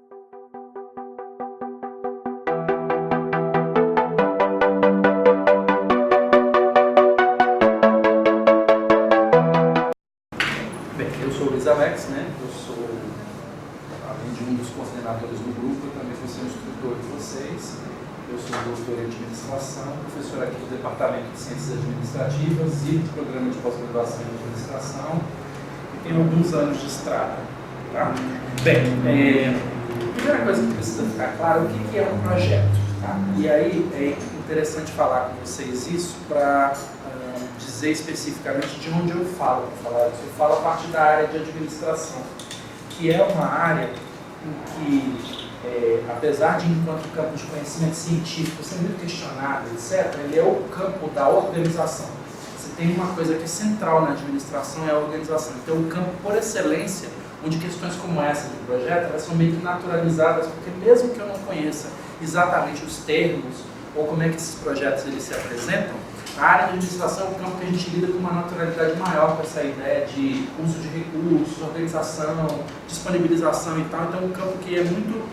Bem, eu sou o Luiz Alex, né? Eu sou, além de um dos coordenadores do grupo, eu também vou ser um instrutor de vocês. Eu sou doutor em administração, professor aqui do Departamento de Ciências Administrativas e do Programa de Pós-Graduação em Administração, e tenho alguns anos de estrada. Tá? Bem, a primeira coisa que precisa ficar claro é o que é um projeto. Tá? E aí é interessante falar com vocês isso para dizer especificamente de onde eu falo. Eu falo a partir da área de administração, que é uma área em que, apesar de, enquanto campo de conhecimento científico ser muito questionado, etc., ele é o campo da organização. Se tem uma coisa que é central na administração, é a organização. Então, o campo por excelência, onde questões como essa de projeto, elas são meio que naturalizadas, porque mesmo que eu não conheça exatamente os termos, ou como é que esses projetos eles se apresentam, a área de administração é um campo que a gente lida com uma naturalidade maior com essa ideia de uso de recursos, organização, disponibilização e tal. Então é um campo que é muito,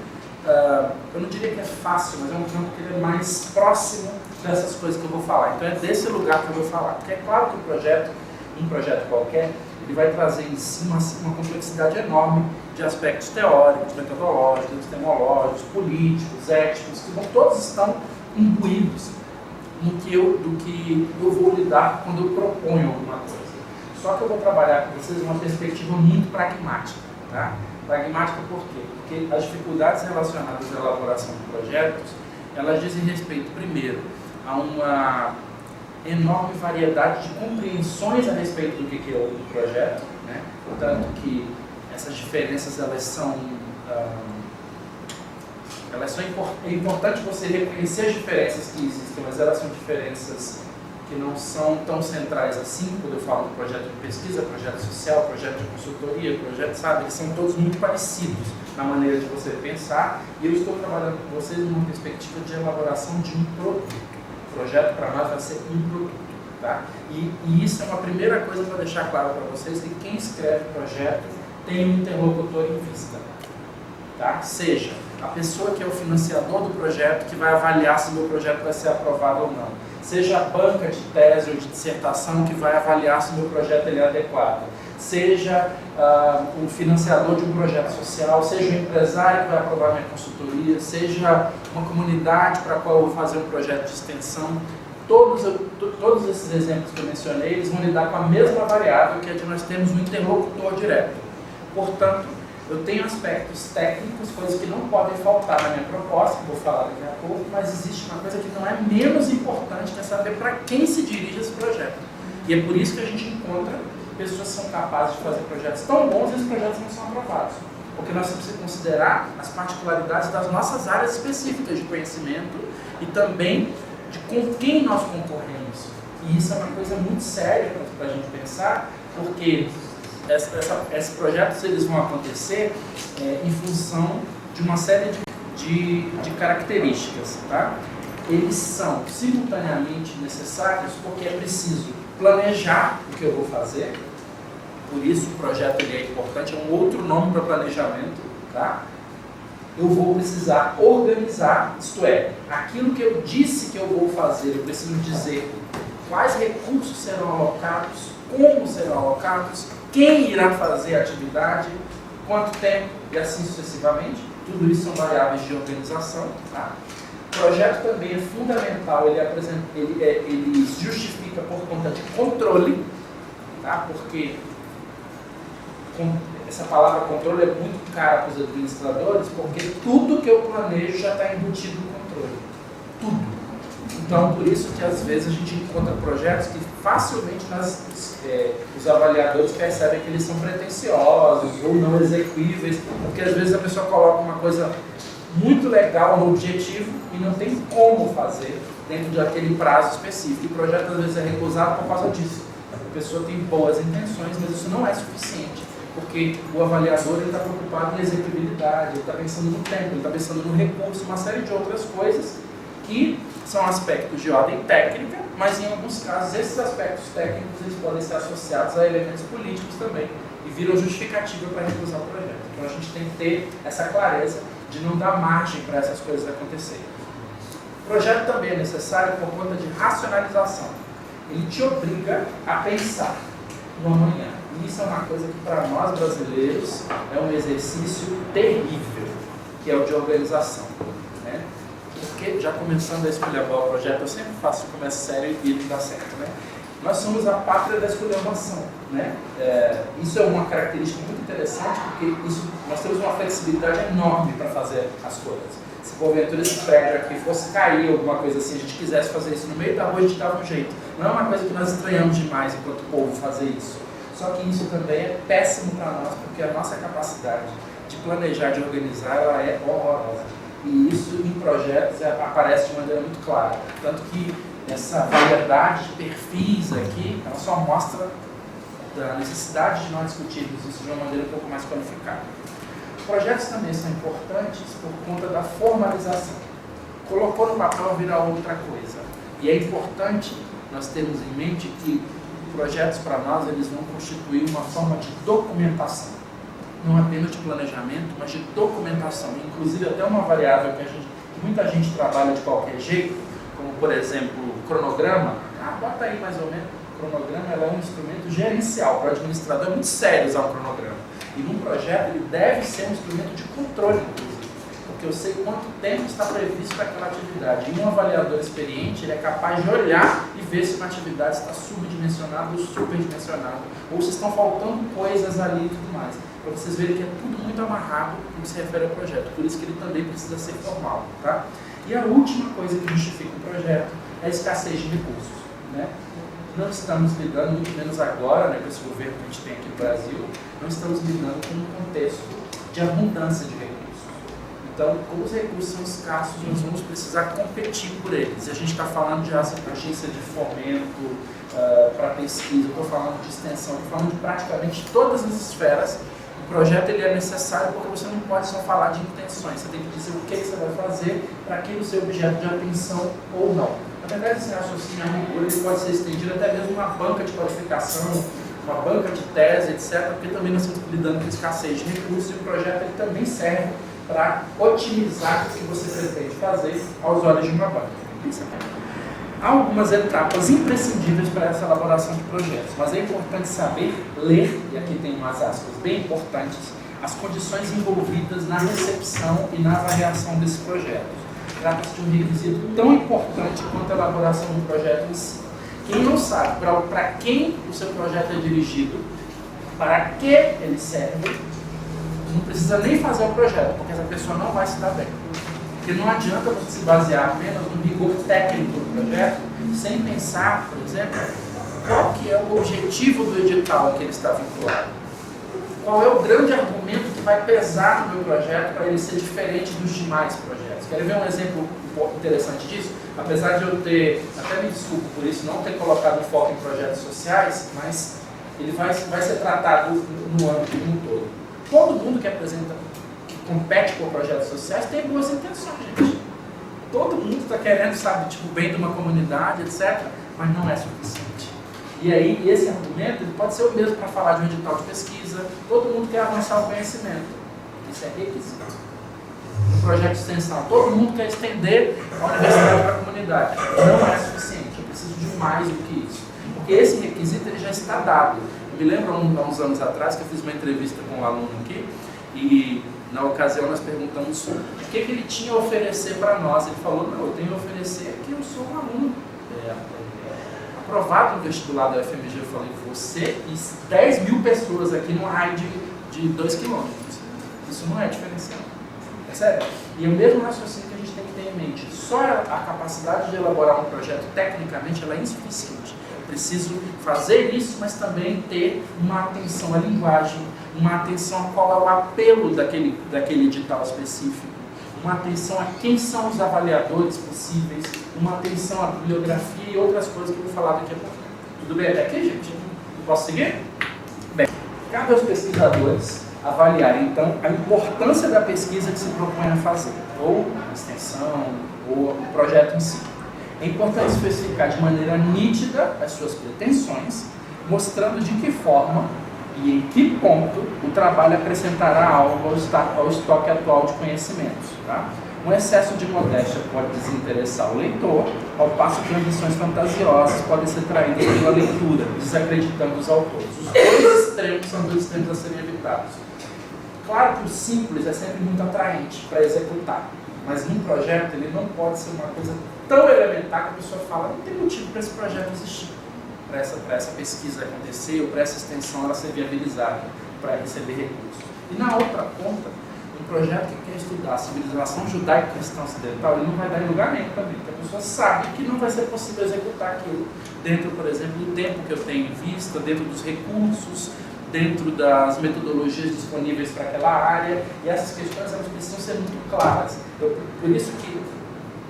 eu não diria que é fácil, mas é um campo que é mais próximo dessas coisas que eu vou falar. Então é desse lugar que eu vou falar. Porque é claro que um projeto qualquer, ele vai trazer em si uma complexidade enorme de aspectos teóricos, metodológicos, epistemológicos, políticos, éticos, que todos estão imbuídos do que eu vou lidar quando eu proponho alguma coisa. Só que eu vou trabalhar com vocês uma perspectiva muito pragmática. Tá? Pragmática por quê? Porque as dificuldades relacionadas à elaboração de projetos, elas dizem respeito, primeiro, a uma enorme variedade de compreensões a respeito do que é um projeto, né? Portanto que essas diferenças é importante você reconhecer as diferenças que existem, mas elas são diferenças que não são tão centrais assim, quando eu falo de projeto de pesquisa, projeto social, projeto de consultoria, projeto, sabe, eles são todos muito parecidos na maneira de você pensar, e eu estou trabalhando com vocês numa perspectiva de elaboração de um produto. O projeto para nós vai ser um produto, tá? E isso é uma primeira coisa para deixar claro para vocês, que quem escreve projeto tem um interlocutor em vista, tá? Seja a pessoa que é o financiador do projeto, que vai avaliar se o meu projeto vai ser aprovado ou não. Seja a banca de tese ou de dissertação que vai avaliar se o meu projeto ele é adequado. Seja o financiador de um projeto social, seja o empresário que vai aprovar minha consultoria, seja uma comunidade para a qual eu vou fazer um projeto de extensão. Todos esses exemplos que eu mencionei, eles vão lidar com a mesma variável, que é de nós termos um interlocutor direto. Portanto, eu tenho aspectos técnicos, coisas que não podem faltar na minha proposta, que vou falar daqui a pouco, mas existe uma coisa que não é menos importante, que é saber para quem se dirige esse projeto. E é por isso que a gente encontra pessoas que são capazes de fazer projetos tão bons e esses projetos não são aprovados. Porque nós temos que considerar as particularidades das nossas áreas específicas de conhecimento e também de com quem nós concorremos. E isso é uma coisa muito séria para a gente pensar, porque esses projetos eles vão acontecer em função de uma série de características. Tá? Eles são simultaneamente necessários porque é preciso planejar o que eu vou fazer, por isso o projeto ele é importante, é um outro nome para planejamento. Tá? Eu vou precisar organizar, isto é, aquilo que eu disse que eu vou fazer, eu preciso dizer quais recursos serão alocados, como serão alocados, quem irá fazer a atividade, quanto tempo e assim sucessivamente. Tudo isso são variáveis de organização. Tá? O projeto também é fundamental, ele se justifica por conta de controle, tá? Porque essa palavra controle é muito cara para os administradores, porque tudo que eu planejo já está embutido no controle. Tudo. Então, por isso que às vezes a gente encontra projetos que facilmente os avaliadores percebem que eles são pretensiosos ou não execuíveis, porque às vezes a pessoa coloca uma coisa muito legal no objetivo e não tem como fazer dentro daquele prazo específico. E o projeto às vezes é recusado por causa disso. A pessoa tem boas intenções, mas isso não é suficiente, porque o avaliador está preocupado em execuibilidade, ele está pensando no tempo, ele está pensando no recurso, uma série de outras coisas que são aspectos de ordem técnica, mas em alguns casos esses aspectos técnicos eles podem ser associados a elementos políticos também e viram justificativa para recusar o projeto. Então a gente tem que ter essa clareza de não dar margem para essas coisas acontecerem. O projeto também é necessário por conta de racionalização. Ele te obriga a pensar no amanhã. E isso é uma coisa que para nós brasileiros é um exercício terrível, que é o de organização. Né? Porque, já começando a esculhambar o projeto, eu sempre faço o começo sério e não dá certo. Né? Nós somos a pátria da esculhambação. Né? Isso é uma característica muito interessante, porque nós temos uma flexibilidade enorme para fazer as coisas. Se porventura esse prédio aqui fosse cair, alguma coisa assim, a gente quisesse fazer isso no meio da rua, a gente dava um jeito. Não é uma coisa que nós estranhamos demais enquanto povo fazer isso. Só que isso também é péssimo para nós, porque a nossa capacidade de planejar, de organizar, ela é horrorosa. E isso em projetos aparece de maneira muito clara. Tanto que essa variedade de perfis aqui, ela só mostra a necessidade de nós discutirmos isso de uma maneira um pouco mais qualificada. Projetos também são importantes por conta da formalização. Colocou no papel vira outra coisa. E é importante nós termos em mente que projetos para nós eles vão constituir uma forma de documentação. Não apenas de planejamento, mas de documentação. Inclusive até uma variável que muita gente trabalha de qualquer jeito, como por exemplo o cronograma. Bota aí mais ou menos. O cronograma ela é um instrumento gerencial. Para o administrador é muito sério usar um cronograma. E num projeto ele deve ser um instrumento de controle, inclusive, porque eu sei quanto tempo está previsto para aquela atividade. E um avaliador experiente ele é capaz de olhar e ver se uma atividade está subdimensionada ou superdimensionada, ou se estão faltando coisas ali e tudo mais, para vocês verem que é tudo muito amarrado no que se refere ao projeto, por isso que ele também precisa ser formal. Tá? E a última coisa que justifica o projeto é a escassez de recursos. Né? Não estamos lidando, muito menos agora, né, com esse governo que a gente tem aqui no Brasil, não estamos lidando com um contexto de abundância de recursos. Então, como os recursos são escassos, nós vamos precisar competir por eles. E a gente está falando de agência de fomento para pesquisa, eu estou falando de extensão, estou falando de praticamente todas as esferas. O projeto ele é necessário porque você não pode só falar de intenções, você tem que dizer o que você vai fazer para aquele seu objeto de atenção ou não. Na verdade, esse raciocínio ele pode ser estendido até mesmo uma banca de qualificação, uma banca de tese, etc., porque também nós estamos lidando com escassez de recursos e o projeto ele também serve para otimizar o que você pretende fazer aos olhos de uma banca. Há algumas etapas imprescindíveis para essa elaboração de projetos, mas é importante saber ler, e aqui tem umas aspas bem importantes, as condições envolvidas na recepção e na avaliação desse projeto. Trata-se de um requisito tão importante quanto a elaboração do projeto em si. Quem não sabe para quem o seu projeto é dirigido, para que ele serve, não precisa nem fazer o projeto, porque essa pessoa não vai se dar bem. Porque não adianta você se basear apenas no rigor técnico do projeto, sem pensar, por exemplo, qual que é o objetivo do edital a que ele está vinculado. Qual é o grande argumento que vai pesar no meu projeto para ele ser diferente dos demais projetos. Querem ver um exemplo interessante disso? Apesar de eu ter, até me desculpo por isso, não ter colocado foco em projetos sociais, mas ele vai ser tratado no âmbito como um todo. Todo mundo que apresenta, que compete por projetos sociais tem boas intenções, gente. Todo mundo está querendo, sabe, tipo, bem de uma comunidade, etc., mas não é suficiente. E aí, esse argumento ele pode ser o mesmo para falar de um edital de pesquisa. Todo mundo quer avançar o conhecimento. Isso é requisito. No projeto de extensão, todo mundo quer estender a universidade para a comunidade. Não é suficiente. Eu preciso de mais do que isso. Porque esse requisito ele já está dado. Eu me lembro há uns anos atrás que eu fiz uma entrevista com um aluno aqui e na ocasião nós perguntamos o que ele tinha a oferecer para nós. Ele falou, não, eu tenho a oferecer que eu sou um aluno aprovado no vestibular da UFMG. Eu falei, você e 10 mil pessoas aqui num raio de 2 quilômetros. Isso não é diferencial. É sério? E é o mesmo raciocínio que a gente tem que ter em mente. Só a capacidade de elaborar um projeto, tecnicamente, ela é insuficiente. Eu preciso fazer isso, mas também ter uma atenção à linguagem, uma atenção a qual é o apelo daquele edital específico, uma atenção a quem são os avaliadores possíveis, uma atenção à bibliografia e outras coisas que eu vou falar daqui a pouco. Tudo bem até aqui, gente? Posso seguir? Bem, cabe aos pesquisadores avaliar, então, a importância da pesquisa que se propõe a fazer, ou a extensão, ou o projeto em si. É importante especificar de maneira nítida as suas pretensões, mostrando de que forma E em que ponto o trabalho acrescentará algo ao estoque atual de conhecimentos. Tá? Um excesso de modéstia pode desinteressar o leitor, ao passo que ambições fantasiosas podem ser traídas pela leitura, desacreditando os autores. Os dois extremos são dois extremos a serem evitados. Claro que o simples é sempre muito atraente para executar, mas num projeto ele não pode ser uma coisa tão elementar que a pessoa fala, não tem motivo para esse projeto existir, para essa pesquisa acontecer, ou para essa extensão ela ser viabilizada, para receber recursos. E na outra ponta, um projeto que quer estudar a civilização judaica cristã ocidental, ele não vai dar em lugar nenhum também, porque a pessoa sabe que não vai ser possível executar aquilo dentro, por exemplo, do tempo que eu tenho em vista, dentro dos recursos, dentro das metodologias disponíveis para aquela área, e essas questões elas precisam ser muito claras. Por isso que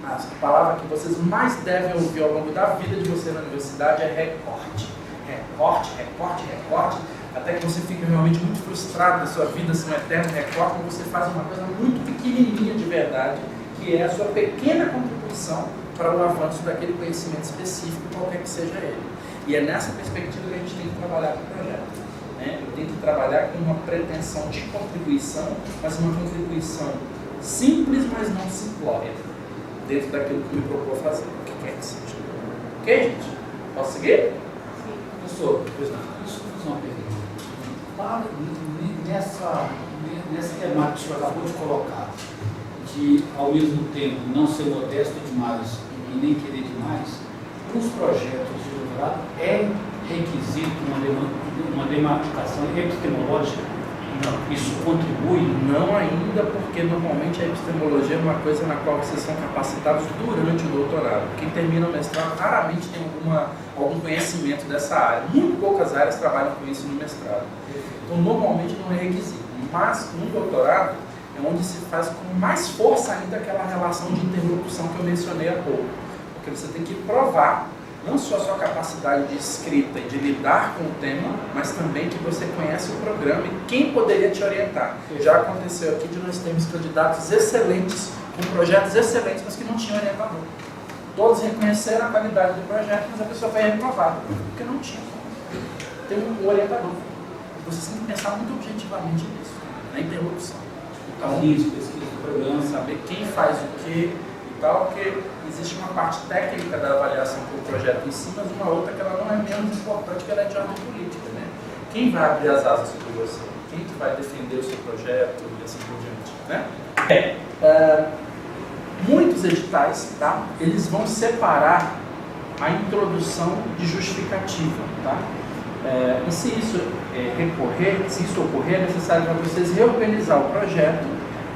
a palavra que vocês mais devem ouvir ao longo da vida de você na universidade é recorte. Recorte, recorte, recorte, até que você fica realmente muito frustrado da sua vida, assim, um eterno recorte, e você faz uma coisa muito pequenininha de verdade, que é a sua pequena contribuição para o avanço daquele conhecimento específico, qualquer que seja ele. E é nessa perspectiva que a gente tem que trabalhar com o projeto. Eu tenho que trabalhar com uma pretensão de contribuição, mas uma contribuição simples, mas não simplória, dentro daquilo que me propôs fazer, o que quer que seja. Ok, gente? Posso seguir? Sim. Professor, pois não. Deixa eu fazer uma pergunta. Nessa temática que o senhor acabou de colocar, de ao mesmo tempo não ser modesto demais e nem querer demais, para os projetos de doutorado é requisito uma demarcação epistemológica? Não. Isso contribui? Não ainda, porque normalmente a epistemologia é uma coisa na qual vocês são capacitados durante o doutorado. Quem termina o mestrado raramente tem algum conhecimento dessa área. Muito poucas áreas trabalham com isso no mestrado. Então, normalmente não é requisito. Mas no doutorado é onde se faz com mais força ainda aquela relação de interlocução que eu mencionei há pouco. Porque você tem que provar não só a sua capacidade de escrita e de lidar com o tema, mas também que você conhece o programa e quem poderia te orientar. Já aconteceu aqui de nós termos candidatos excelentes, com projetos excelentes, mas que não tinham orientador. Todos reconheceram a qualidade do projeto, mas a pessoa foi reprovada, porque não tinha. Tem um orientador. Você tem que pensar muito objetivamente nisso, na interlocução. Então, isso, pesquisa do programa, saber quem faz o quê e tal, porque existe uma parte técnica da avaliação do projeto em si, mas uma outra que ela não é menos importante, que ela é de ordem política, né? Quem vai abrir as asas sobre você? Quem que vai defender o seu projeto e assim por diante, né? Muitos editais, tá? Eles vão separar a introdução de justificativa, tá? E se isso ocorrer, é necessário para vocês reorganizar o projeto,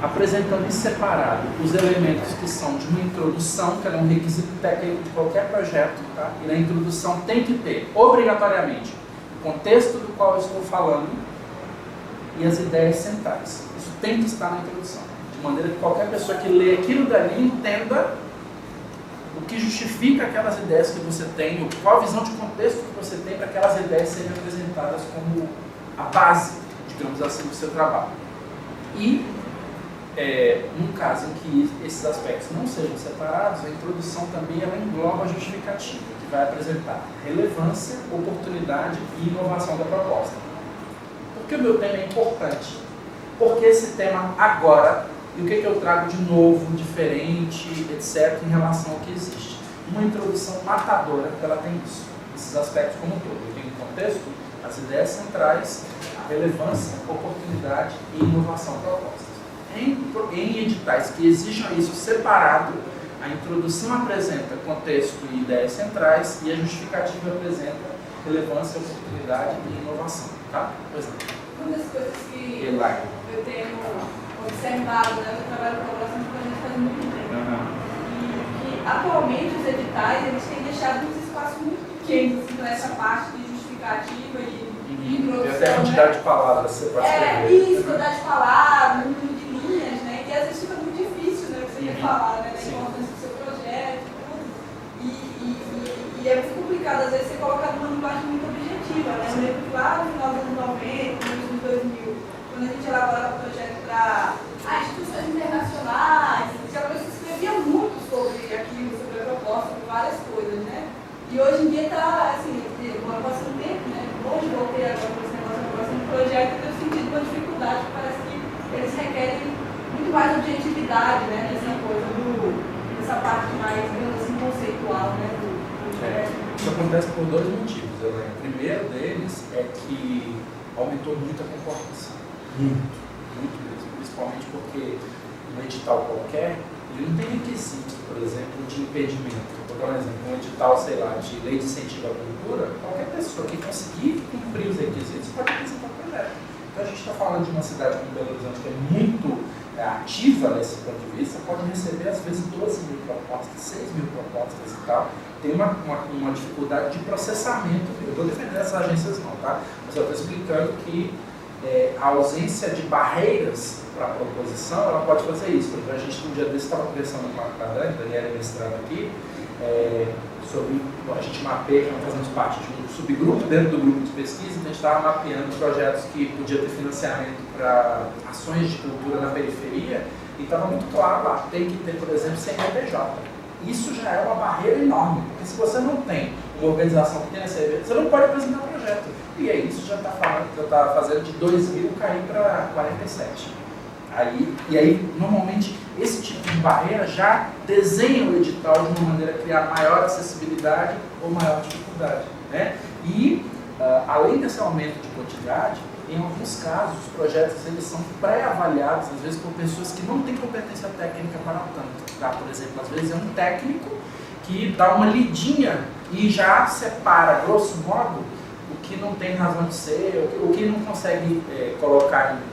apresentando em separado os elementos que são de uma introdução, que é um requisito técnico de qualquer projeto, tá? E na introdução tem que ter, obrigatoriamente, o contexto do qual eu estou falando e as ideias centrais. Isso tem que estar na introdução, de maneira que qualquer pessoa que lê aquilo dali entenda o que justifica aquelas ideias que você tem, qual a visão de contexto que você tem para aquelas ideias serem apresentadas como a base, digamos assim, do seu trabalho. E, num caso em que esses aspectos não sejam separados, a introdução também ela engloba a justificativa, que vai apresentar relevância, oportunidade e inovação da proposta. Por que o meu tema é importante? Porque esse tema agora, e o que eu trago de novo, diferente, etc., em relação ao que existe. Uma introdução matadora, ela tem isso, esses aspectos como um todo. Eu tenho o contexto, as ideias centrais, a relevância, oportunidade e inovação propostas. Em editais que exijam isso separado, a introdução apresenta contexto e ideias centrais e a justificativa apresenta relevância, oportunidade e inovação. Tá? Pois não. Uma das coisas que eu tenho observado, né, eu trabalho com colaboração de projetos faz muito tempo, e que atualmente os editais eles têm deixado uns espaços muito pequenos assim, para essa parte de justificativa e introdução. Tem até a quantidade de palavras que você pode escrever. Isso, quantidade de palavras, número de linhas, né, que às vezes fica muito difícil, né, você quer falar, né, da importância do seu projeto, tudo. E é muito complicado, às vezes, você colocar numa linguagem muito objetiva, né, eu lembro que lá no final dos anos 90, nos anos 2000, quando a gente elaborava projeto para instituições internacionais, geralmente se escrevia muito sobre aquilo, sobre a proposta, sobre várias coisas, né? E hoje em dia está, assim, agora passa um tempo, né? Hoje voltei agora para esse negócio da aprovação de objetividade, né, dessa coisa, dessa parte mais, digamos assim, conceitual, né, do projeto. Isso acontece por dois motivos, Helena. O primeiro deles é que aumentou muito a concorrência. Muito mesmo. Principalmente porque um edital qualquer, ele não tem requisito, por exemplo, de impedimento. Vou dar um exemplo, um edital, sei lá, de lei de incentivo à cultura, qualquer pessoa que conseguir cumprir os requisitos pode apresentar o projeto. Então a gente está falando de uma cidade como Belo Horizonte que é muito ativa nesse ponto de vista, pode receber às vezes 12.000 propostas, 6.000 propostas e tal. Tem uma dificuldade de processamento. Eu estou defendendo essas agências não, tá? Mas eu estou explicando que a ausência de barreiras para a proposição, ela pode fazer isso. Por exemplo, a gente um dia desse estava conversando com a Daniela mestrando aqui, sobre, a gente mapeia, nós fazemos parte de um subgrupo dentro do grupo de pesquisa, então a gente estava mapeando projetos que podia ter financiamento para ações de cultura na periferia, e estava muito claro lá, tem que ter, por exemplo, CNPJ. Isso já é uma barreira enorme, porque se você não tem uma organização que tenha CNPJ, você não pode apresentar um projeto. E aí isso já está fazendo de 2.000 cair para 47. E aí, normalmente, esse tipo de barreira já desenha o edital de uma maneira a criar maior acessibilidade ou maior dificuldade, né? E, além desse aumento de quantidade, em alguns casos, os projetos eles são pré-avaliados, às vezes, por pessoas que não têm competência técnica para tanto. Tá? Por exemplo, às vezes é um técnico que dá uma lidinha e já separa, grosso modo, o que não tem razão de ser, o que não consegue colocar em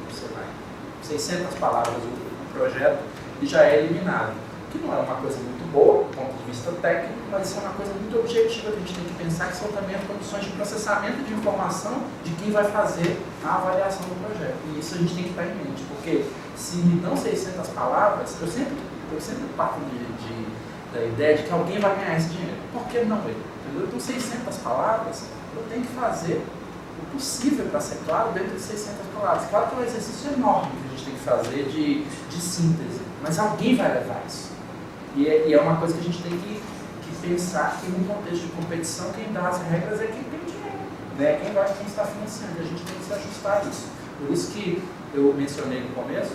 600 palavras o projeto e já é eliminado. Que não é uma coisa muito boa, do ponto de vista técnico, mas isso é uma coisa muito objetiva que a gente tem que pensar, que são também as condições de processamento de informação de quem vai fazer a avaliação do projeto. E isso a gente tem que estar em mente, porque se me dão 600 palavras, eu sempre parto da ideia de que alguém vai ganhar esse dinheiro. Por que não ele? Eu tenho 600 palavras, eu tenho que fazer o possível para ser claro dentro de 600 palavras. Claro que é um exercício enorme que a gente tem que fazer de síntese, mas alguém vai levar isso. E é uma coisa que a gente tem que pensar que no contexto de competição, quem dá as regras é quem tem dinheiro, né? Quem está financiando, e a gente tem que se ajustar a isso. Por isso que eu mencionei no começo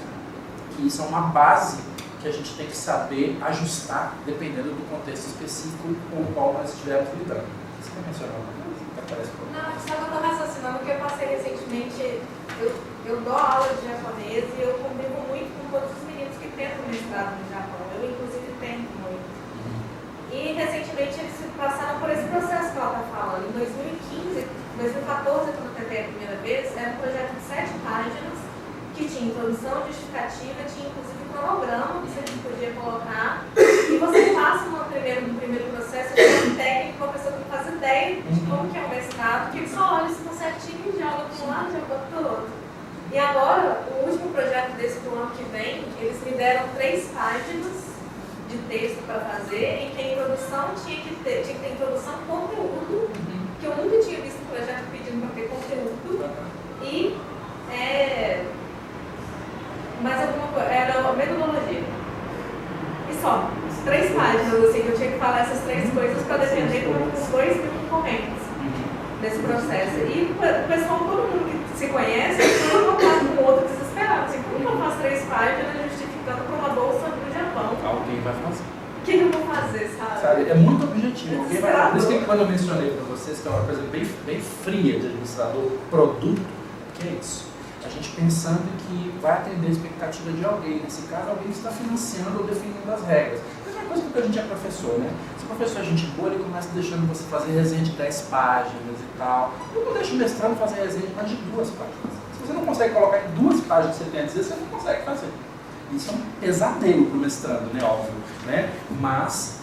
que isso é uma base que a gente tem que saber ajustar dependendo do contexto específico com o qual nós estivermos lidando. Você quer mencionar uma coisa? Não, só que eu estou raciocinando que eu passei recentemente, eu dou aula de japonês e eu convivo muito com todos os meninos que tentam mestrado no Japão. Eu, inclusive, tento muito. E, recentemente, eles passaram por esse processo que ela está falando. Em 2015, 2014, quando eu tentei a primeira vez, era um projeto de 7 páginas, que tinha introdução, justificativa, tinha, inclusive, cronograma que você podia colocar. E você passa no primeiro processo, um técnico, uma pessoa que não faz ideia de como que é o mestrado, que ele só olha se está certinho, joga para um lado, joga para o outro. E agora, o último projeto desse do ano que vem, eles me deram 3 páginas de texto para fazer, em que a introdução tinha que ter introdução e conteúdo, que eu nunca tinha visto um projeto pedindo para ter conteúdo, e mais alguma coisa, era a metodologia. E só, 3 páginas, assim, que eu tinha que falar essas 3 coisas para defender com os 2 concorrentes desse processo. E o pessoal, todo mundo que se conhece, foi colocado com o outro desesperado. Assim, como eu faço 3 páginas justificando por uma bolsa do Japão? Alguém vai fazer. O que eu vou fazer, sabe? É muito objetivo. Por isso que quando eu mencionei para vocês que é uma coisa bem fria de administrador, produto, que é isso? A gente pensando que vai atender a expectativa de alguém, nesse caso alguém que está financiando ou definindo as regras. A mesma coisa que a gente é professor, né? Se o professor é gente boa, ele começa deixando você fazer resenha de 10 páginas e tal. Eu não deixo o mestrando fazer resenha de mais de 2 páginas. Se você não consegue colocar em 2 páginas que você tem a dizer, você não consegue fazer. Isso é um pesadelo para o mestrando, né? Óbvio, né? Mas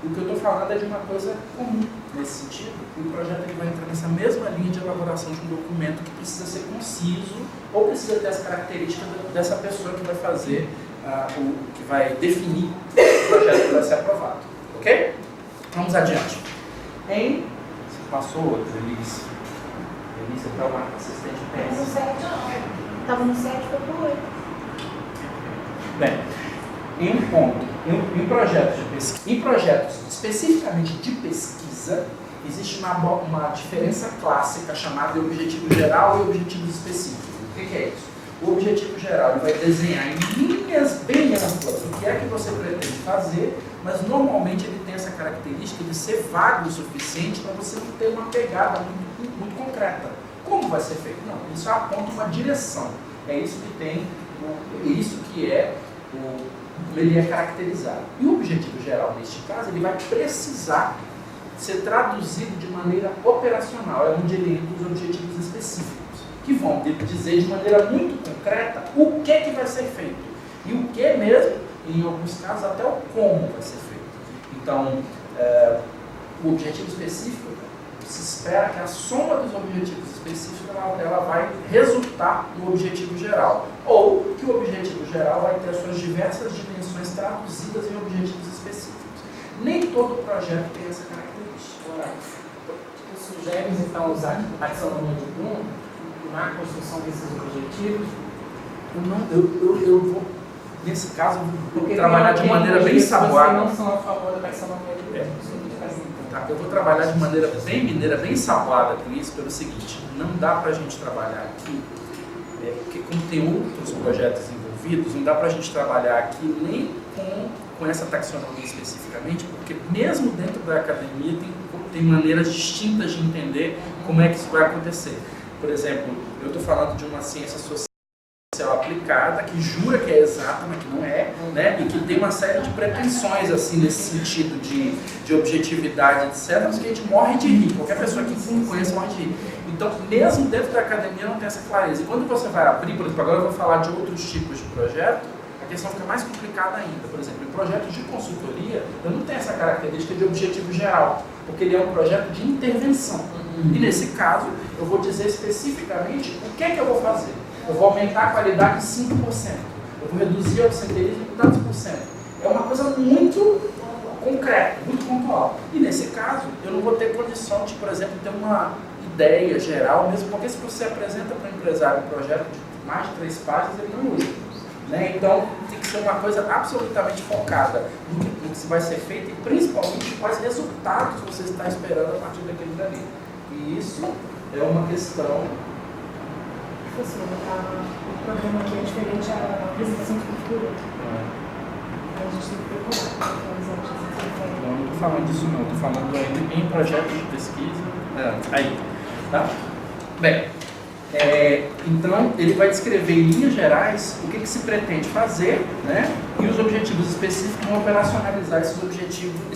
o que eu estou falando é de uma coisa comum nesse sentido. O projeto ele vai entrar nessa mesma linha de elaboração de um documento que precisa ser conciso ou precisa ter as características dessa pessoa que vai fazer, que vai definir o projeto que vai ser aprovado. Ok? Vamos adiante. Você passou outra, Elise? Elise é uma assistente pensa. Estava no 7, foi pro 8. Bem, em projetos especificamente de pesquisa, existe uma diferença clássica chamada de objetivo geral e objetivos específicos. O que é isso? O objetivo geral ele vai desenhar em linhas bem amplas o que é que você pretende fazer, mas normalmente ele tem essa característica de ser vago o suficiente para você não ter uma pegada muito concreta. Como vai ser feito? Não, isso aponta uma direção. É isso que tem, isso que é ele é caracterizado. E o objetivo geral, neste caso, ele vai precisar ser traduzido de maneira operacional, é onde ele entra os objetivos específicos, que vão dizer de maneira muito concreta o que é que vai ser feito. E o que mesmo, em alguns casos, até o como vai ser feito. Então, o objetivo específico, se espera que a soma dos objetivos específicos ela vai resultar no objetivo geral. Ou que o objetivo geral vai ter as suas diversas dimensões traduzidas em objetivos específicos. Nem todo projeto tem essa característica. Tu sugeres, então, usar a taxonomia de Bloom na construção desses objetivos? Eu vou, nesse caso, vou trabalhar de maneira bem sabuada. Não são a favor da taxonomia de Bloom. Tá, eu vou trabalhar de maneira bem mineira, bem sabuada com isso, pelo seguinte: não dá para a gente trabalhar aqui, porque como tem outros projetos envolvidos, não dá para a gente trabalhar aqui nem com essa taxonomia especificamente, porque mesmo dentro da academia tem maneiras distintas de entender como é que isso vai acontecer. Por exemplo, eu estou falando de uma ciência social aplicada, que jura que é exata, mas que não é, né? E que tem uma série de pretensões assim, nesse sentido de objetividade, etc., mas que a gente morre de rir. Qualquer pessoa que não conhece morre de rir. Então, mesmo dentro da academia não tem essa clareza. E quando você vai abrir, por exemplo, agora eu vou falar de outros tipos de projeto, a questão fica mais complicada ainda. Por exemplo, em projetos de consultoria, eu não tenho essa característica de objetivo geral, porque ele é um projeto de intervenção. E nesse caso, eu vou dizer especificamente o que é que eu vou fazer. Eu vou aumentar a qualidade em 5%. Eu vou reduzir o absenteísmo em tantos por cento. É uma coisa muito concreta, muito pontual. E nesse caso, eu não vou ter condição de, por exemplo, ter uma ideia geral, mesmo porque se você apresenta para o empresário um projeto de mais de 3 páginas, ele não usa. Né? Então, tem que ser uma coisa absolutamente focada no que vai ser feito e principalmente quais resultados você está esperando a partir daquilo dali. E isso é uma questão... O programa aqui é diferente da apresentação de cultura. A gente tem que procurar. Não estou falando disso não, estou falando ainda em projetos de pesquisa. Aí, tá? Bem, então ele vai descrever em linhas gerais o que se pretende fazer, né? E os objetivos específicos vão operacionalizar esse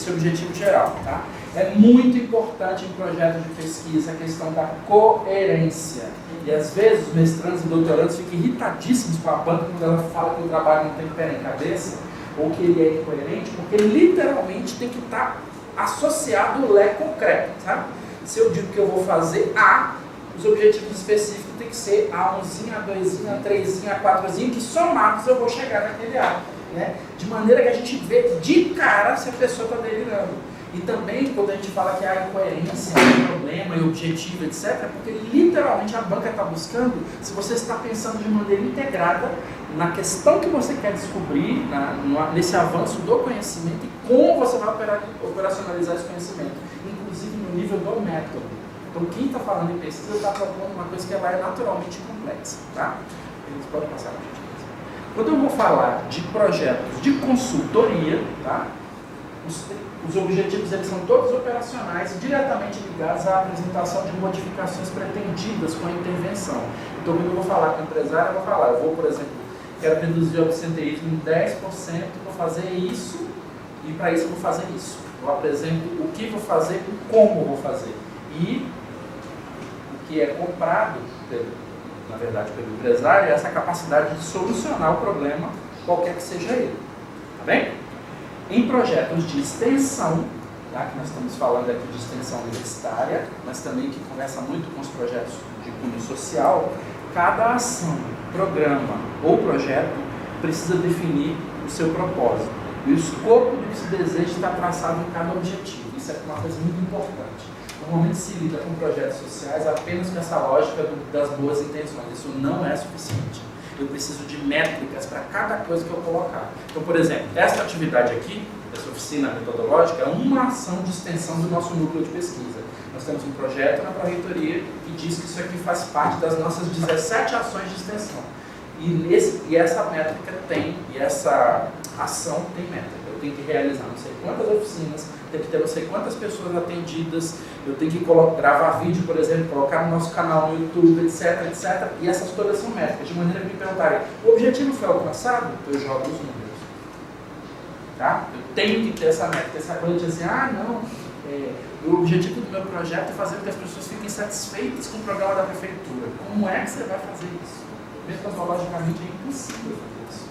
objetivo geral. Tá? É muito importante em projetos de pesquisa a questão da coerência. E às vezes os mestrandos e doutorandos ficam irritadíssimos com a banca quando ela fala que o trabalho não tem pé nem cabeça, ou que ele é incoerente, porque literalmente tem que estar associado ao lé concreto. Sabe? Se eu digo que eu vou fazer A, os objetivos específicos tem que ser A1, A2, A3, A4, que somados eu vou chegar naquele A. Né? De maneira que a gente vê de cara se a pessoa está delirando. E também, quando a gente fala que há incoerência, há problema e objetivo, etc., é porque literalmente a banca está buscando se você está pensando de maneira integrada na questão que você quer descobrir, nesse avanço do conhecimento e como você vai operacionalizar esse conhecimento, inclusive no nível do método. Então, quem está falando em pesquisa está propondo uma coisa que ela é naturalmente complexa. Tá? Eles podem passar para a gente. Quando eu vou falar de projetos de consultoria, tá? Os objetivos eles são todos operacionais e diretamente ligados à apresentação de modificações pretendidas com a intervenção. Então, quando eu vou falar com o empresário, eu vou, por exemplo, quero reduzir o absenteísmo em 10%, vou fazer isso e para isso eu vou fazer isso. Eu apresento o que vou fazer e como vou fazer. E o que é comprado, na verdade, pelo empresário, é essa capacidade de solucionar o problema, qualquer que seja ele. Tá bem? Em projetos de extensão, tá, que nós estamos falando aqui de extensão universitária, mas também que conversa muito com os projetos de cunho social, cada ação, programa ou projeto precisa definir o seu propósito. E o escopo do que se deseja está traçado em cada objetivo. Isso é uma coisa muito importante. Normalmente se lida com projetos sociais apenas com essa lógica das boas intenções. Isso não é suficiente. Eu preciso de métricas para cada coisa que eu colocar. Então, por exemplo, essa atividade aqui, essa oficina metodológica, é uma ação de extensão do nosso núcleo de pesquisa. Nós temos um projeto na Pró-Reitoria que diz que isso aqui faz parte das nossas 17 ações de extensão. E essa métrica tem, e essa ação tem métrica. Eu tenho que realizar não sei quantas oficinas, tenho que ter não sei quantas pessoas atendidas, eu tenho que gravar vídeo, por exemplo, colocar no nosso canal no YouTube, etc, etc. E essas todas são métricas, de maneira que me perguntarem, o objetivo foi alcançado? Eu jogo os números. Tá? Eu tenho que ter essa métrica. Essa coisa de dizer, o objetivo do meu projeto é fazer com que as pessoas fiquem satisfeitas com o programa da prefeitura. Como é que você vai fazer isso? Metodologicamente é impossível fazer isso.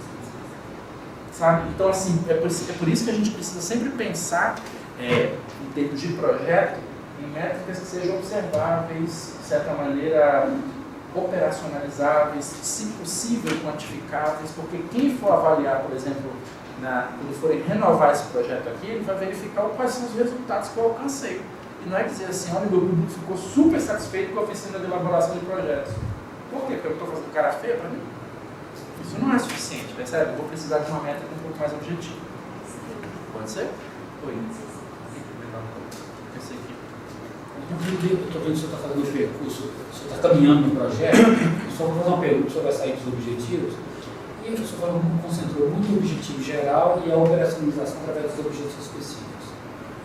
Sabe? Então, assim, é por isso que a gente precisa sempre pensar, em termos de projeto, em métricas que sejam observáveis, de certa maneira operacionalizáveis, se possível quantificáveis, porque quem for avaliar, por exemplo, quando forem renovar esse projeto aqui, ele vai verificar quais são os resultados que eu alcancei. E não é dizer assim, olha, meu público ficou super satisfeito com a oficina de elaboração de projetos. Por quê? Porque eu estou fazendo cara feia para mim? Isso não é suficiente, percebe? Eu vou precisar de uma métrica um pouco mais objetiva. Pode ser? Oi. Esse aqui. Eu estou vendo que o senhor está fazendo o percurso, o senhor está caminhando no projeto, só vou fazer uma pergunta, o senhor vai sair dos objetivos. E o senhor concentrou muito o objetivo geral e a operacionalização através dos objetivos específicos.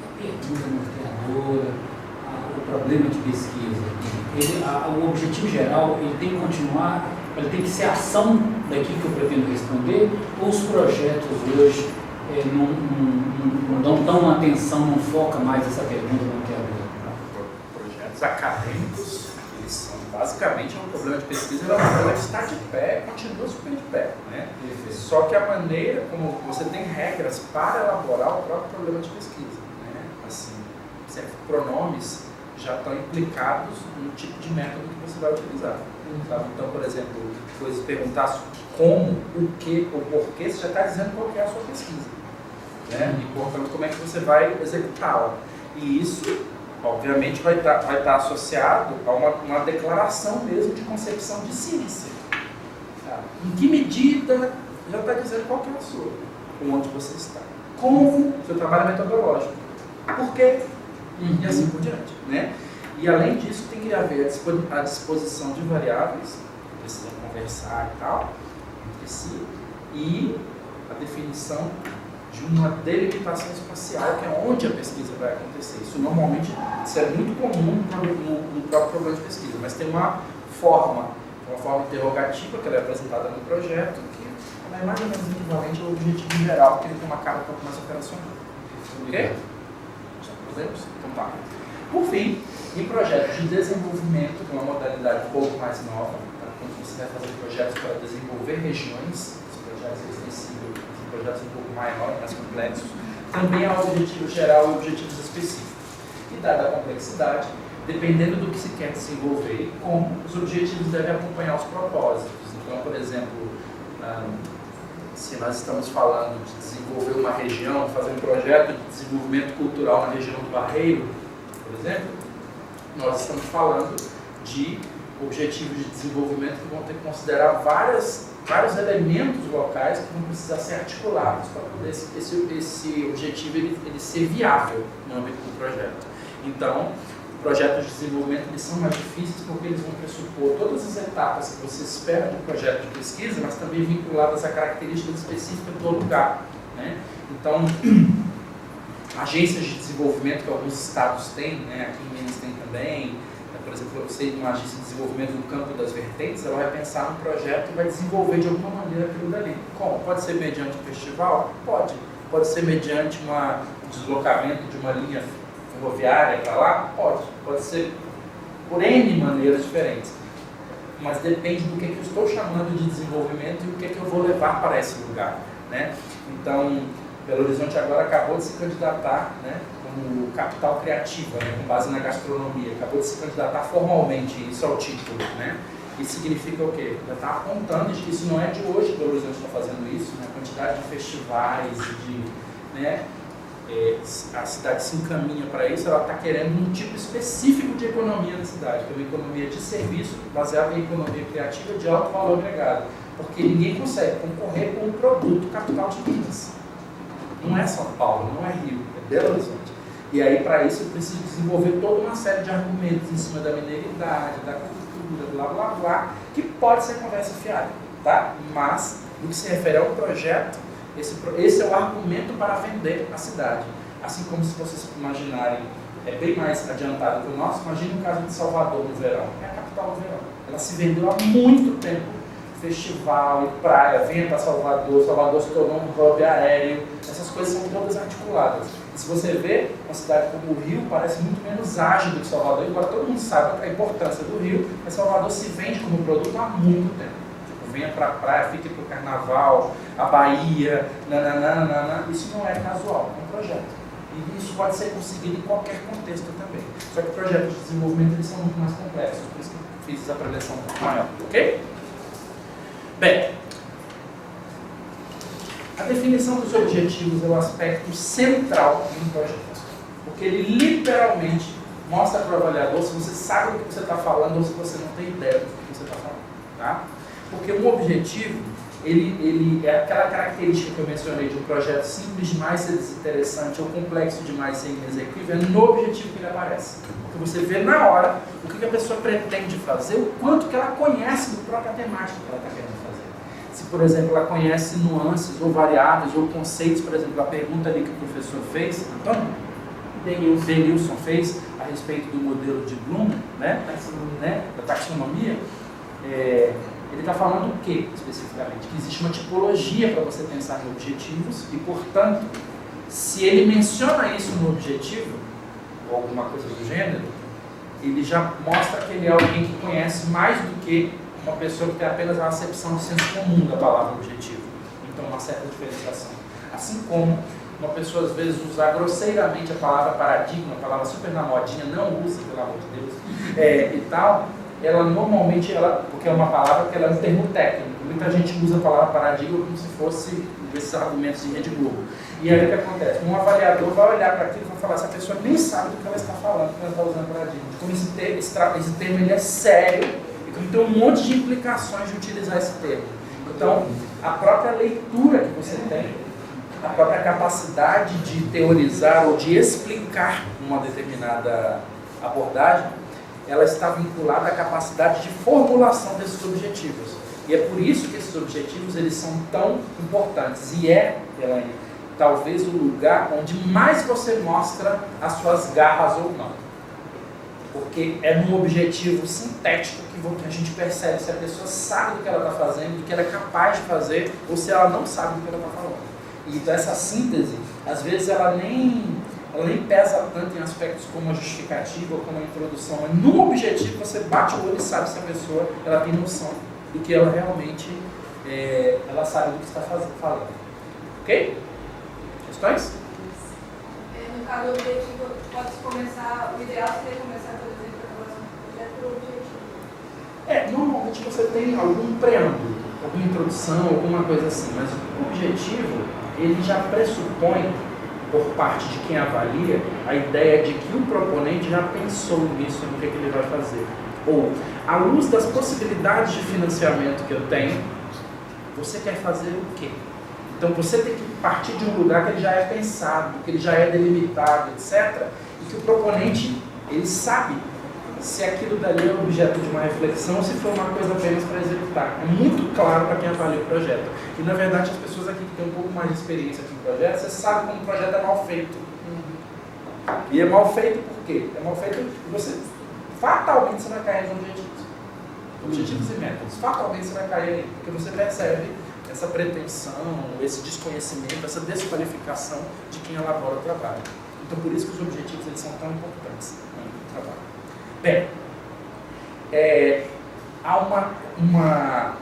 A pergunta norteadora, o problema de pesquisa, o objetivo geral, ele tem que continuar, ele tem que ser a ação daquilo que eu pretendo responder, ou os projetos hoje não dão tão atenção, não foca mais essa pergunta norteadora? Projetos acadêmicos, eles são basicamente um problema de pesquisa, é uma coisa que está de pé, continua super de pé, né? Só que a maneira como você tem regras para elaborar o próprio problema de pesquisa, né? Assim, certos pronomes já estão implicados no tipo de método que você vai utilizar. Sabe? Então, por exemplo, se perguntar como, o que ou porquê, você já está dizendo qual que é a sua pesquisa, né? E, portanto, como é que você vai executá-la. E isso, obviamente, vai estar associado a uma declaração mesmo de concepção de ciência. Tá? Em que medida já está dizendo qual que é a sua, onde você está. Como seu trabalho é metodológico. Por quê? E assim por diante. Né? E além disso, tem que haver a disposição de variáveis, que precisam conversar e tal, entre si, e a definição de uma delimitação espacial, que é onde a pesquisa vai acontecer. Isso normalmente é muito comum no próprio programa de pesquisa, mas tem uma forma interrogativa que ela é apresentada no projeto, que é mais ou menos equivalente ao objetivo geral, porque ele tem uma cara um pouco mais operacional. Ok? Podemos? Então tá. Por fim, em projetos de desenvolvimento, que é uma modalidade um pouco mais nova, tá? Quando você vai fazer projetos para desenvolver regiões, projetos extensivos, projetos um pouco maiores, mais complexos, também há objetivo geral e objetivos específicos. E dada a complexidade, dependendo do que se quer desenvolver, como os objetivos devem acompanhar os propósitos. Então, por exemplo, se nós estamos falando de desenvolver uma região, fazer um projeto de desenvolvimento cultural na região do Barreiro, por exemplo, nós estamos falando de objetivos de desenvolvimento que vão ter que considerar vários elementos locais que vão precisar ser articulados para poder esse objetivo ele ser viável no âmbito do projeto. Então, projetos de desenvolvimento eles são mais difíceis porque eles vão pressupor todas as etapas que você espera de um projeto de pesquisa, mas também vinculadas a características específicas do lugar. Né? Então, agências de desenvolvimento que alguns estados têm, né? Aqui em Minas tem também, por exemplo, você ir numa agência de desenvolvimento no campo das vertentes, ela vai pensar num projeto e vai desenvolver de alguma maneira aquilo dali. Como? Pode ser mediante um festival? Pode. Pode ser mediante um deslocamento de uma linha ferroviária para lá? Pode. Pode ser por N maneiras diferentes. Mas depende do que eu estou chamando de desenvolvimento e o que eu vou levar para esse lugar. Né? Então, Belo Horizonte agora acabou de se candidatar, né, como capital criativa, né, com base na gastronomia. Acabou de se candidatar formalmente, isso é o título. Né? Isso significa o quê? Já está apontando de que isso não é de hoje que Belo Horizonte está fazendo isso, né? A quantidade de festivais, né? A cidade se encaminha para isso, ela está querendo um tipo específico de economia na cidade, que é uma economia de serviço, baseada em economia criativa de alto valor agregado, porque ninguém consegue concorrer com um produto capital de Minas. Não é São Paulo, não é Rio, é Belo Horizonte. E aí, para isso, eu preciso desenvolver toda uma série de argumentos em cima da mineridade, da cultura, blá blá blá, que pode ser conversa fiada. tá? Mas, no que se refere ao projeto, esse é o argumento para vender a cidade. Assim como se vocês imaginarem, é bem mais adiantado que o nosso, imagine o caso de Salvador no verão. É a capital do verão. Ela se vendeu há muito tempo. Festival e praia, venha para Salvador, Salvador se tornou um hub aéreo, essas coisas são todas articuladas. E se você vê uma cidade como o Rio, parece muito menos ágil do que Salvador, embora todo mundo saiba a importância do Rio, mas Salvador se vende como produto há muito tempo. Tipo, venha para a praia, fique para o carnaval, a Bahia, nananana, isso não é casual, é um projeto. E isso pode ser conseguido em qualquer contexto também. Só que projetos de desenvolvimento eles são muito mais complexos, por isso que eu fiz essa preleção um pouco maior, ok? Bem, a definição dos objetivos é o aspecto central de um projeto, porque ele literalmente mostra para o avaliador se você sabe do que você está falando ou se você não tem ideia do que você está falando, tá? Porque um objetivo, ele é aquela característica que eu mencionei de um projeto simples demais ser desinteressante ou complexo demais ser inexequível, é no objetivo que ele aparece. Porque você vê na hora o que a pessoa pretende fazer, o quanto que ela conhece do própria temática que ela está querendo fazer. Se, por exemplo, ela conhece nuances ou variáveis ou conceitos, por exemplo, a pergunta ali que o professor fez, Antônio? Denilson fez a respeito do modelo de Bloom, né? Da taxonomia. Ele está falando o que, especificamente? Que existe uma tipologia para você pensar em objetivos e, portanto, se ele menciona isso no objetivo, ou alguma coisa do gênero, ele já mostra que ele é alguém que conhece mais do que uma pessoa que tem apenas a acepção de senso comum da palavra objetivo. Então, uma certa diferenciação. Assim como uma pessoa, às vezes, usar grosseiramente a palavra paradigma, a palavra super na modinha, não usa, pelo amor de Deus, e tal, ela normalmente, porque é uma palavra que ela é um termo técnico. Muita gente usa a palavra paradigma como se fosse esses argumentos de Rede Globo. E aí o que acontece? Um avaliador vai olhar para aquilo e vai falar, essa pessoa nem sabe do que ela está falando quando ela está usando paradigma. Como esse termo ele é sério, e tem um monte de implicações de utilizar esse termo. Então, a própria leitura que você tem, a própria capacidade de teorizar ou de explicar uma determinada abordagem, ela está vinculada à capacidade de formulação desses objetivos. E é por isso que esses objetivos eles são tão importantes. E Elaine, talvez o lugar onde mais você mostra as suas garras ou não. Porque é num objetivo sintético que a gente percebe se a pessoa sabe do que ela está fazendo, do que ela é capaz de fazer, ou se ela não sabe do que ela está falando. E então essa síntese, às vezes ela nem pesa tanto em aspectos como a justificativa ou como a introdução, mas no objetivo você bate o olho e sabe se a pessoa ela tem noção do que ela realmente ela sabe do que está falando. Ok? Questões? No caso do objetivo, pode começar, o ideal seria começar, por exemplo, a relação do projeto pelo objetivo. Normalmente você tem algum preâmbulo, alguma introdução, alguma coisa assim, mas o objetivo, ele já pressupõe, por parte de quem avalia, a ideia de que o proponente já pensou nisso, no que ele vai fazer. Ou, à luz das possibilidades de financiamento que eu tenho, você quer fazer o quê? Então você tem que partir de um lugar que ele já é pensado, que ele já é delimitado, etc. E que o proponente, ele sabe se aquilo dali é objeto de uma reflexão ou se for uma coisa apenas para executar. É muito claro para quem avalia o projeto. E na verdade as pessoas aqui que têm um pouco mais de experiência com o projeto, você sabe como o projeto é mal feito. E é mal feito por quê? É mal feito porque você fatalmente você vai cair nos objetivos. Objetivos e métodos. Fatalmente você vai cair aí, porque você percebe essa pretensão, esse desconhecimento, essa desqualificação de quem elabora o trabalho. Então por isso que os objetivos eles são tão importantes no trabalho. Bem, há uma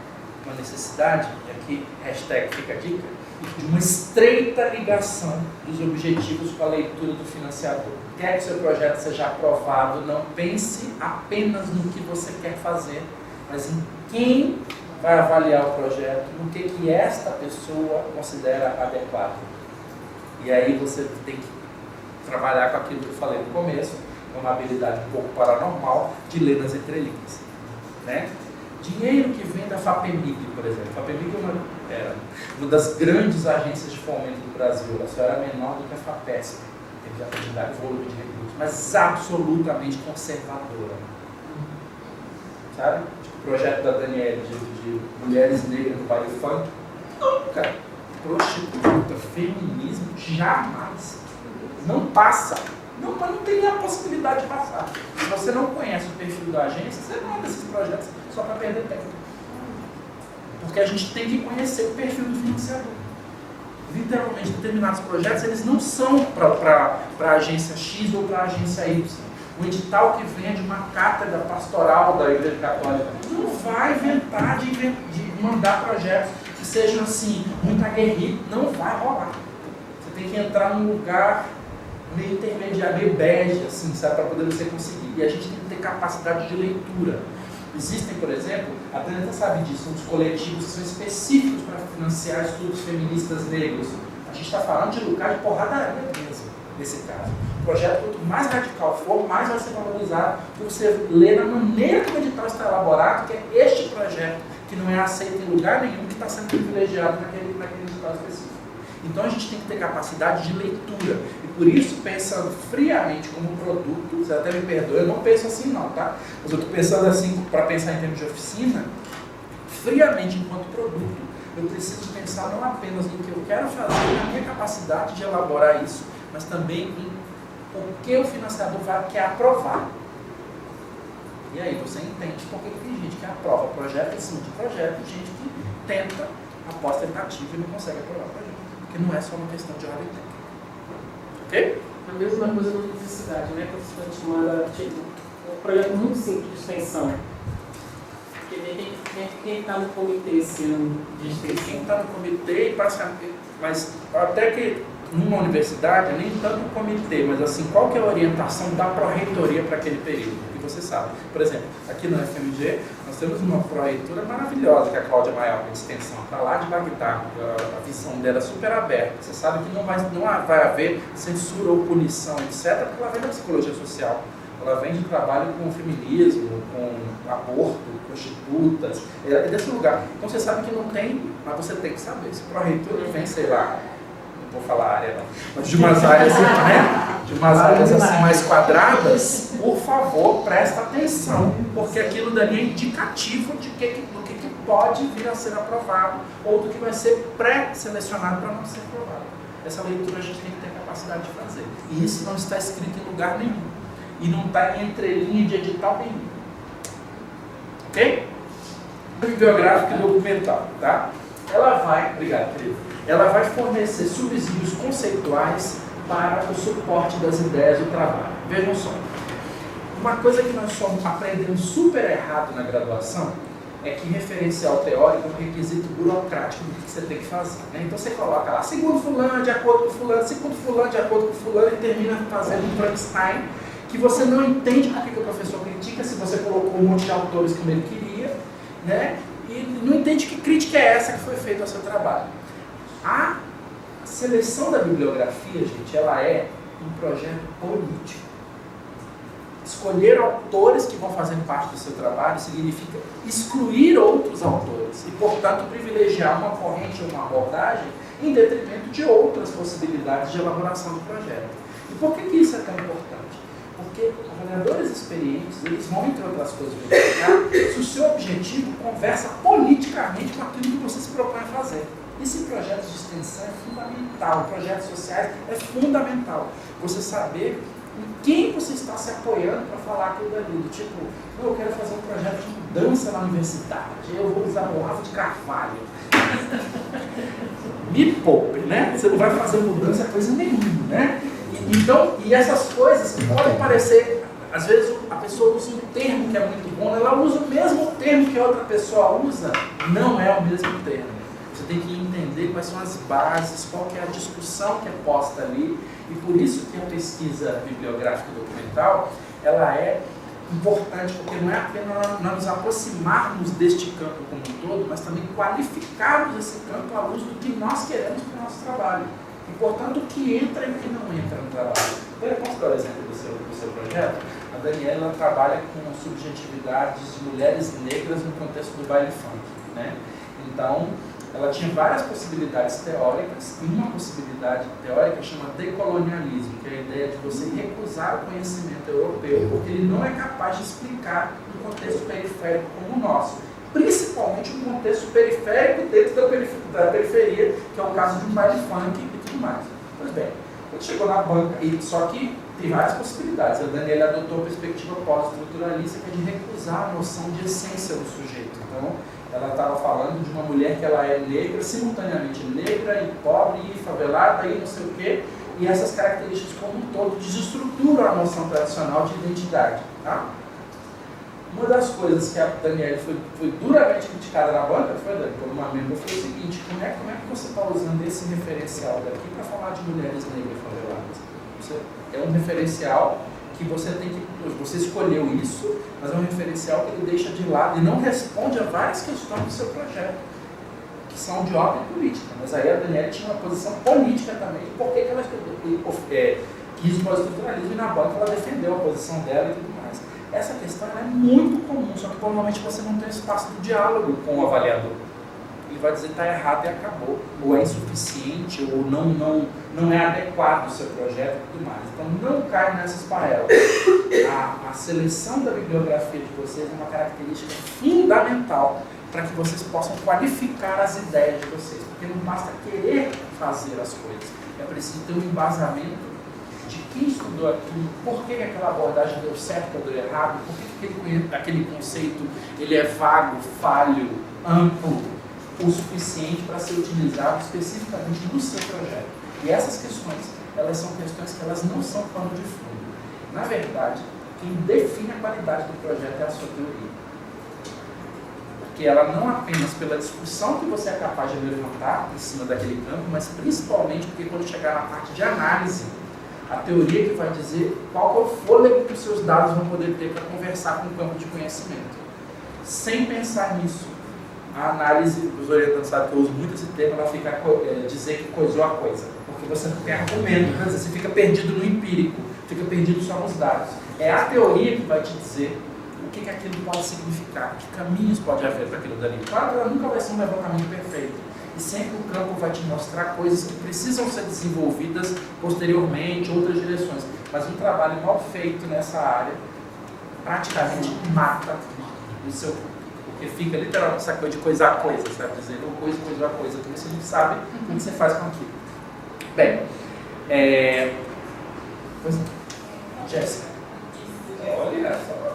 necessidade, e aqui hashtag fica a dica, de uma estreita ligação dos objetivos com a leitura do financiador. Quer que seu projeto seja aprovado, não pense apenas no que você quer fazer, mas em quem vai avaliar o projeto, no que esta pessoa considera adequado. E aí você tem que trabalhar com aquilo que eu falei no começo, uma habilidade um pouco paranormal de ler nas entrelinhas. Né? Dinheiro que vem da FAPEMIG, por exemplo. A FAPEMIG era uma das grandes agências de fomento do Brasil. Ela só era menor do que a FAPESP, teve a quantidade de volume de recursos, mas absolutamente conservadora. sabe? Tipo, o projeto da Daniela de mulheres negras no baile funk. Nunca. Prostituta, feminismo, jamais. Não passa. Não tem a possibilidade de passar. Se você não conhece o perfil da agência, você não anda esses projetos só para perder tempo. Porque a gente tem que conhecer o perfil do financiador. Literalmente, determinados projetos, eles não são para a agência X ou para a agência Y. O edital que vem de uma cátedra pastoral da Igreja Católica não vai inventar de mandar projetos que sejam assim, muito aguerridos. Não vai rolar. Você tem que entrar num lugar meio intermediário, meio bege, assim, sabe, para poder você conseguir. E a gente tem que ter capacidade de leitura. Existem, por exemplo, a Daniela sabe disso, uns coletivos que são específicos para financiar estudos feministas negros. A gente está falando de lugar de porradaria mesmo, nesse caso. O projeto, quanto mais radical for, mais vai ser valorizado por você ler na maneira que o edital está elaborado, que é este projeto, que não é aceito em lugar nenhum, que está sendo privilegiado naquele edital específico. Então a gente tem que ter capacidade de leitura. E por isso, pensando friamente como um produto, você até me perdoa, eu não penso assim não, tá? Mas eu estou pensando assim, para pensar em termos de oficina, friamente enquanto produto, eu preciso pensar não apenas no que eu quero fazer, na minha capacidade de elaborar isso, mas também em o que o financiador quer aprovar. E aí você entende por que tem gente que aprova projeto em cima de projeto, gente que tenta, após tentativa e não consegue aprovar projeto. Porque não é só uma questão de ordem técnica. Ok? A mesma coisa na universidade, né? Que a gente manda tipo, um projeto muito simples de extensão. Quem está no comitê esse ano de extensão? Quem está no comitê, mas até que numa universidade, nem tanto o comitê, mas assim, qual que é a orientação da pró-reitoria para aquele período? Que você sabe. Por exemplo, aqui no FMG, nós temos uma pró-reitora maravilhosa, que é a Cláudia Maior, de extensão, está lá de Bagdá, a visão dela é super aberta. Você sabe que não vai haver censura ou punição, etc., porque ela vem da psicologia social. Ela vem de trabalho com feminismo, com aborto, prostitutas, é desse lugar. Então você sabe que não tem, mas você tem que saber. Se o pró-reitor vem, sei lá, não vou falar área não, mas de umas áreas, né? De umas áreas assim mais quadradas, por favor, presta atenção, porque aquilo dali é indicativo de do que pode vir a ser aprovado ou do que vai ser pré-selecionado para não ser aprovado. Essa leitura a gente tem que ter capacidade de fazer. E isso não está escrito em lugar nenhum. E não está em entrelinha de edital nenhum. Ok? Bibliográfica e documental, tá? Ela vai, obrigado, querido. Ela vai fornecer subsídios conceituais para o suporte das ideias do trabalho. Vejam só. Uma coisa que nós somos aprendendo super errado na graduação é que referencial teórico é um requisito burocrático do que você tem que fazer. Né? Então você coloca lá, segundo fulano, de acordo com fulano, segundo fulano, de acordo com fulano, e termina fazendo um Frankenstein que você não entende por que o professor critica, se você colocou um monte de autores como ele queria, né? E não entende que crítica é essa que foi feita ao seu trabalho. A seleção da bibliografia, gente, ela é um projeto político. Escolher autores que vão fazer parte do seu trabalho significa excluir outros autores e, portanto, privilegiar uma corrente ou uma abordagem em detrimento de outras possibilidades de elaboração do projeto. E por que isso é tão importante? Porque avaliadores experientes, eles vão, entre outras coisas, verificar se o seu objetivo conversa politicamente com aquilo que você se propõe a fazer. Isso em projetos de extensão é fundamental, em projetos sociais é fundamental. Você saber em quem você está se apoiando para falar aquilo dali. Do tipo, eu quero fazer um projeto de mudança na universidade, eu vou usar o Olavo de Carvalho. Me poupe, né? Você não vai fazer mudança coisa nenhuma, né? Então, e essas coisas que podem parecer, às vezes a pessoa usa um termo que é muito bom, ela usa o mesmo termo que a outra pessoa usa, não é o mesmo termo. Você tem que entender quais são as bases, qual que é a discussão que é posta ali, e por isso que a pesquisa bibliográfica e documental, ela é importante, porque não é apenas nós nos aproximarmos deste campo como um todo, mas também qualificarmos esse campo à luz do que nós queremos para o nosso trabalho. E, portanto, o que entra e o que não entra no trabalho. Então, eu posso dar o exemplo do seu projeto? A Daniela trabalha com subjetividades de mulheres negras no contexto do baile funk, né? Então, ela tinha várias possibilidades teóricas, e uma possibilidade teórica chama decolonialismo, que é a ideia de você recusar o conhecimento europeu, porque ele não é capaz de explicar um contexto periférico como o nosso, principalmente um contexto periférico dentro da periferia, que é o caso de um baile funk e tudo mais. Pois bem, quando chegou na banca, só que tem várias possibilidades. A Daniela adotou a perspectiva pós-estruturalista, que é de recusar a noção de essência do sujeito. Então, ela estava falando de uma mulher que ela é negra, simultaneamente negra e pobre e favelada e não sei o quê, e essas características como um todo desestruturam a noção tradicional de identidade. Tá? Uma das coisas que a Daniela foi duramente criticada na banca foi, por uma membro, foi o seguinte: como é que você está usando esse referencial daqui para falar de mulheres negras faveladas? É um referencial que você escolheu isso, mas é um referencial que ele deixa de lado e não responde a várias questões do seu projeto, que são de ordem política. Mas aí a Daniela tinha uma posição política também, e por que ela quis o pós-estruturalismo, e na banca ela defendeu a posição dela e tudo mais. Essa questão é muito comum, só que normalmente você não tem espaço de diálogo com o avaliador. Ele vai dizer que está errado e acabou, ou é insuficiente, ou não é adequado o seu projeto e tudo mais. Então não cai nessas parelas. A seleção da bibliografia de vocês é uma característica fundamental para que vocês possam qualificar as ideias de vocês, porque não basta querer fazer as coisas, é preciso ter um embasamento de quem estudou aquilo, por que aquela abordagem deu certo ou deu errado, por que aquele conceito ele é vago, falho, amplo, o suficiente para ser utilizado especificamente no seu projeto. E essas questões, elas são questões que elas não são pano de fundo. Na verdade, quem define a qualidade do projeto é a sua teoria. Porque ela não apenas pela discussão que você é capaz de levantar em cima daquele campo, mas principalmente porque quando chegar na parte de análise, a teoria que vai dizer qual é o fôlego que os seus dados vão poder ter para conversar com o campo de conhecimento. Sem pensar nisso, a análise, os orientantes sabem que eu uso muito esse termo, ela fica dizer que coisou a coisa, porque você não tem argumento, você fica perdido no empírico, fica perdido só nos dados. É a teoria que vai te dizer o que aquilo pode significar, que caminhos pode haver para aquilo dali. Claro que ela nunca vai ser um levantamento perfeito, e sempre o campo vai te mostrar coisas que precisam ser desenvolvidas posteriormente, outras direções, mas um trabalho mal feito nessa área praticamente mata o seu campo. Porque fica literalmente essa coisa de coisar a coisa, sabe? Dizer uma coisa, coisar a coisa, porque você não sabe o que você faz com aquilo. Bem, pois é. Jéssica. Olha só.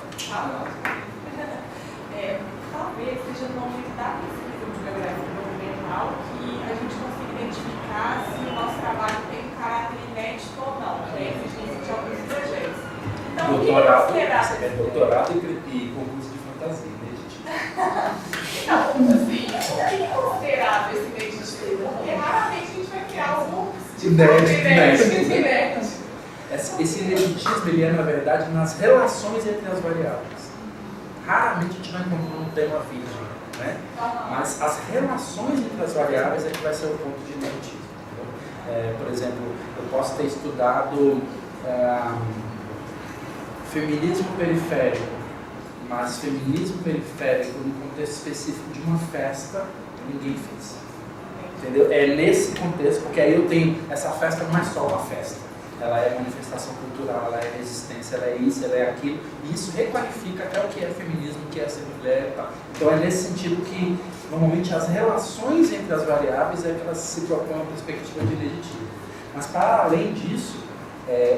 Talvez seja no momento da pesquisa de bibliografia documental que a gente consiga identificar se o nosso trabalho tem um caráter inédito ou não, que é a existência de alguns projetos. Então, Doutorado, o que você quer doutorado e concurso de fantasia. Não, assim, o que é considerado esse ineditismo? Porque raramente a gente vai criar algo inédito. Esse ineditismo ele é, na verdade, nas relações entre as variáveis. Raramente a gente vai encontrar um tema virgem, né? Mas as relações entre as variáveis é que vai ser o ponto de ineditismo. Por exemplo, eu posso ter estudado feminismo periférico, mas feminismo periférico no contexto específico de uma festa, ninguém fez. Entendeu? É nesse contexto, porque aí eu tenho, essa festa não é só uma festa. Ela é manifestação cultural, ela é resistência, ela é isso, ela é aquilo, e isso requalifica até o que é feminismo, o que é ser mulher e tal. Então é nesse sentido que, normalmente, as relações entre as variáveis é que elas se propõem uma perspectiva de ineditismo. Mas, para além disso,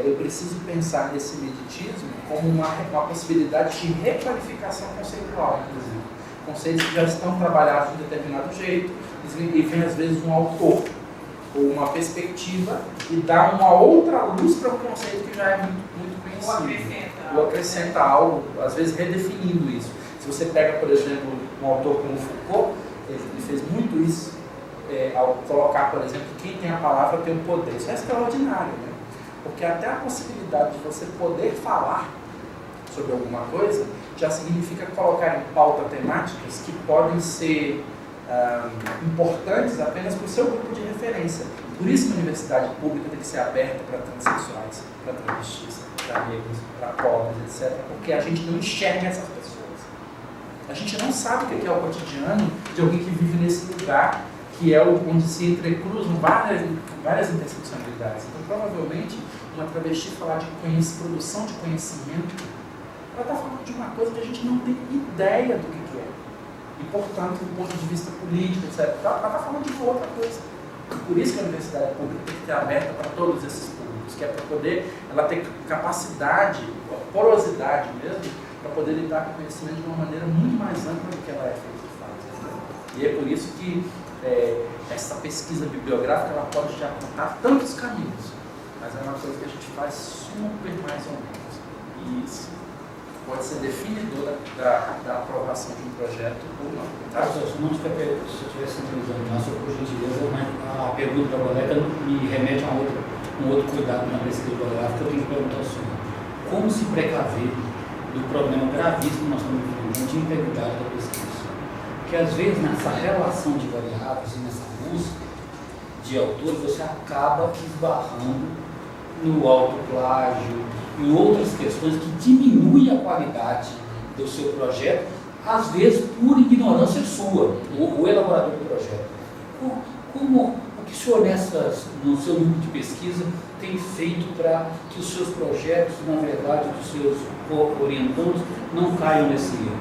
eu preciso pensar nesse ineditismo como uma possibilidade de requalificação conceitual, inclusive. Conceitos que já estão trabalhados de um determinado jeito, e vem, às vezes, um autor ou uma perspectiva e dá uma outra luz para um conceito que já é muito conhecido. Ou acrescenta algo, às vezes redefinindo isso. Se você pega, por exemplo, um autor como Foucault, ele fez muito isso, ao colocar, por exemplo, que quem tem a palavra tem o poder. Isso é extraordinário, né? Porque até a possibilidade de você poder falar sobre alguma coisa já significa colocar em pauta temáticas que podem ser importantes apenas para o seu grupo de referência. Por isso que a universidade pública tem que ser aberta para transexuais, para travestis, para negros, para pobres, etc. Porque a gente não enxerga essas pessoas. A gente não sabe o que é o cotidiano de alguém que vive nesse lugar que é onde se entrecruzam várias interseccionalidades. Então, provavelmente, uma travesti falar de produção de conhecimento, ela está falando de uma coisa que a gente não tem ideia do que é. E, portanto, do ponto de vista político, etc., ela está falando de uma outra coisa. Por isso que a universidade pública tem que ter aberta para todos esses públicos, que é para poder ela ter capacidade, porosidade mesmo, para poder lidar com o conhecimento de uma maneira muito mais ampla do que ela é feita de fato. E é por isso que essa pesquisa bibliográfica ela pode já apontar tantos caminhos, mas é uma coisa que a gente faz super mais ou menos. E isso pode ser definidora da aprovação de um projeto ou não. Tá? Se eu estiver sintonizando mais, por gentileza, a pergunta da colega me remete a um outro cuidado na pesquisa bibliográfica. Eu tenho que perguntar ao senhor: como se precaver do problema gravíssimo que nós estamos vivendo de integridade da pesquisa? Porque às vezes nessa relação de variáveis e nessa busca de autores, você acaba esbarrando no autoplágio, em outras questões que diminuem a qualidade do seu projeto, às vezes por ignorância sua, o elaborador do projeto. O que o senhor, no seu grupo de pesquisa, tem feito para que os seus projetos, na verdade, dos seus orientandos, não caiam nesse erro?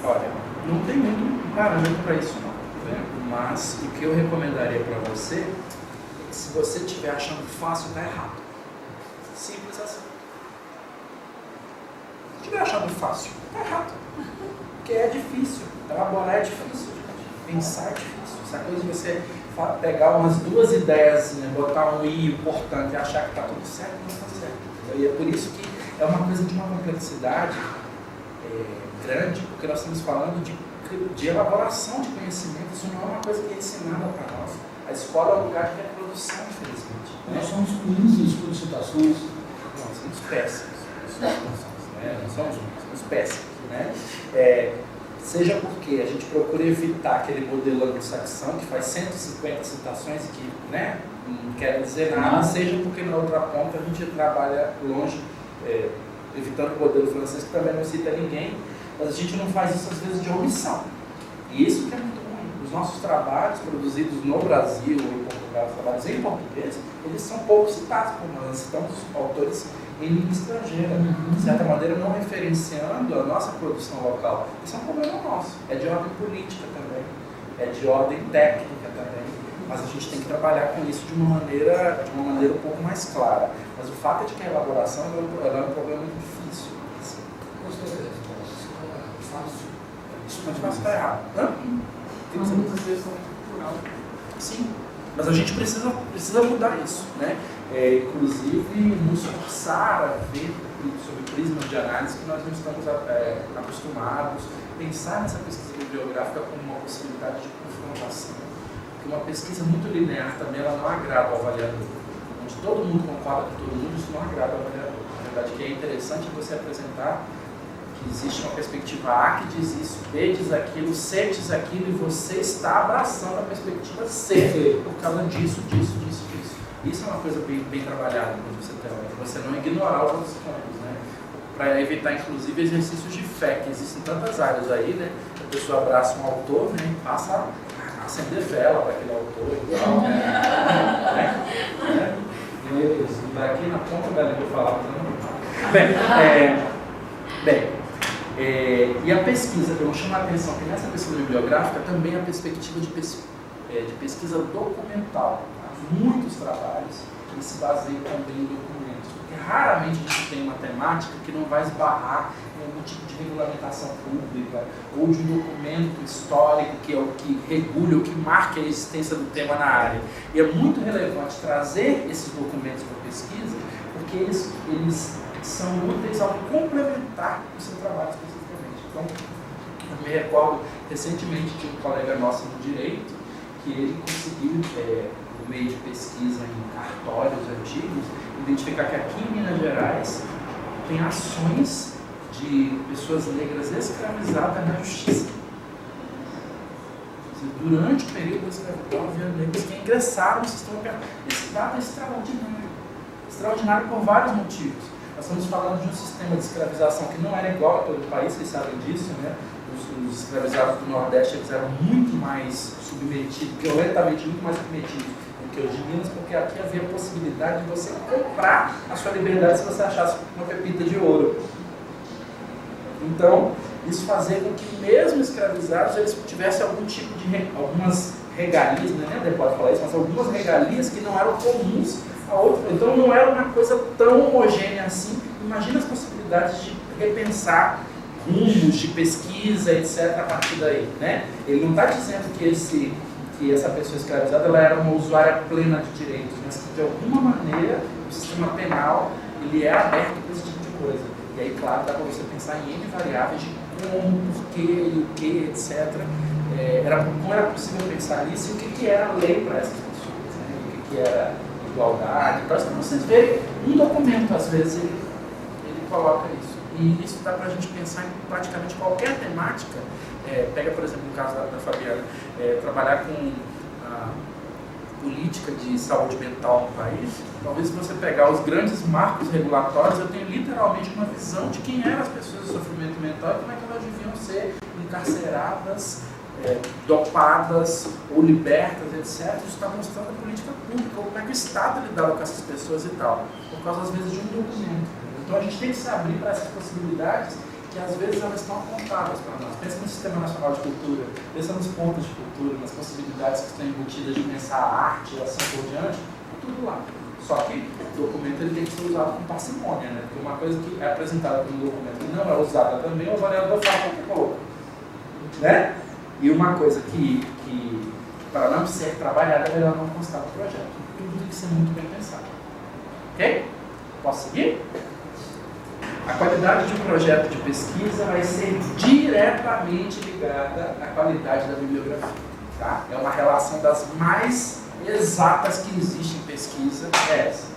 Olha, não tem muito parâmetro para isso não, né? Mas o que eu recomendaria para você é que se você estiver achando fácil, está errado. Simples assim. Se estiver achando fácil, está errado. Porque é difícil. Elaborar é difícil, gente. Pensar é difícil. Essa coisa de você pegar umas duas ideias, né, botar um i importante e achar que está tudo certo, não está certo. E é por isso que é uma coisa de uma complexidade grande, porque nós estamos falando de elaboração de conhecimento. Isso não é uma coisa que é ensinada para nós. A escola é um lugar de reprodução, infelizmente. Nós somos ruins em estudo de citações. Não, somos péssimos. Nós somos péssimos. Né? Seja porque a gente procura evitar aquele modelo anglo-saxão que faz 150 citações e que, né, não quer dizer nada, seja porque na outra ponta a gente trabalha longe, evitando o modelo francês que também não cita ninguém, mas a gente não faz isso às vezes de omissão. E isso que é muito ruim. Os nossos trabalhos produzidos no Brasil ou em Portugal, trabalhos em português, eles são pouco citados, porque nós citamos autores em língua estrangeira, de certa maneira não referenciando a nossa produção local. Isso é um problema nosso, é de ordem política também, é de ordem técnica também, mas a gente tem que trabalhar com isso de uma maneira um pouco mais clara. Mas o fato é de que a elaboração ela é um problema muito difícil. Assim. Gostei da resposta. Fácil. Isso não é fácil, está errado. Mas muitas vezes são cultural. Sim, mas a gente precisa mudar isso, né? Inclusive nos forçar a ver sobre prismas de análise que nós não estamos acostumados, pensar nessa pesquisa bibliográfica como uma possibilidade de confrontação, porque uma pesquisa muito linear também ela não agrada ao avaliador, onde todo mundo concorda com todo mundo, isso não agrada ao avaliador. Na verdade, o que é interessante é você apresentar que existe uma perspectiva A que diz isso, B diz aquilo, C diz aquilo, e você está abraçando a perspectiva C por causa disso. Isso é uma coisa bem trabalhada quando você teórica, você não ignorar os outros campos, né? Para evitar, inclusive, exercícios de fé, que existem tantas áreas aí, né? A pessoa abraça um autor, né? E passa a acender vela para aquele autor e tal, né? Vai aqui na ponta da língua falar, e a pesquisa, eu chamo a atenção que nessa pesquisa bibliográfica também a perspectiva de pesquisa documental. Muitos trabalhos que se baseiam também em documentos, porque raramente a gente tem uma temática que não vai esbarrar em algum tipo de regulamentação pública ou de um documento histórico que é o que regule ou que marque a existência do tema na área. E é muito relevante trazer esses documentos para a pesquisa, porque eles são úteis ao complementar o seu trabalho especificamente. Então, eu me recordo recentemente de um colega nosso no direito que ele conseguiu, por meio de pesquisa em cartórios antigos, identificar que aqui em Minas Gerais tem ações de pessoas negras escravizadas na justiça. Durante o período da escravidão, havia negros que ingressaram no sistema penal. Esse dado é extraordinário. Extraordinário por vários motivos. Nós estamos falando de um sistema de escravização que não era igual a todo o país, vocês sabem disso, né? os escravizados do Nordeste eles eram muito mais submetidos, violentamente muito mais submetidos do que os de Minas, porque aqui havia a possibilidade de você comprar a sua liberdade se você achasse uma pepita de ouro. Então, isso fazia com que mesmo escravizados eles tivessem algum tipo de algumas regalias, não é nem adequado falar isso, mas algumas regalias que não eram comuns a outros. Então não era uma coisa tão homogênea assim. Imagina as possibilidades de repensar rumos de pesquisa, etc. a partir daí, né? Ele não está dizendo que essa pessoa escravizada ela era uma usuária plena de direitos, mas que de alguma maneira o sistema penal ele é aberto para esse tipo de coisa. E aí, claro, dá para você pensar em N variáveis de como, porquê, e o que, etc. Como era possível pensar nisso e o que era lei para essas pessoas, né? O que era igualdade. Para vocês verem, um documento, às vezes, ele coloca isso. E isso dá para a gente pensar em praticamente qualquer temática. Pega, por exemplo, no caso da Fabiana, trabalhar com a política de saúde mental no país. Talvez se você pegar os grandes marcos regulatórios, eu tenho literalmente uma visão de quem eram as pessoas de sofrimento mental e como é que elas deviam ser encarceradas, dopadas ou libertas, etc. Isso está mostrando a política pública, como é que o Estado lidava com essas pessoas e tal, por causa, às vezes, de um documento. Então a gente tem que se abrir para essas possibilidades que às vezes elas estão apontadas para nós. Pensa no Sistema Nacional de Cultura, pensa nos pontos de cultura, nas possibilidades que estão embutidas de pensar a arte e assim por diante, tudo lá. Só que o documento ele tem que ser usado com parcimônia, né? Porque uma coisa que é apresentada como documento e não é usada também, o avaliador fala que colocou, né? E uma coisa que para não ser trabalhada, é melhor não constar no projeto. Tudo tem que ser muito bem pensado. Ok? Posso seguir? A qualidade de um projeto de pesquisa vai ser diretamente ligada à qualidade da bibliografia. Tá? É uma relação das mais exatas que existe em pesquisa, é essa.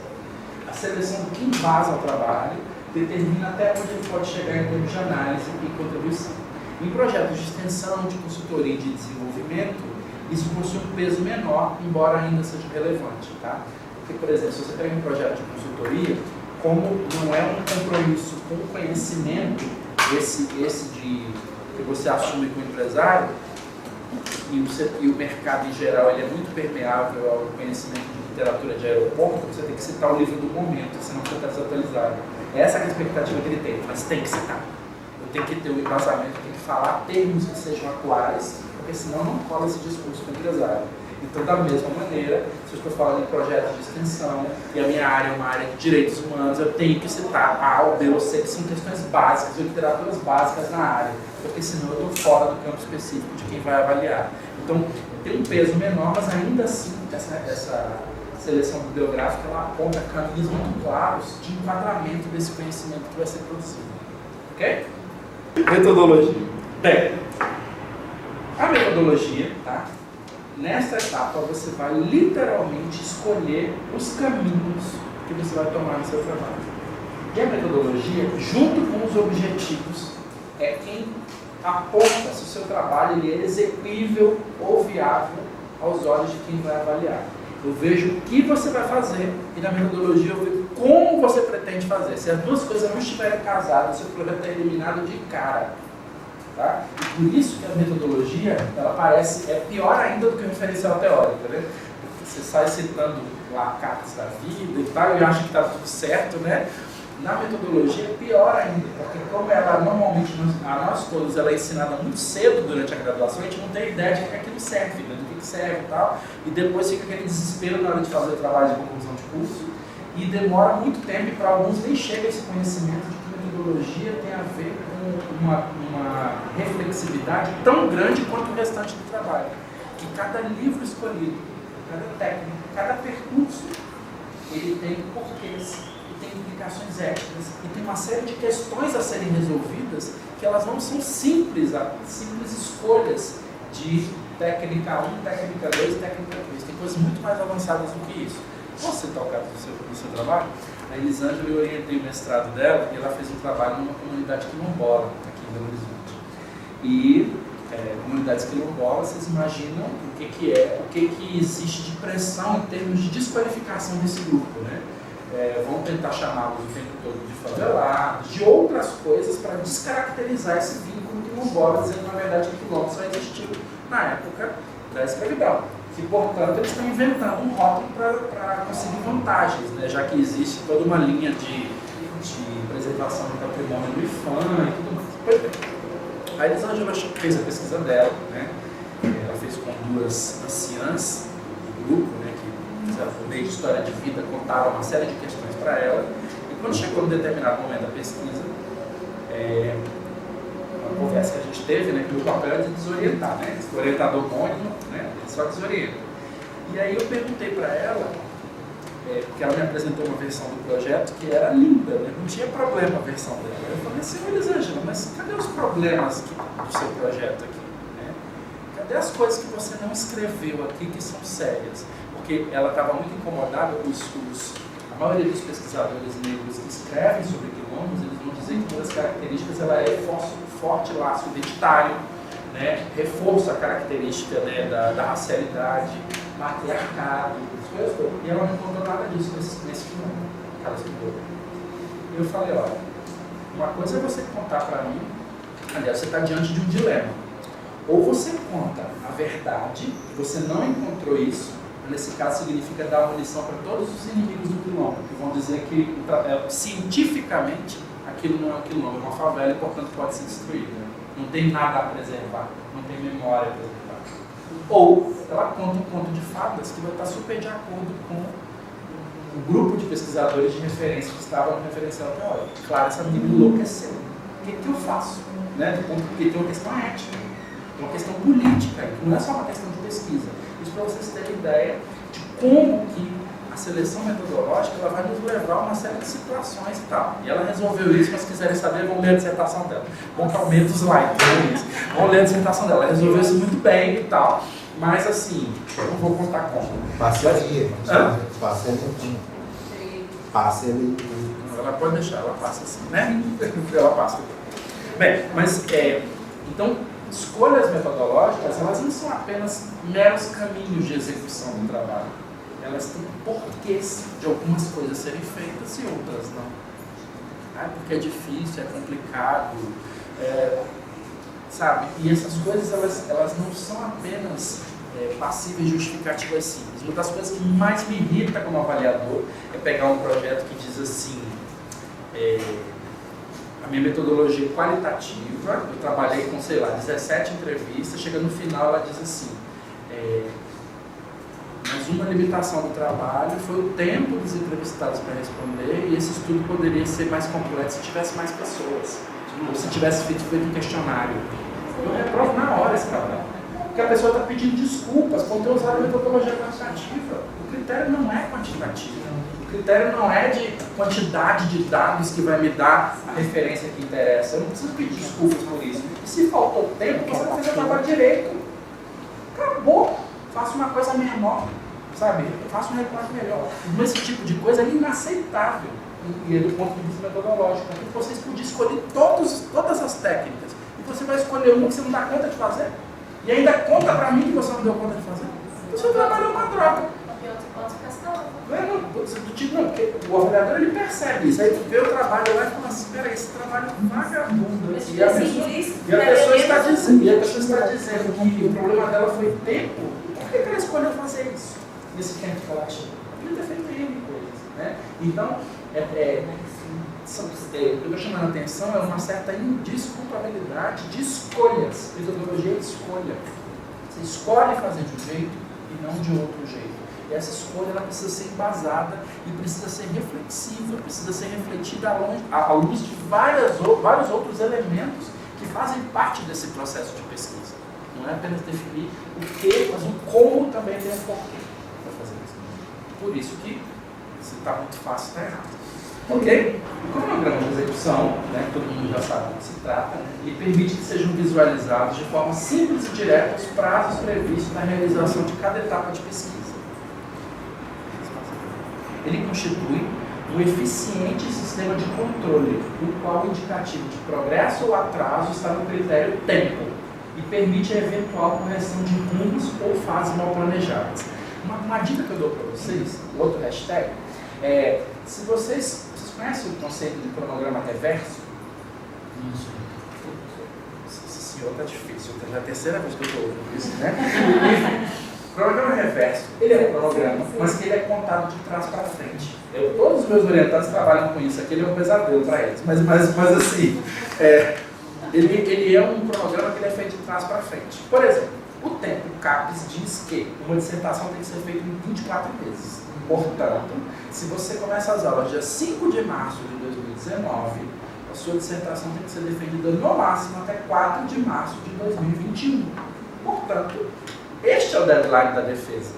A seleção de quem embasa o trabalho determina até onde ele pode chegar em termos de análise e contribuição. Em projetos de extensão, de consultoria e de desenvolvimento, isso possui um peso menor, embora ainda seja relevante. Tá? Porque, por exemplo, se você pega um projeto de consultoria, como não é um compromisso com o conhecimento, esse que você assume com o empresário, e o mercado em geral ele é muito permeável ao conhecimento de literatura de aeroporto, você tem que citar o livro do momento, senão você está desatualizado. Essa é a expectativa que ele tem, mas tem que citar. Eu tenho que ter o embasamento, eu tenho que falar termos que sejam atuais, porque senão não cola esse discurso com o empresário. Então, da mesma maneira, se eu estou falando em projetos de extensão e a minha área é uma área de direitos humanos, eu tenho que citar A, ou B ou C, que são questões básicas, ou literaturas básicas na área, porque senão eu estou fora do campo específico de quem vai avaliar. Então, tem um peso menor, mas ainda assim, essa seleção bibliográfica ela aponta caminhos muito claros de enquadramento desse conhecimento que vai ser produzido. Ok? Metodologia. Bem, a metodologia, tá? Nesta etapa, você vai literalmente escolher os caminhos que você vai tomar no seu trabalho. E a metodologia, junto com os objetivos, é quem aponta se o seu trabalho ele é execuível ou viável aos olhos de quem vai avaliar. Eu vejo o que você vai fazer e na metodologia eu vejo como você pretende fazer. Se as duas coisas não estiverem casadas, o seu projeto é eliminado de cara. Tá? E por isso que a metodologia ela parece pior ainda do que o referencial teórico. Né? Você sai citando lá cartas da vida e tal, e acha que está tudo certo, né? Na metodologia é pior ainda, porque como ela normalmente, a nós todos, ela é ensinada muito cedo durante a graduação, a gente não tem ideia de que aquilo serve, né? Do que serve e tal, e depois fica aquele desespero na hora de fazer o trabalho de conclusão de curso, e demora muito tempo, e para alguns nem chega esse conhecimento de que metodologia tem a ver com uma reflexividade tão grande quanto o restante do trabalho. Que cada livro escolhido, cada técnica, cada percurso, ele tem porquês, tem implicações éticas e tem uma série de questões a serem resolvidas que elas não são simples escolhas de técnica 1, técnica 2 e técnica 3. Tem coisas muito mais avançadas do que isso. Posso citar o caso do seu trabalho? A Elisângela, eu orientei o mestrado dela e ela fez um trabalho numa comunidade quilombola aqui em Belo Horizonte. E comunidades quilombolas, vocês imaginam o que existe de pressão em termos de desqualificação desse grupo, né? Vão tentar chamá-los o tempo todo de favelados, de outras coisas para descaracterizar esse vínculo que por Bob, dizendo que na verdade que o quilombo só existiu na época da escravidão. E, portanto, eles estão inventando um rótulo para conseguir vantagens, né? Já que existe toda uma linha de preservação do patrimônio do IFAM e tudo mais. Pois bem, a Elisângela fez a pesquisa dela, né? Ela fez com duas anciãs do grupo, né? Que fizeram por meio de história de vida, contaram uma série de questões para ela. E quando chegou num determinado momento da pesquisa, uma conversa que a gente teve, né? Que o papel é de desorientar, né? Esse orientador mônimo, né? Ele só desorienta. E aí eu perguntei para ela, porque ela me apresentou uma versão do projeto que era linda, né? Não tinha problema a versão dela. Eu falei assim, Elisângela, mas cadê os problemas do seu projeto aqui? Né? Cadê as coisas que você não escreveu aqui que são sérias? Porque ela estava muito incomodada, a maioria dos pesquisadores negros que escrevem sobre quilombos, eles vão dizer que uma das características ela é forte laço identitário, né? Reforça a característica, né, da racialidade, matriarcado, as coisas todas. E ela não contou nada disso nesse quilombo que ela estudou. Eu falei, olha, uma coisa é você contar para mim, aliás, você está diante de um dilema. Ou você conta a verdade, que você não encontrou isso, nesse caso significa dar munição para todos os inimigos do quilombo, que vão dizer que cientificamente aquilo não é um quilombo, é uma favela e portanto pode ser destruída. Não tem nada a preservar, não tem memória a preservar. Ou ela conta um conto de fadas que vai estar super de acordo com o grupo de pesquisadores de referência que estavam no referencial teórico. Claro, essa menina enlouqueceu. O que eu faço? Né? Porque tem uma questão ética, tem uma questão política, não é só uma questão de pesquisa. Isso para vocês terem ideia de como que a seleção metodológica ela vai nos levar a uma série de situações e tal. E ela resolveu isso, mas se quiserem saber, vão ler a dissertação dela. Vão para o meio dos slides, vão ler a dissertação dela. Ela resolveu isso muito bem e tal. Mas assim, eu não vou contar como. Passe ali. Passe ali. Ela pode deixar, ela passa assim, né? Ela passa. Bem, mas então, escolhas metodológicas, elas não são apenas meros caminhos de execução do trabalho. Elas têm porquês de algumas coisas serem feitas e outras não. Porque é difícil, é complicado, sabe? E essas coisas, elas não são apenas passíveis de justificativas simples. Uma das coisas que mais me irrita como avaliador é pegar um projeto que diz assim, a minha metodologia é qualitativa, eu trabalhei com, sei lá, 17 entrevistas, chega no final ela diz assim, mas uma limitação do trabalho foi o tempo dos entrevistados para responder e esse estudo poderia ser mais completo se tivesse mais pessoas, ou se tivesse feito um questionário. Eu reprovo na hora esse trabalho. Porque a pessoa está pedindo desculpas por ter usado a metodologia quantitativa. O critério não é quantitativo. O critério não é de quantidade de dados que vai me dar a referência que interessa. Eu não preciso pedir desculpas por isso. E se faltou tempo, você não fez o trabalho direito. Acabou. Faça uma coisa menor, sabe? Faça um recorte melhor. Mas esse tipo de coisa é inaceitável. E do ponto de vista metodológico. Porque vocês podiam escolher todas as técnicas. E você vai escolher uma que você não dá conta de fazer. E ainda conta pra mim que você não deu conta de fazer. O seu trabalho é uma droga. Não, porque o avaliador ele percebe isso. Aí tu vê o trabalho lá e fala assim, peraí, esse trabalho é vagabundo. E a pessoa está dizendo que o problema dela foi tempo. Por que ela escolheu fazer isso? Nesse tempo que ela tinha? Podia ter feito N coisas. Né? Então, o que eu estou chamando a atenção é uma certa indesculpabilidade de escolhas, metodologia de escolha. Você escolhe fazer de um jeito e não de outro jeito. E essa escolha ela precisa ser embasada e precisa ser reflexiva, precisa ser refletida à luz de vários outros elementos que fazem parte desse processo de pesquisa. Não é apenas definir o que, mas o como também tem um porquê para fazer isso. Por isso que se está muito fácil, está errado. Ok? O cronograma de execução, né, que todo mundo já sabe do que se trata, ele permite que sejam visualizados de forma simples e direta os prazos previstos na realização de cada etapa de pesquisa. Ele constitui um eficiente sistema de controle, no qual o indicativo de progresso ou atraso está no critério tempo e permite a eventual correção de rumos ou fases mal planejadas. Uma dica que eu dou para vocês, outro hashtag, se vocês conhecem o conceito de cronograma reverso? Isso. Se senhor tá difícil, já é a terceira vez que eu estou ouvindo isso, né? Enfim, cronograma reverso, ele é um cronograma, mas que ele é contado de trás para frente. Todos os meus orientados trabalham com isso, aquele é um pesadelo para eles, mas assim, ele é um cronograma que ele é feito de trás para frente. Por exemplo, o tempo CAPES diz que uma dissertação tem que ser feita em 24 meses. Portanto, se você começa as aulas dia 5 de março de 2019, a sua dissertação tem que ser defendida no máximo até 4 de março de 2021. Portanto, este é o deadline da defesa.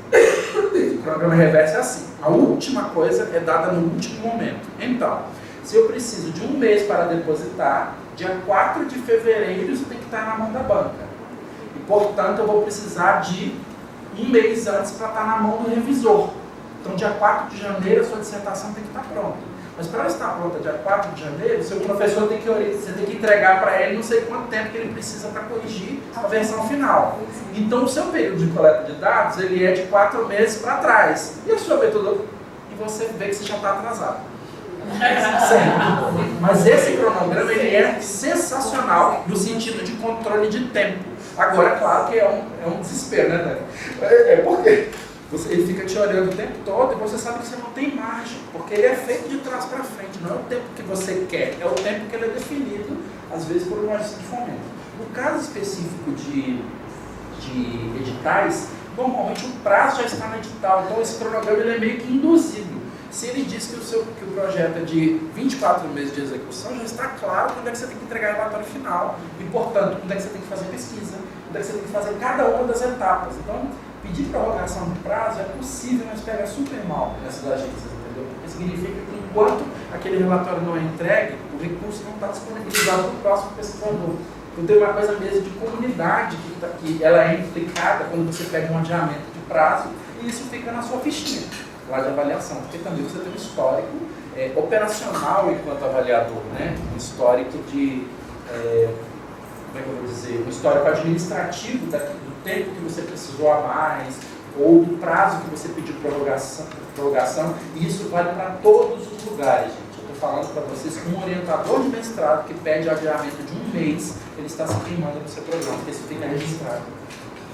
O cronograma reverso é assim. A última coisa é dada no último momento. Então, se eu preciso de um mês para depositar, dia 4 de fevereiro isso tem que estar na mão da banca. E, portanto, eu vou precisar de um mês antes para estar na mão do revisor. Então, dia 4 de janeiro, a sua dissertação tem que estar pronta. Mas para ela estar pronta dia 4 de janeiro, seu professor tem que entregar para ele não sei quanto tempo que ele precisa para corrigir a versão final. Então, o seu período de coleta de dados, ele é de 4 meses para trás. E a sua metodologia? E você vê que você já está atrasado. Sempre. Mas esse cronograma, ele é sensacional no sentido de controle de tempo. Agora, claro que é um desespero, né? Porque ele fica te olhando o tempo todo e você sabe que você não tem margem, porque ele é feito de trás para frente, não é o tempo que você quer, é o tempo que ele é definido, às vezes por uma agência de fomento. No caso específico de editais, normalmente o prazo já está no edital, então esse cronograma ele é meio que induzido. Se ele diz que o projeto é de 24 meses de execução, já está claro quando é que você tem que entregar o relatório final e, portanto, quando é que você tem que fazer pesquisa, quando é que você tem que fazer cada uma das etapas. Então, pedir prorrogação de prazo é possível, mas pega super mal nessas agências, entendeu? Porque significa que enquanto aquele relatório não é entregue, o recurso não está disponibilizado para o próximo pesquisador. Então tem uma coisa mesmo de comunidade que ela é implicada quando você pede um adiamento de prazo e isso fica na sua fichinha lá de avaliação, porque também você tem um histórico operacional enquanto avaliador, né? Um histórico de, como é que eu vou dizer, um histórico administrativo do tempo que você precisou a mais, ou do prazo que você pediu prorrogação, e isso vale para todos os lugares, gente. Eu estou falando para vocês que um orientador de mestrado que pede adiamento de um mês, ele está se queimando no seu programa, porque isso fica registrado.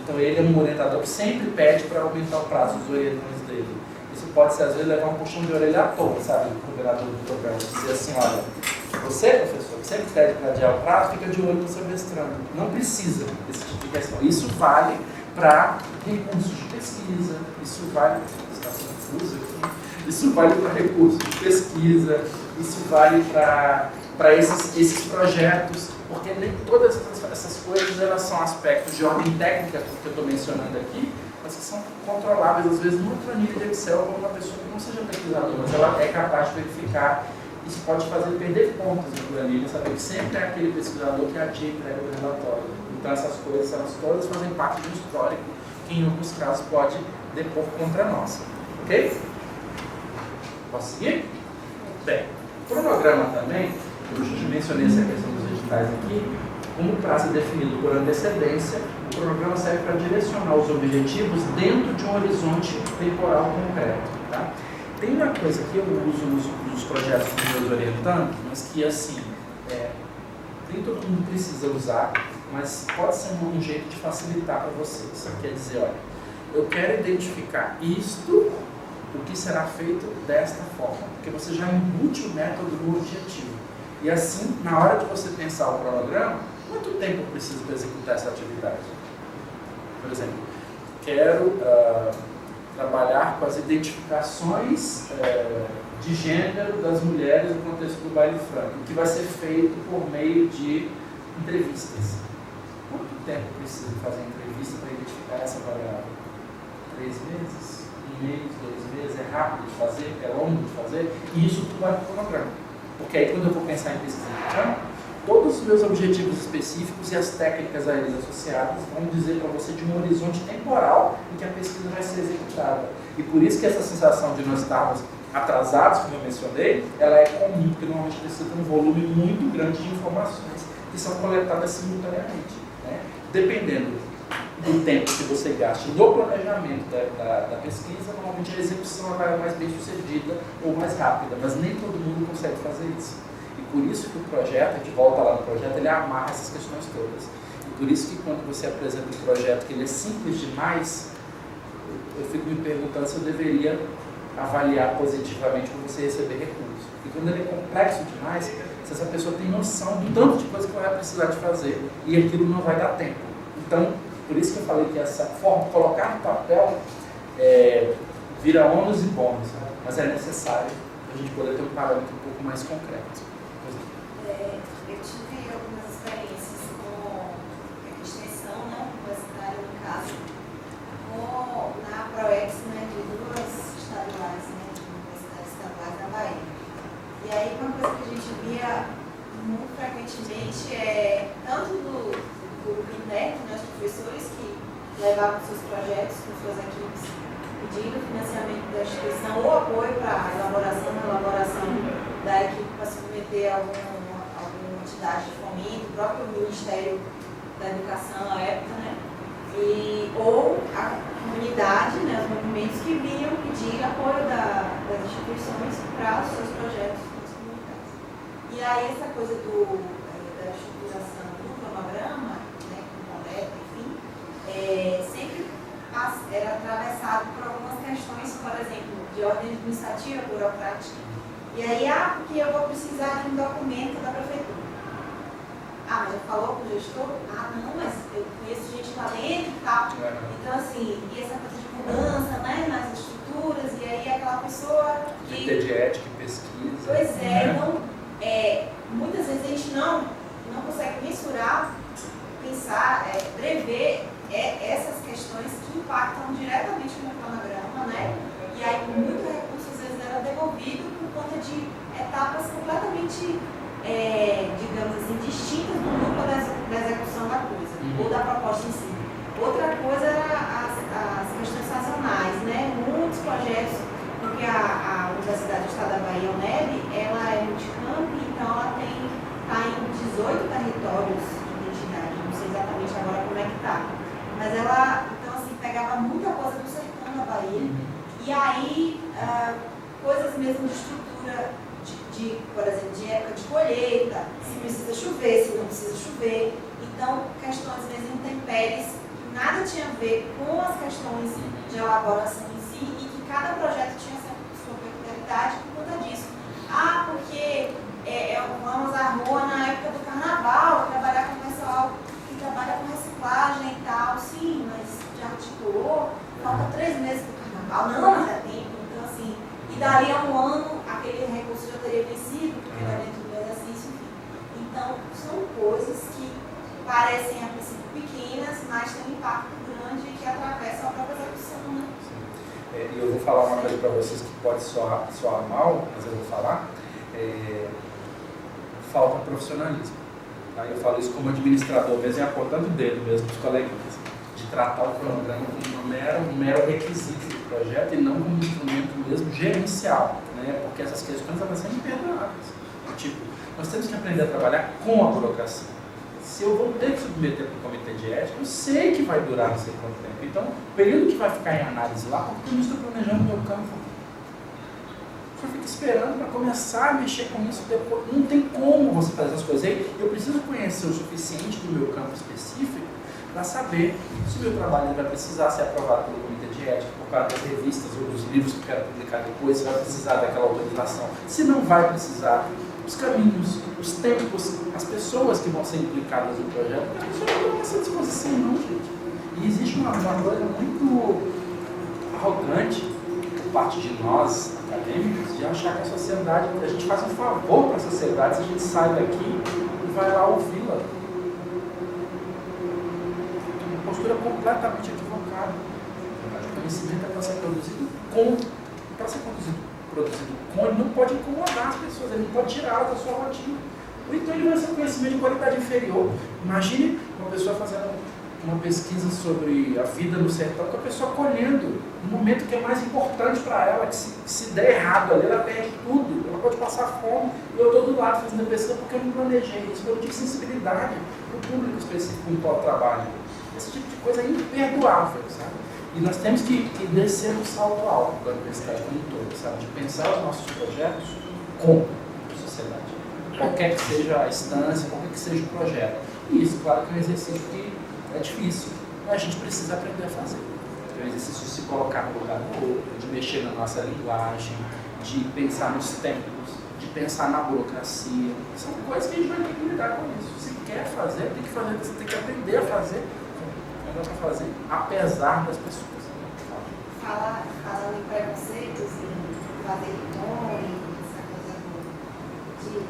Então ele é um orientador que sempre pede para aumentar o prazo dos orientadores dele. Isso pode, às vezes, levar um puxão de orelha à toa, sabe, o coordenador do programa. Dizer assim, olha, você, professor, que sempre pede para adiar o prazo, fica de olho no seu mestrando. Não precisa desse tipo de questão. Isso vale para recursos de pesquisa, isso vale... Está confuso aqui? Isso vale para recursos de pesquisa, isso vale para esses projetos, porque nem todas essas coisas elas são aspectos de ordem técnica que eu estou mencionando aqui, mas que são controláveis, às vezes, numa planilha de Excel por uma pessoa que não seja pesquisadora, mas ela é capaz de verificar. Isso pode fazer perder pontos na planilha, saber que sempre é aquele pesquisador que adia e entrega o relatório. Então, essas coisas, elas todas fazem parte de um histórico que, em alguns casos, pode depor contra nós. Ok? Posso seguir? Bem, o cronograma também, eu já mencionei essa questão dos editais aqui, como o prazo é definido por antecedência, o cronograma serve para direcionar os objetivos dentro de um horizonte temporal concreto. Tá? Tem uma coisa que eu uso nos projetos dos meus orientandos, mas que assim, nem todo mundo precisa usar, mas pode ser um jeito de facilitar para vocês. Quer dizer, olha, eu quero identificar isto, o que será feito desta forma, porque você já embute o método no objetivo. E assim, na hora de você pensar o cronograma, quanto tempo eu preciso para executar essa atividade? Por exemplo, quero trabalhar com as identificações de gênero das mulheres no contexto do baile franco, que vai ser feito por meio de entrevistas. Quanto tempo eu preciso fazer entrevista para identificar essa variável? 3 meses? 1 mês? 2 meses? É rápido de fazer? É longo de fazer? E isso tudo vai para o cronograma. Porque aí quando eu vou pensar em pesquisa de campo, todos os meus objetivos específicos e as técnicas a eles associadas vão dizer para você de um horizonte temporal em que a pesquisa vai ser executada. E por isso que essa sensação de nós estarmos atrasados, como eu mencionei, ela é comum, porque normalmente precisa ter um volume muito grande de informações que são coletadas simultaneamente. Né? Dependendo do tempo que você gaste no planejamento da pesquisa, normalmente a execução vai mais bem sucedida ou mais rápida, mas nem todo mundo consegue fazer isso. E por isso que o projeto, a gente volta lá no projeto, ele amarra essas questões todas. E por isso que quando você apresenta um projeto que ele é simples demais, eu fico me perguntando se eu deveria avaliar positivamente para você receber recursos. E quando ele é complexo demais, se essa pessoa tem noção do tanto de coisa que ela vai precisar de fazer e aquilo não vai dar tempo. Então, por isso que eu falei que essa forma de colocar no papel vira ônus e bônus, né? Mas é necessário a gente poder ter um parâmetro um pouco mais concreto. Eu tive algumas experiências com extensão, né, universitária no caso, na ProEx, né, de duas estaduais, né, de universidades estaduais da Bahia. E aí uma coisa que a gente via muito frequentemente tanto do interno, né, os professores que levavam seus projetos com suas equipes pedindo financiamento da instituição ou apoio para a elaboração da equipe para submeter a alguma entidade de fomento, o próprio Ministério da Educação à época, né? Ou a comunidade, né, os movimentos que vinham pedir apoio das instituições para os seus projetos comunitários. E aí essa coisa da estruturação do cronograma, né, completa, enfim, sempre era atravessado por algumas questões, por exemplo, de ordem administrativa, burocrática. E aí, porque eu vou precisar de um documento da prefeitura. Mas já falou com o gestor? Não, mas eu conheço gente lá dentro e tal. Então, assim, e essa coisa de mudança, né, nas estruturas, e aí aquela pessoa que... Comitê de ética e pesquisa. Pois então, muitas vezes a gente não consegue mensurar, pensar, prever essas questões que impactam diretamente no cronograma, né? E aí, com muito recurso, às vezes era devolvido por conta de etapas completamente, digamos assim, distintas do núcleo da execução da coisa, ou da proposta em si. Outra coisa era as questões sazonais, né? Muitos projetos, porque a Universidade do Estado da Bahia, a UNEB, ela é multicamp, então ela está em 18 territórios de identidade, não sei exatamente agora como é que está. Mas ela, então assim, pegava muita coisa do sertão da Bahia. E aí, coisas mesmo de estrutura, por exemplo, de época de colheita, se precisa chover, se não precisa chover. Então, questões mesmo intempéries, que nada tinha a ver com as questões de elaboração em si, e que cada projeto tinha sua peculiaridade por conta disso. Porque vamos à rua na época do carnaval, trabalhar com o pessoal que trabalha com reciclagem e tal, sim, mas já articulou, falta 3 meses para o carnaval, não, mas é tempo, então assim, e daria um ano, aquele recurso já teria vencido, porque era dentro do exercício, enfim. Então, são coisas que parecem a princípio pequenas, mas têm um impacto grande que atravessa a própria execução, né? E eu vou falar uma coisa para vocês que pode soar mal, mas eu vou falar. Falta profissionalismo. Tá? Eu falo isso como administrador, mesmo apontando o dedo mesmo dos colegas, de tratar o cronograma como um mero requisito do projeto e não como um instrumento mesmo gerencial, né? Porque essas questões elas são imperdoáveis. Tipo, nós temos que aprender a trabalhar com a burocracia. Se eu vou ter que submeter para o comitê de ética, eu sei que vai durar não sei quanto tempo. Então, o período que vai ficar em análise lá, porque eu não estou planejando o meu campo. Eu fico esperando para começar a mexer com isso depois. Não tem como você fazer essas coisas. Eu preciso conhecer o suficiente do meu campo específico para saber se o meu trabalho vai precisar ser aprovado pelo comitê de ética, por causa das revistas ou dos livros que eu quero publicar depois, se vai precisar daquela autorização, se não vai precisar, os caminhos, os tempos, as pessoas que vão ser implicadas no projeto, isso não tem essa disposição não, gente. E existe uma coisa muito arrogante por parte de nós, acadêmicos, de achar que a sociedade, a gente faz um favor para a sociedade se a gente sai daqui e vai lá ouvi-la. Uma postura completamente equivocada. O conhecimento é para ser produzido ele não pode incomodar as pessoas, ele não pode tirá-las da sua rotina. Ou então ele vai ser um conhecimento de qualidade inferior. Imagine uma pessoa fazendo uma pesquisa sobre a vida no sertão, com a pessoa colhendo no momento que é mais importante para ela, que se der errado ali, ela perde tudo, ela pode passar fome. E eu estou do lado fazendo a pesquisa porque eu não planejei isso, porque eu não tive sensibilidade para o público específico no qual eu trabalho. Esse tipo de coisa é imperdoável, sabe? E nós temos que descer o salto alto da universidade como um todo, sabe? De pensar os nossos projetos como sociedade. Qualquer que seja a instância, qualquer que seja o projeto. E isso, claro, que é um exercício que é difícil, mas a gente precisa aprender a fazer. É um exercício de se colocar no lugar do outro, de mexer na nossa linguagem, de pensar nos tempos, de pensar na burocracia. São coisas que a gente vai ter que lidar com isso. Se quer fazer, tem que fazer, você tem que aprender a fazer. Não dá para fazer, apesar das pessoas. Falando em preconceitos, em fazer tom, essa coisa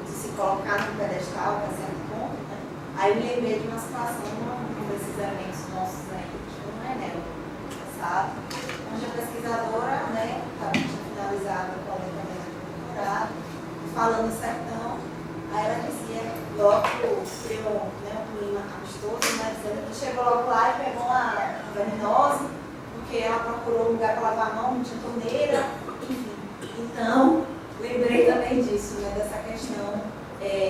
de se colocar no pedestal para certo ponto, né? Aí eu me lembrei de uma situação num desses eventos nossos aí, que não é, né? Passado, onde a pesquisadora, né, tinha finalizado a coleta do doutorado, falando em sertão, aí ela dizia, logo criou, né, um clima amistoso, né, dizendo que chegou logo lá e pegou uma verminose, porque ela procurou um lugar para lavar a mão, não tinha torneira, enfim. Então, lembrei também disso, né, dessa questão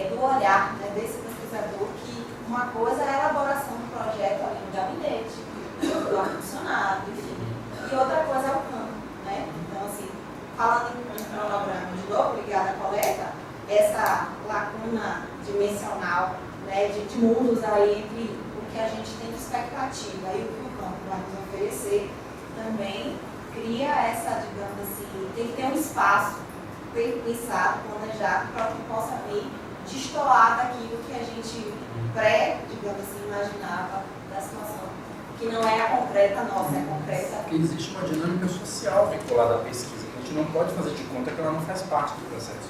do olhar, né, desse pesquisador, que uma coisa é a elaboração do projeto ali no gabinete, do ar-condicionado, enfim, e outra coisa é o campo, né? Então, assim, falando em cronograma de novo, ligado à coleta, essa lacuna dimensional, né, de mundos aí entre o que a gente tem de expectativa e o que o campo vai nos oferecer, também cria essa, digamos assim, tem que ter um espaço pensado, planejado, para que possa vir destoar daquilo que a gente digamos assim, imaginava da situação, que não é a concreta nossa, é a concreta. Porque existe uma dinâmica social vinculada à pesquisa. A gente não pode fazer de conta que ela não faz parte do processo.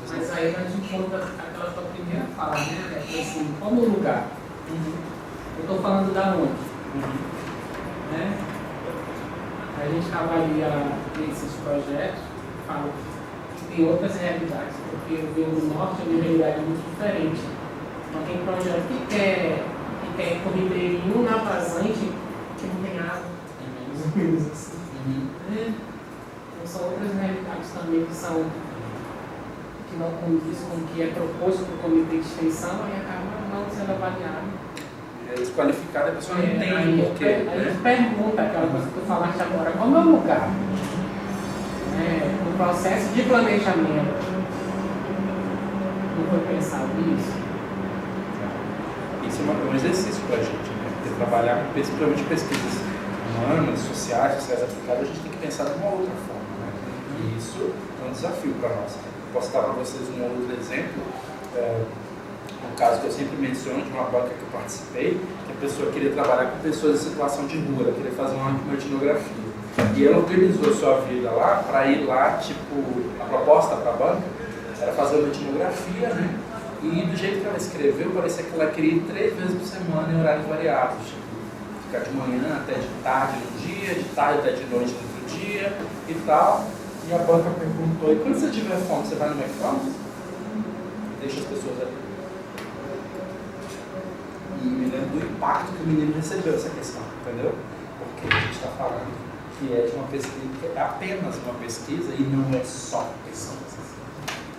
Mas aí a gente volta aquela tua primeira fala, né? É assim, como lugar. Eu estou falando da onde? Né? A gente avalia esses projetos, falo que tem outras realidades, porque eu venho do norte, é uma realidade muito diferente. Então tem projeto que quer corrideirinho na vazante que não tem água, mais ou menos assim. Né? Então são outras realidades também que não condiz com o que é proposto para o comitê de extensão e acaba não sendo avaliado. É desqualificada, a pessoa não entende por quê. Aí pergunta aquela coisa que tu falaste agora, qual é o lugar? No processo de planejamento, não foi pensado isso? Isso é um exercício para a gente, né? Porque trabalhar principalmente pesquisas humanas, sociais aplicadas, a gente tem que pensar de uma outra forma, né? E isso é um desafio para nós. Posso dar para vocês um outro exemplo, um caso que eu sempre menciono de uma banca que eu participei, que a pessoa queria trabalhar com pessoas em situação de rua, ela queria fazer uma etnografia. E ela organizou sua vida lá, para ir lá, tipo, a proposta para a banca era fazer uma etnografia, né? E do jeito que ela escreveu, parecia que ela queria ir 3 vezes por semana em horários variados. Tipo, ficar de manhã até de tarde no dia, de tarde até de noite no outro dia e tal. E a banca perguntou, e quando você tiver fome, você vai no McDonald's? Deixa as pessoas ali. E me lembro do impacto que o menino recebeu essa questão, entendeu? Porque a gente está falando que é de uma pesquisa, que é apenas uma pesquisa e não é só pesquisa.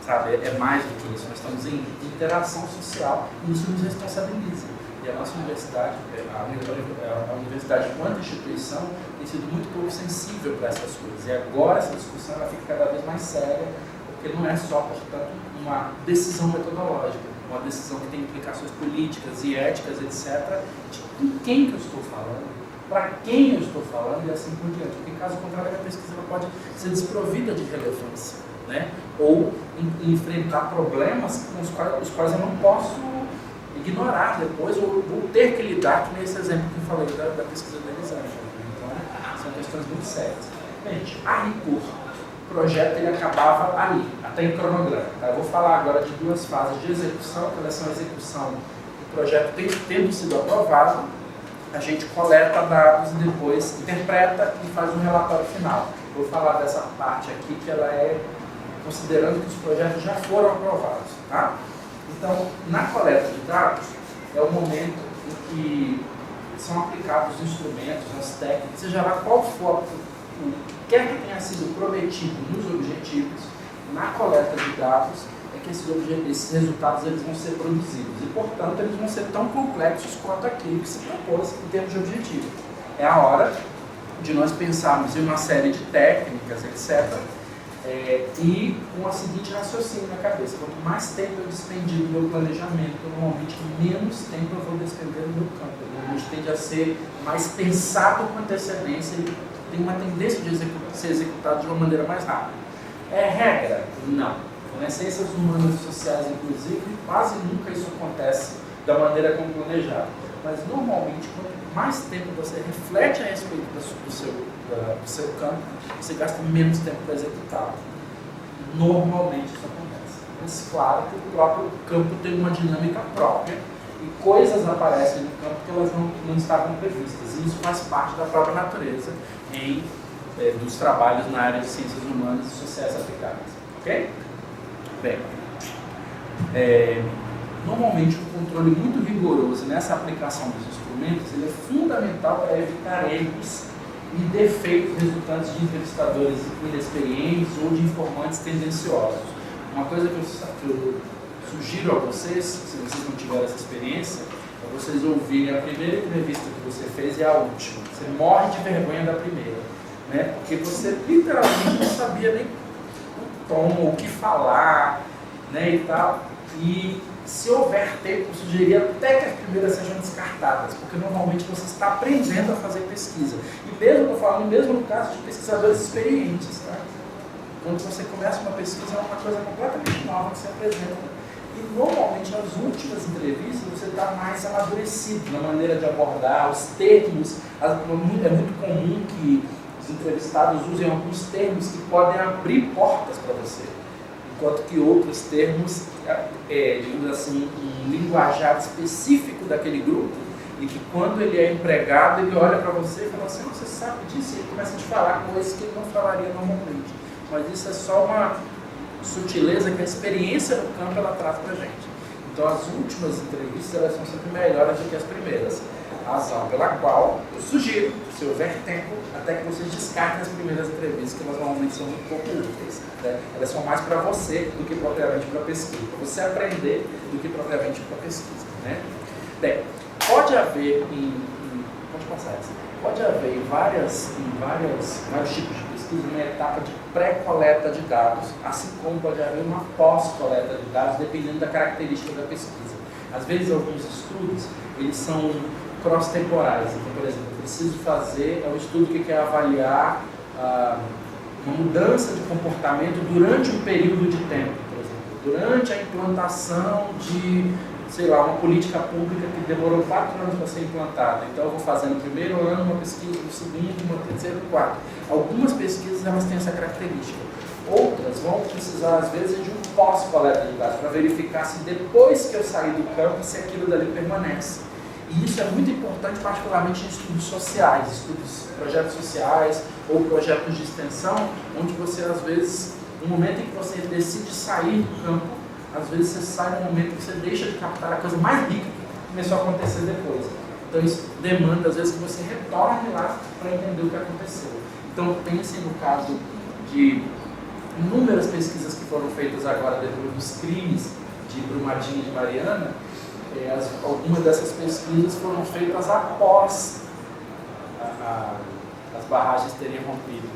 Sabe? É mais do que isso, nós estamos em interação social e isso nos responsabiliza. E a nossa universidade, a universidade enquanto instituição, tem sido muito pouco sensível para essas coisas. E agora essa discussão ela fica cada vez mais séria, porque não é só, portanto, uma decisão metodológica, uma decisão que tem implicações políticas e éticas, etc., de com quem que eu estou falando, para quem eu estou falando e assim por diante. Porque, caso contrário, a pesquisa ela pode ser desprovida de relevância, né? Ou enfrentar problemas com os quais eu não posso ignorar depois, ou ter que lidar, que nesse exemplo que eu falei da pesquisa da Elisângela. Então, são questões muito sérias. Gente, a recurso, o projeto ele acabava ali, até em cronograma. Tá? Eu vou falar agora de 2 fases de execução, que elas são a execução do projeto tendo sido aprovado, a gente coleta dados e depois interpreta e faz um relatório final. Vou falar dessa parte aqui, que ela é considerando que os projetos já foram aprovados. Tá? Então, na coleta de dados, é o momento em que são aplicados os instrumentos, as técnicas, seja lá qual for o que quer que tenha sido prometido nos objetivos, na coleta de dados, é que esses resultados eles vão ser produzidos. E, portanto, eles vão ser tão complexos quanto aquilo que se propôs em termos de objetivo. É a hora de nós pensarmos em uma série de técnicas, etc., E com a seguinte raciocínio na cabeça: quanto mais tempo eu despendi no meu planejamento, normalmente menos tempo eu vou despender no meu campo. Normalmente tende a ser mais pensado com antecedência e tem uma tendência de ser executado de uma maneira mais rápida. É regra? Não. Nas ciências humanas e sociais, inclusive, quase nunca isso acontece da maneira como planejado. Mas normalmente, quanto mais tempo você reflete a respeito do seu campo, você gasta menos tempo para executá-lo. Normalmente isso acontece. Mas claro que o próprio campo tem uma dinâmica própria e coisas aparecem no campo que elas não estavam previstas. E isso faz parte da própria natureza dos trabalhos na área de ciências humanas e sociais aplicadas. Ok? Bem, normalmente um controle muito rigoroso nessa aplicação dos instrumentos ele é fundamental para evitar erros e defeitos resultantes de entrevistadores inexperientes ou de informantes tendenciosos. Uma coisa que eu sugiro a vocês, se vocês não tiveram essa experiência, é vocês ouvirem a primeira entrevista que você fez e a última. Você morre de vergonha da primeira, né? Porque você literalmente não sabia nem o tom, o que falar, né, e tal. E se houver tempo, eu sugeriria até que as primeiras sejam descartadas, porque normalmente você está aprendendo a fazer pesquisa. E mesmo, estou falando, mesmo no caso de pesquisadores experientes, tá? Quando você começa uma pesquisa, é uma coisa completamente nova que você apresenta. E normalmente nas últimas entrevistas você está mais amadurecido na maneira de abordar os termos. É muito comum que os entrevistados usem alguns termos que podem abrir portas para você, enquanto que outros termos, digamos assim, um linguajar específico daquele grupo, e que quando ele é empregado, ele olha para você e fala assim: você sabe disso, e ele começa a te falar coisas que ele não falaria normalmente. Mas isso é só uma sutileza que a experiência no campo ela traz para a gente. Então as últimas entrevistas elas são sempre melhores do que as primeiras. A razão pela qual eu sugiro, se houver tempo, até que vocês descartem as primeiras entrevistas, que elas normalmente são muito pouco úteis, né? Elas são mais para você do que propriamente para a pesquisa, para você aprender do que propriamente para a pesquisa, né? Bem, pode haver vários tipos de pesquisa uma etapa de pré-coleta de dados, assim como pode haver uma pós-coleta de dados, dependendo da característica da pesquisa. Às vezes alguns estudos eles são cross-temporais. Então, por exemplo, eu preciso fazer um estudo que quer avaliar uma mudança de comportamento durante um período de tempo, por exemplo, durante a implantação de, sei lá, uma política pública que demorou 4 anos para ser implantada. Então eu vou fazer no primeiro ano uma pesquisa, no segundo, uma terceira, no quarto. Algumas pesquisas elas têm essa característica. Outras vão precisar, às vezes, de um pós-coleta de dados para verificar se depois que eu sair do campo, se aquilo dali permanece. E isso é muito importante, particularmente em estudos sociais, projetos sociais ou projetos de extensão, onde você, às vezes, no momento em que você decide sair do campo, às vezes você sai no momento que você deixa de captar a coisa mais rica que começou a acontecer depois. Então isso demanda, às vezes, que você retorne lá para entender o que aconteceu. Então pensem no caso de inúmeras pesquisas que foram feitas agora depois dos crimes de Brumadinho e de Mariana. Algumas dessas pesquisas foram feitas após as barragens terem rompido,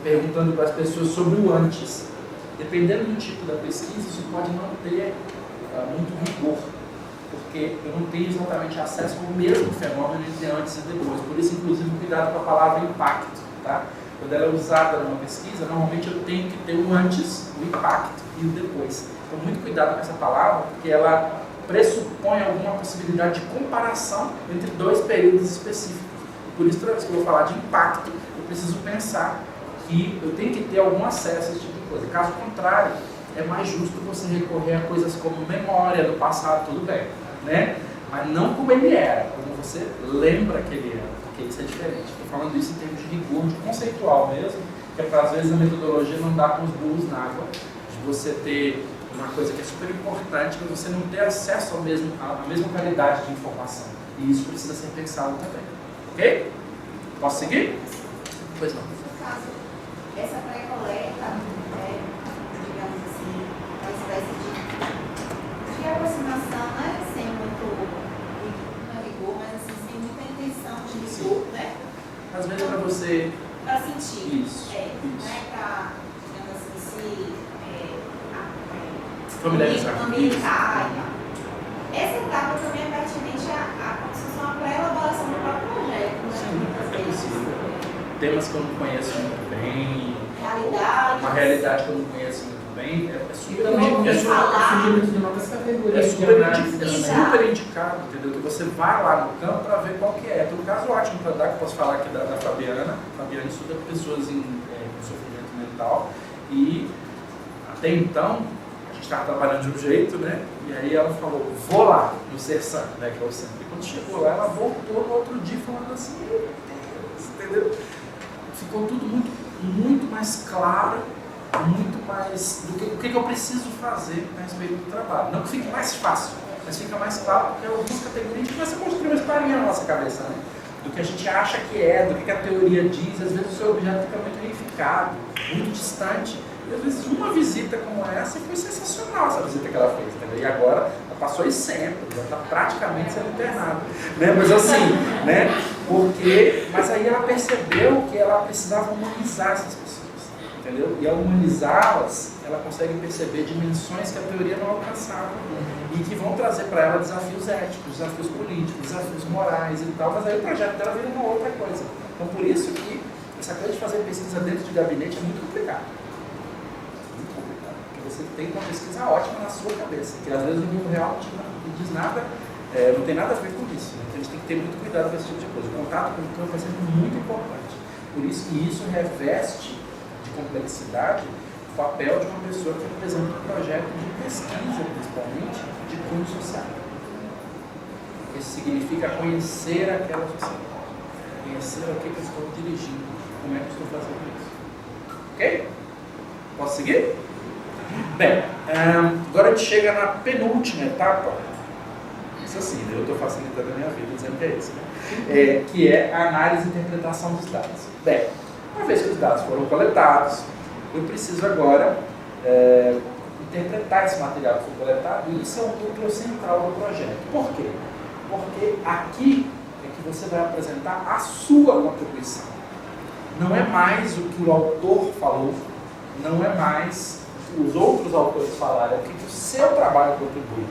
perguntando para as pessoas sobre o antes. Dependendo do tipo da pesquisa, isso pode não ter muito rigor, porque eu não tenho exatamente acesso ao mesmo fenômeno entre antes e depois. Por isso, inclusive, cuidado com a palavra impacto. Tá? Quando ela é usada numa pesquisa, normalmente eu tenho que ter o antes, o impacto e o depois. Então, muito cuidado com essa palavra, porque ela pressupõe alguma possibilidade de comparação entre 2 períodos específicos. Por isso, toda vez que eu vou falar de impacto, eu preciso pensar que eu tenho que ter algum acesso a esse tipo de coisa. Caso contrário, é mais justo você recorrer a coisas como memória do passado, tudo bem, né? Mas não como ele era, como você lembra que ele era, porque isso é diferente. Estou falando isso em termos de rigor, de conceitual mesmo, que é para, às vezes, a metodologia não dá com os burros na água, de você ter uma coisa que é super importante, mas você não ter acesso à mesma qualidade de informação. E isso precisa ser pensado também. Ok? Posso seguir? Pois não. No caso, essa pré-coleta, digamos assim, uma espécie de aproximação, né? Sem muito rigor, mas assim, sem muita intenção de rigor, né? Às vezes para você... Para sentir. Isso. Né? Para, digamos familiarizar com isso. ambientar e tal. Essa etapa também é pertinente à construção, à pré-elaboração do próprio projeto, né? Sim, é possível. Temas que eu não conheço muito bem, Realidade. uma realidade que eu não conheço muito bem, é super super indicado, entendeu? Que você vai lá no campo para ver qual que é. Tem um caso ótimo para dar, que eu posso falar aqui da Fabiana. A Fabiana estuda pessoas em sofrimento mental e até então a gente estava trabalhando de um jeito, né? E aí ela falou, vou lá no Sersan, né? Que é o centro. E quando chegou lá, ela voltou no outro dia falando assim, meu Deus, entendeu? Ficou tudo muito mais claro, muito mais do que eu preciso fazer a respeito do trabalho. Não que fique mais fácil, mas fica mais claro porque algumas categorias a gente começa a construir uma historinha na nossa cabeça, né? Do que a gente acha que é, do que a teoria diz. Às vezes o seu objeto fica muito reificado, muito distante. E às vezes uma visita como essa foi sensacional, essa visita que ela fez, entendeu? E agora ela passou aí sempre, já está praticamente sendo internada, né? Mas assim, né? Mas aí ela percebeu que ela precisava humanizar essas pessoas, entendeu? E ao humanizá-las, ela consegue perceber dimensões que a teoria não alcançava e que vão trazer para ela desafios éticos, desafios políticos, desafios morais e tal, mas aí o projeto dela vira uma outra coisa. Então por isso que essa coisa de fazer pesquisa dentro de gabinete é muito complicado. Muito complicado, porque você tem uma pesquisa ótima na sua cabeça, que às vezes no mundo real não diz nada, não tem nada a ver com isso, né? Então a gente tem que ter muito cuidado com esse tipo de coisa. O contato com o campo é sempre muito importante. Por isso que isso reveste de complexidade o papel de uma pessoa que representa um projeto de pesquisa, principalmente, de cunho social. Isso significa conhecer aquela sociedade, conhecer o que eu estou dirigindo, como é que eu estou fazendo isso. Ok? Posso seguir? Bem, agora a gente chega na penúltima etapa. Isso assim, eu estou facilitando a minha vida dizendo que é isso, né? Que é a análise e interpretação dos dados. Bem, uma vez que os dados foram coletados, eu preciso agora interpretar esse material que foi coletado, e isso é o núcleo central do projeto. Por quê? Porque aqui é que você vai apresentar a sua contribuição. Não é mais o que o autor falou, não é mais o que os outros autores falaram, é o que o seu trabalho contribui.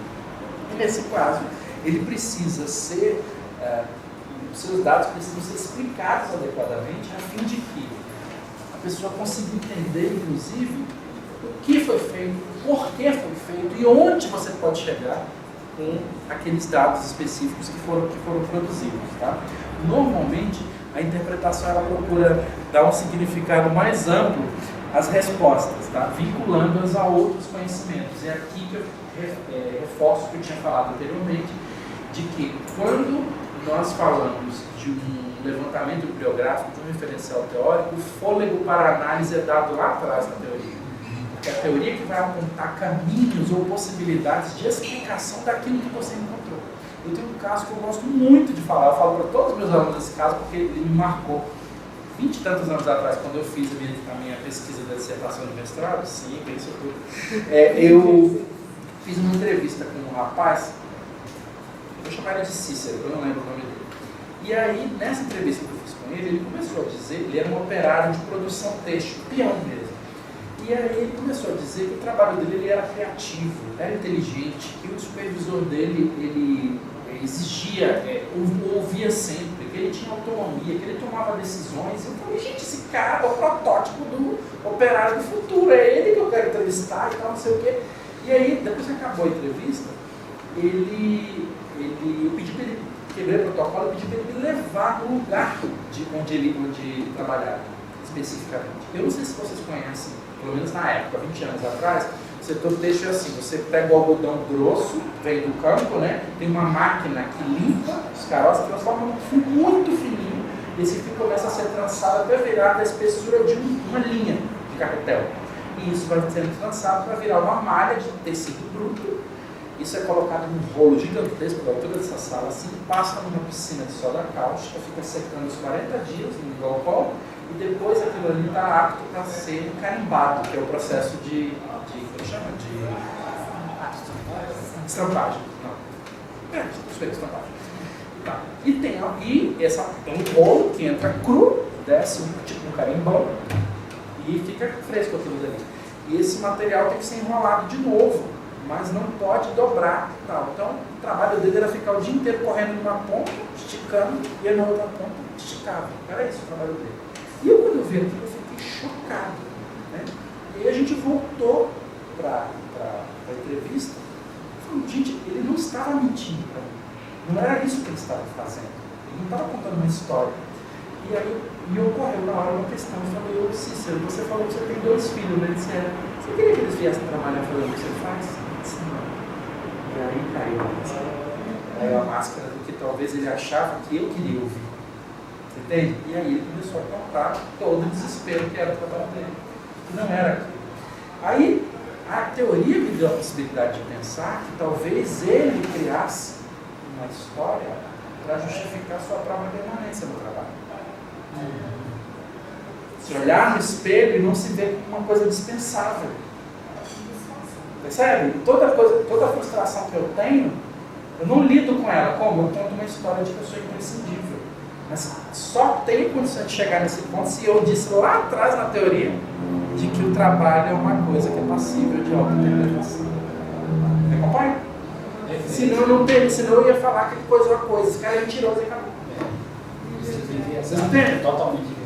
E nesse caso, ele precisa ser, os seus dados precisam ser explicados adequadamente, a fim de que a pessoa consiga entender, inclusive, o que foi feito, por que foi feito e onde você pode chegar com aqueles dados específicos que foram produzidos. Tá? Normalmente, a interpretação ela procura dar um significado mais amplo às respostas, tá? Vinculando-as a outros conhecimentos. É aqui que eu reforço o que eu tinha falado anteriormente, de que quando nós falamos de um levantamento bibliográfico, de um referencial teórico, o fôlego para análise é dado lá atrás na teoria. Porque é a teoria que vai apontar caminhos ou possibilidades de explicação daquilo que você encontrou. Eu tenho um caso que eu gosto muito de falar, eu falo para todos os meus alunos esse caso porque ele me marcou. 20 e tantos anos atrás, quando eu fiz a minha pesquisa da dissertação de mestrado, sim, isso tudo, eu fiz uma entrevista com um rapaz, eu vou chamar ele de Cícero, eu não lembro o nome dele. E aí, nessa entrevista que eu fiz com ele, ele começou a dizer, ele era um operário de produção têxtil, peão mesmo. E aí ele começou a dizer que o trabalho dele ele era criativo, era inteligente, que o supervisor dele ele exigia, ouvia sempre, que ele tinha autonomia, que ele tomava decisões. Eu falei, gente, esse cara é o protótipo do operário do futuro, é ele que eu quero entrevistar e tal, não sei o quê. E aí, depois que acabou a entrevista, eu pedi para ele, quebrei o protocolo, eu pedi para ele me levar no lugar onde ele trabalhava, especificamente. Eu não sei se vocês conhecem, pelo menos na época, 20 anos atrás, o setor têxtil é assim, você pega o algodão grosso, vem do campo, né? Tem uma máquina que limpa os caroços, transforma num fio muito fininho, e esse fio começa a ser trançado até virar a espessura de uma linha de carretel. E isso vai sendo trançado para virar uma malha de tecido bruto. Isso é colocado num rolo gigantesco da altura dessa sala, assim, passa numa piscina de soda cáustica, fica secando os 40 dias no galpão, e depois aquilo ali está apto para ser carimbado, que é o processo de como chama? De estampagem. Não. Isso é estampagem. Tá. E tem um rolo que entra cru, desce tipo um carimbão e fica fresco aquilo dali. E esse material tem que ser enrolado de novo mas não pode dobrar e tal. Então, o trabalho dele era ficar o dia inteiro correndo numa ponta, esticando, e na outra ponta esticava. Era isso o trabalho dele. E eu, quando eu vi aquilo, eu fiquei chocado. Né? E aí a gente voltou para a entrevista. Falei, gente, ele não estava mentindo para mim. Não era isso que ele estava fazendo. Ele não estava contando uma história. E aí ocorreu na hora uma questão. Eu falei, ô Cícero, você falou que você tem 2 filhos, né? Ele disse, você queria que eles viessem trabalhar fazendo o que você faz? Eu disse, não. E aí caiu a máscara. Caiu a máscara do que talvez ele achava que eu queria ouvir. Você entende? E aí ele começou a contar todo o desespero que era o trabalho dele. Que não era aquilo. Aí a teoria me deu a possibilidade de pensar que talvez ele criasse uma história para justificar sua própria permanência no trabalho. Se olhar no espelho e não se ver como uma coisa dispensável. Percebe? Toda a frustração que eu tenho, eu não lido com ela. Como? Eu conto uma história de que eu sou imprescindível. Mas só tenho condição de chegar nesse ponto se eu disse lá atrás na teoria de que o trabalho é uma coisa que é passível de autodeterminação. Me acompanha? Senão eu ia falar que coisa é uma coisa. Esse cara é mentiroso e acabou. Vocês entendem? Totalmente.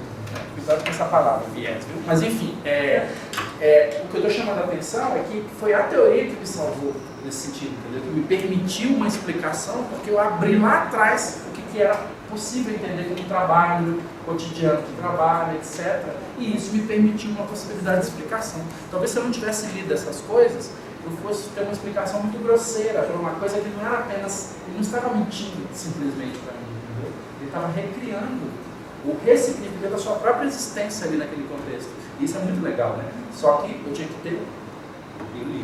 Cuidado com essa palavra, viés, viu? Mas enfim, o que eu estou chamando a atenção é que foi a teoria que me salvou nesse sentido, entendeu? Que me permitiu uma explicação, porque eu abri lá atrás o que era possível entender como trabalho, cotidiano de trabalho, etc. E isso me permitiu uma possibilidade de explicação. Talvez se eu não tivesse lido essas coisas, eu fosse ter uma explicação muito grosseira para uma coisa que não era apenas, ele não estava mentindo simplesmente para mim, entendeu? Ele estava recriando o ressignificando a sua própria existência ali naquele contexto. Isso é muito legal, né? Só que eu tinha que ter eu li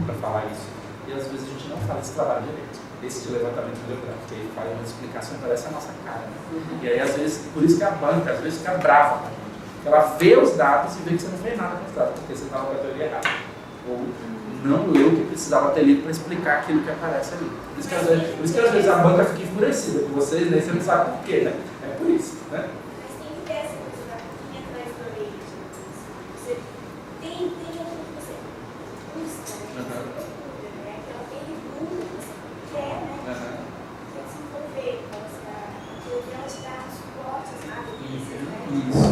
para falar isso. E às vezes a gente não faz esse trabalho direito. Esse de levantamento bibliográfico, que aí faz uma explicação e parece a nossa cara. Né? E aí, às vezes, por isso que a banca, às vezes, fica brava com a gente. Porque ela vê os dados e vê que você não fez nada com os dados, porque você estava com a teoria errada. Ou não eu que precisava ter lido para explicar aquilo que aparece ali. Por isso que às vezes a banca fica enfurecida com vocês, né? Você não sabe por quê, né? É por isso, né? Mas tem que ter essa coisa da linha atrás da orelha. Você tem aquilo que você busca, né? Aquela pergunta que você quer, né? Quer se envolver com essa teoria, ela te dá suporte, as analistas, né? Isso,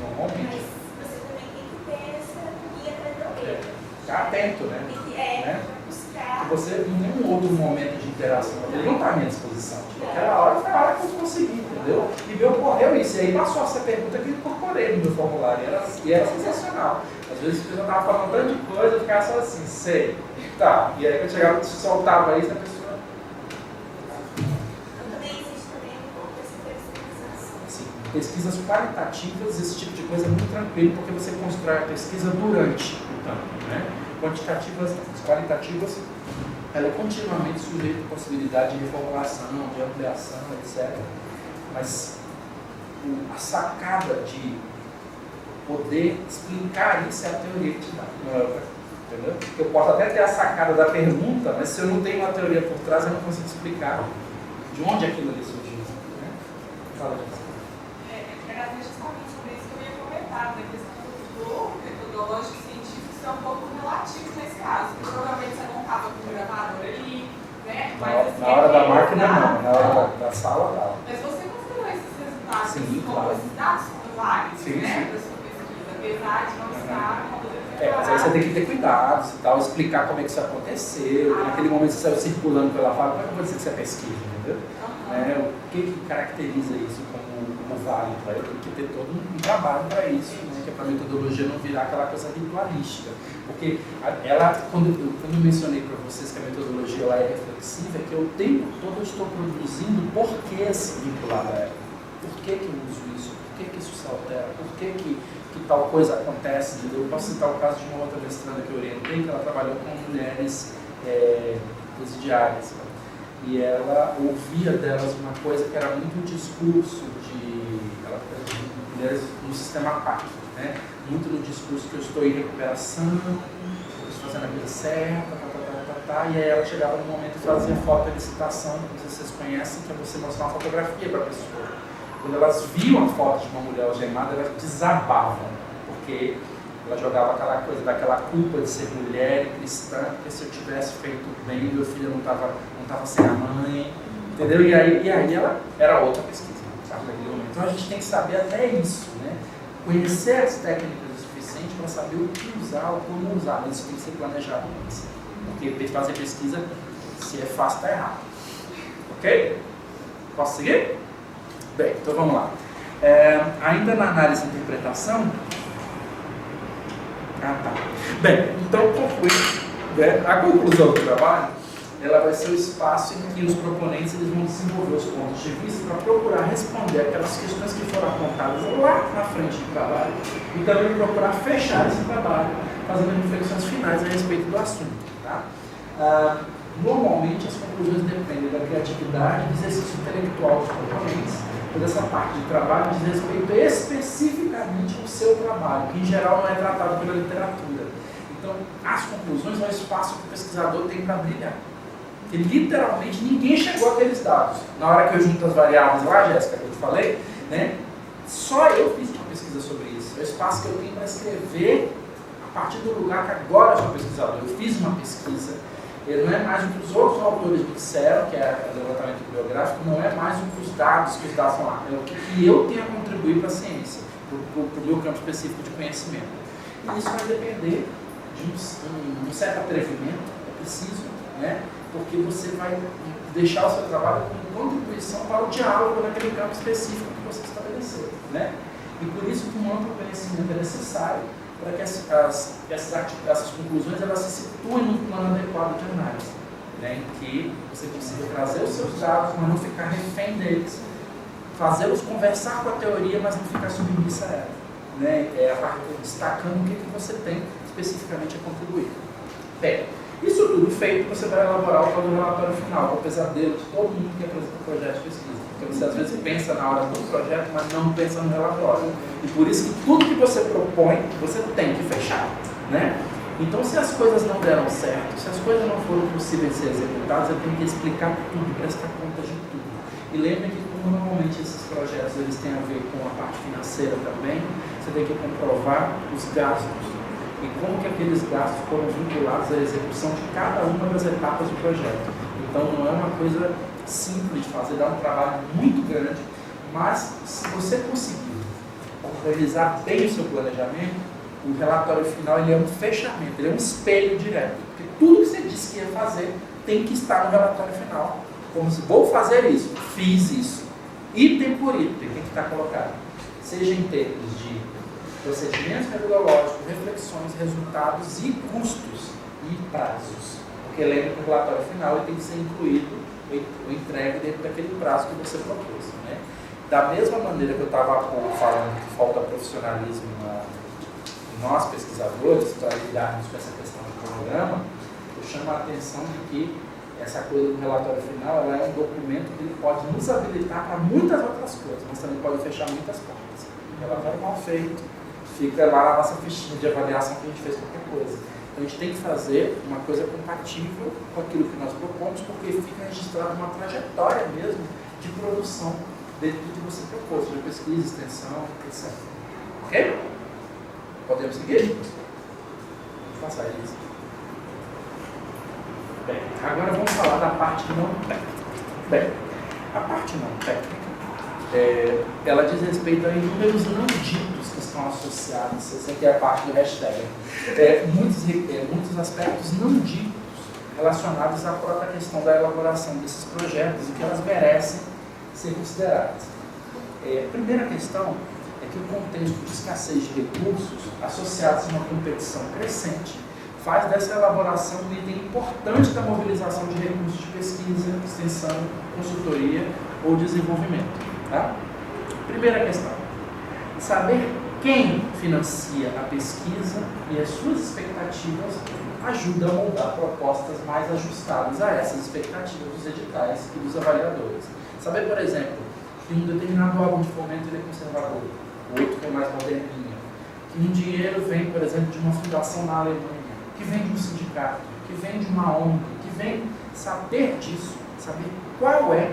normalmente. Mas você também tem que ter essa linha atrás da orelha. Ficar atento, né? Né? Buscar. Você, em nenhum outro momento de interação, ele não está à minha disposição. Aquela hora foi a hora que eu consegui, entendeu? E me ocorreu isso. E aí passou essa pergunta que eu incorporei no meu formulário. E era sensacional. Às vezes eu estava falando tanto de coisa, eu ficava só assim, sei. Tá. E aí quando eu chegava, soltava isso, a pessoa. Também existe também um pouco essa personalização. Sim. Pesquisas qualitativas, esse tipo de coisa é muito tranquilo, porque você constrói a pesquisa durante o tempo, né? Quantitativas, qualitativas, ela é continuamente sujeita à possibilidade de reformulação, de ampliação, etc. Mas a sacada de poder explicar isso é a teoria que te dá, não é outra, entendeu? Eu posso até ter a sacada da pergunta, mas se eu não tenho uma teoria por trás, eu não consigo explicar de onde aquilo ali surgiu. Né? Fala disso. Era justamente sobre isso que eu ia comentar, da questão do metodológico científico ser um pouco relativo nesse caso. Provavelmente você não estava com o gravador ali, né? Mas, na hora da máquina não, na hora da sala não. Mas você considerou esses resultados, sim, claro. esses dados como válidos, sim, né? sim. Da sua pesquisa, apesar de não estar com mas aí você tem que ter cuidados e tal, explicar como é que isso aconteceu. Naquele momento você saiu circulando pela fala, como é que pode ser que você pesquisa, entendeu? O que caracteriza isso como válido? Eu tenho que ter todo um trabalho para isso, né? Que é para a metodologia não virar aquela coisa ritualística. Porque quando eu mencionei para vocês que a metodologia ela é reflexiva, é que o tempo todo eu estou produzindo porquês vinculados a ela. Por que eu uso isso? Por que isso se altera? Por que tal coisa acontece? Eu posso citar o caso de uma outra mestranda que eu orientei, que ela trabalhou com mulheres presidiárias. E ela ouvia delas uma coisa que era muito o discurso de mulheres no sistema PAC, né? Muito no discurso que eu estou em recuperação, eu estou fazendo a coisa certa, e aí ela chegava no momento e fazia fotolicitação, não sei se vocês conhecem, que é você mostrar uma fotografia para a pessoa. Quando elas viam a foto de uma mulher algemada, elas desabavam, porque Ela jogava aquela coisa daquela culpa de ser mulher e cristã, porque se eu tivesse feito bem, meu filho não estava sem a mãe, entendeu? E aí ela era outra pesquisa. Sabe? Então a gente tem que saber até isso, né? Conhecer as técnicas o suficiente para saber o que usar ou como usar, mas isso tem que ser planejado antes. Porque fazer pesquisa, se é fácil, está errado. Ok? Posso seguir? Bem, então vamos lá. Ainda na análise e interpretação. Tá. Bem, então conclui. A conclusão do trabalho, ela vai ser o espaço em que os proponentes eles vão desenvolver os pontos de vista para procurar responder aquelas questões que foram apontadas lá na frente do trabalho e também procurar fechar esse trabalho, fazendo reflexões finais a respeito do assunto. Tá? Normalmente as conclusões dependem da criatividade e do exercício intelectual dos proponentes, pois essa parte de trabalho diz respeito especificamente ao seu trabalho, que em geral não é tratado pela literatura. Então, as conclusões é o espaço que o pesquisador tem para brilhar. E literalmente ninguém chegou àqueles dados. Na hora que eu junto as variáveis lá, Jéssica, que eu te falei, né, só eu fiz uma pesquisa sobre isso. É o espaço que eu tenho para escrever a partir do lugar que agora eu sou pesquisador. Eu fiz uma pesquisa. Ele não é mais o que os outros autores disseram, que é o levantamento bibliográfico, não é mais o que os dados estão lá. É o que eu tenho a contribuir para a ciência, para o meu campo específico de conhecimento. E isso vai depender de um certo atrevimento, é preciso, né? Porque você vai deixar o seu trabalho como contribuição para o diálogo naquele campo específico que você estabeleceu, né? E por isso que um amplo conhecimento é necessário para que essas conclusões elas se situem num plano adequado de análise, né? Em que você consiga trazer os seus dados, mas não ficar refém deles, fazê-los conversar com a teoria, mas não ficar submissa a ela, né? Destacando o que você tem especificamente a contribuir. Bem, isso tudo feito, você vai elaborar o tal do relatório final, o pesadelo de todo mundo que apresenta o projeto de pesquisa. Porque você às vezes pensa na hora do projeto, mas não pensa no relatório. E por isso que tudo que você propõe, você tem que fechar, né? Então, se as coisas não deram certo, se as coisas não foram possíveis de ser executadas, eu tenho que explicar tudo, prestar conta de tudo. E lembre que, como normalmente esses projetos eles têm a ver com a parte financeira também, você tem que comprovar os gastos e como que aqueles gastos foram vinculados à execução de cada uma das etapas do projeto. Então, não é uma coisa simples de fazer, dá um trabalho muito grande, mas se você conseguir realizar bem o seu planejamento, o relatório final ele é um fechamento, ele é um espelho direto. Porque tudo que você disse que ia fazer tem que estar no relatório final. Como se vou fazer isso, fiz isso. Item por item tem que estar colocado. Seja em termos de procedimentos metodológicos, reflexões, resultados e custos e prazos. Porque lembra que o relatório final ele tem que ser incluído ou entregue dentro daquele prazo que você propôs, né? Da mesma maneira que eu estava há pouco falando que falta profissionalismo em nós pesquisadores para lidarmos com essa questão do cronograma, eu chamo a atenção de que essa coisa do relatório final ela é um documento que ele pode nos habilitar para muitas outras coisas, mas também pode fechar muitas portas. O relatório mal feito fica lá na nossa fichinha de avaliação que a gente fez qualquer coisa. Então a gente tem que fazer uma coisa compatível com aquilo que nós propomos, porque fica registrada uma trajetória mesmo de produção dentro do que você propôs, de pesquisa, extensão, etc. Ok? Podemos seguir? Vamos passar isso. Bem, agora vamos falar da parte não técnica. Bem, a parte não técnica, ela diz respeito a inúmeros não ditos que estão associados, essa aqui é a parte do hashtag, muitos aspectos não ditos relacionados à própria questão da elaboração desses projetos e que elas merecem ser consideradas. A primeira questão é que o contexto de escassez de recursos associados a uma competição crescente faz dessa elaboração um item importante da mobilização de recursos de pesquisa, extensão, consultoria ou desenvolvimento. Tá? Primeira questão, saber quem financia a pesquisa e as suas expectativas ajuda a moldar propostas mais ajustadas a essas expectativas dos editais e dos avaliadores. Saber, por exemplo, que um determinado órgão de fomento ele é conservador, o outro que é mais moderninho, que um dinheiro vem, por exemplo, de uma fundação na Alemanha, que vem de um sindicato, que vem de uma ONG, que vem saber disso, saber qual é,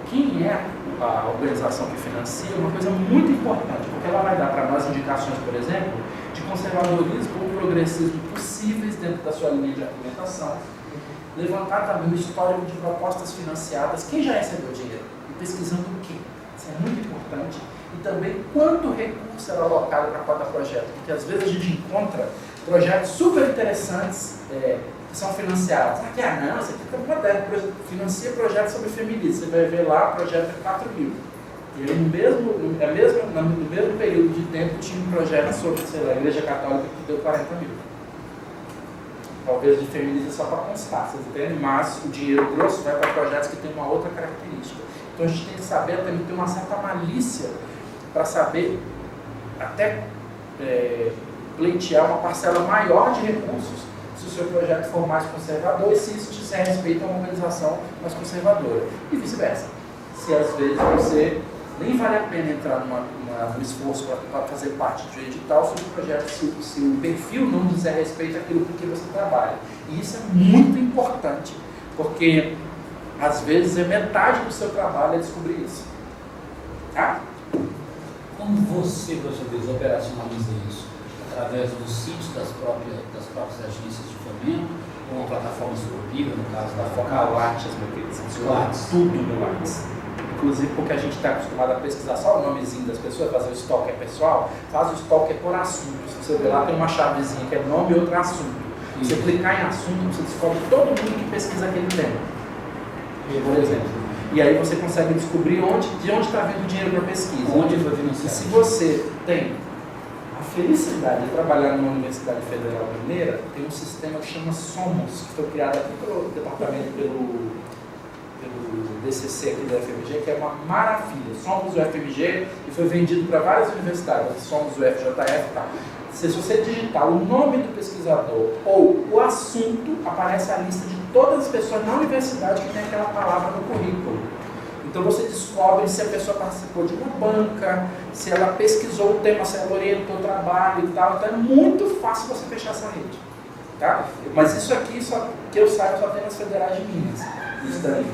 quem é a organização que financia, é uma coisa muito importante, porque ela vai dar para nós indicações, por exemplo, de conservadorismo ou progressismo possíveis dentro da sua linha de argumentação. Levantar também o histórico de propostas financiadas, quem já recebeu dinheiro e pesquisando o quê? Isso é muito importante. E também quanto recurso era alocado para cada projeto, porque às vezes a gente encontra projetos super interessantes que são financiados. Aqui, não, isso aqui é moderno, financia projetos sobre feminismo. Você vai ver lá, o projeto é 4 mil. E aí, no mesmo período de tempo, tinha um projeto sobre, sei lá, a Igreja Católica que deu 40 mil. Talvez de feminismo só para constar, vocês entendem? Mas o dinheiro grosso vai para projetos que têm uma outra característica. Então a gente tem que saber, tem que ter uma certa malícia para saber até pleitear uma parcela maior de recursos se o seu projeto for mais conservador e se isso dizer respeito a uma organização mais conservadora. E vice-versa. Se às vezes você nem vale a pena entrar num esforço para fazer parte de um edital se o projeto, se o perfil não dizer respeito àquilo com que você trabalha. E isso é muito importante, porque às vezes é metade do seu trabalho é descobrir isso. Tá? Como você, por sua vez, operacionaliza isso? Através dos sítios das próprias agências de fomento, ou uma plataforma exclusiva, no caso da Focar Lattes, meu querido, tudo no Lattes. Inclusive porque a gente está acostumado a pesquisar só o nomezinho das pessoas, fazer o stalker pessoal, faz o stalker por assunto. Se você ver lá, tem uma chavezinha que é nome e outro assunto. Se você clicar em assunto, você descobre todo mundo que pesquisa aquele tema. Por exemplo. E aí você consegue descobrir de onde está vindo o dinheiro para pesquisa. Onde foi financiado. E se você tem a felicidade de trabalhar numa Universidade Federal Mineira, tem um sistema que chama Somos, que foi criado aqui pelo departamento, pelo DCC aqui da UFMG, que é uma maravilha. Somos o UFMG e foi vendido para várias universidades. Somos o FJF e tal. Se você digitar o nome do pesquisador ou o assunto, aparece a lista de todas as pessoas na universidade que tem aquela palavra no currículo. Então você descobre se a pessoa participou de uma banca, se ela pesquisou o tema, se ela orientou o trabalho e tal. Então é muito fácil você fechar essa rede. Tá? Mas isso aqui, só que eu saiba, só tem nas federais de Minas.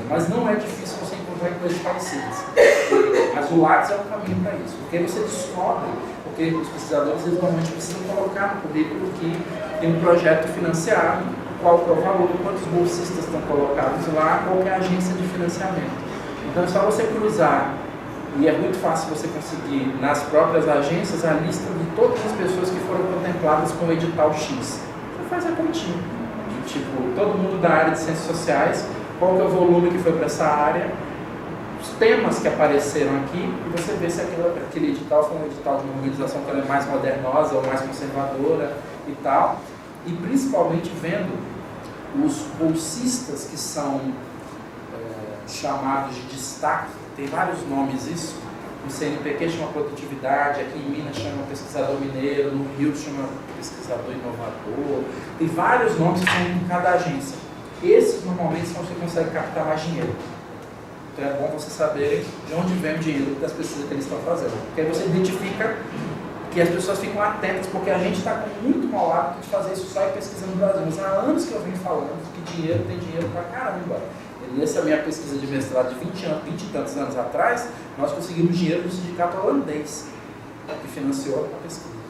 Mas não é difícil você encontrar em coisas parecidas. Mas o Lattes é o caminho para isso. Porque você descobre, porque os pesquisadores eles normalmente precisam colocar no currículo que tem um projeto financiado, qual é o valor, quantos bolsistas estão colocados lá, qual é a agência de financiamento. Então é só você cruzar, e é muito fácil você conseguir nas próprias agências a lista de todas as pessoas que foram contempladas com o edital X. Você faz a continha. Tipo, todo mundo da área de ciências sociais, qual que é o volume que foi para essa área, os temas que apareceram aqui, e você vê se aquele edital foi um edital de uma organização que ela é mais modernosa ou mais conservadora e tal. E principalmente vendo os bolsistas que são chamados de destaque, tem vários nomes isso, no CNPq chama produtividade, aqui em Minas chama pesquisador mineiro, no Rio chama pesquisador inovador, tem vários nomes que são em cada agência. Esses normalmente são os que conseguem captar mais dinheiro. Então é bom você saber de onde vem o dinheiro das pesquisas que eles estão fazendo. Porque aí você identifica que as pessoas ficam atentas, porque a gente está com muito mau hábito de fazer isso só em pesquisa no Brasil. Mas há anos que eu venho falando que dinheiro tem dinheiro pra caramba. E nessa minha pesquisa de mestrado de 20 e tantos anos atrás, nós conseguimos dinheiro do sindicato holandês, que financiou a pesquisa.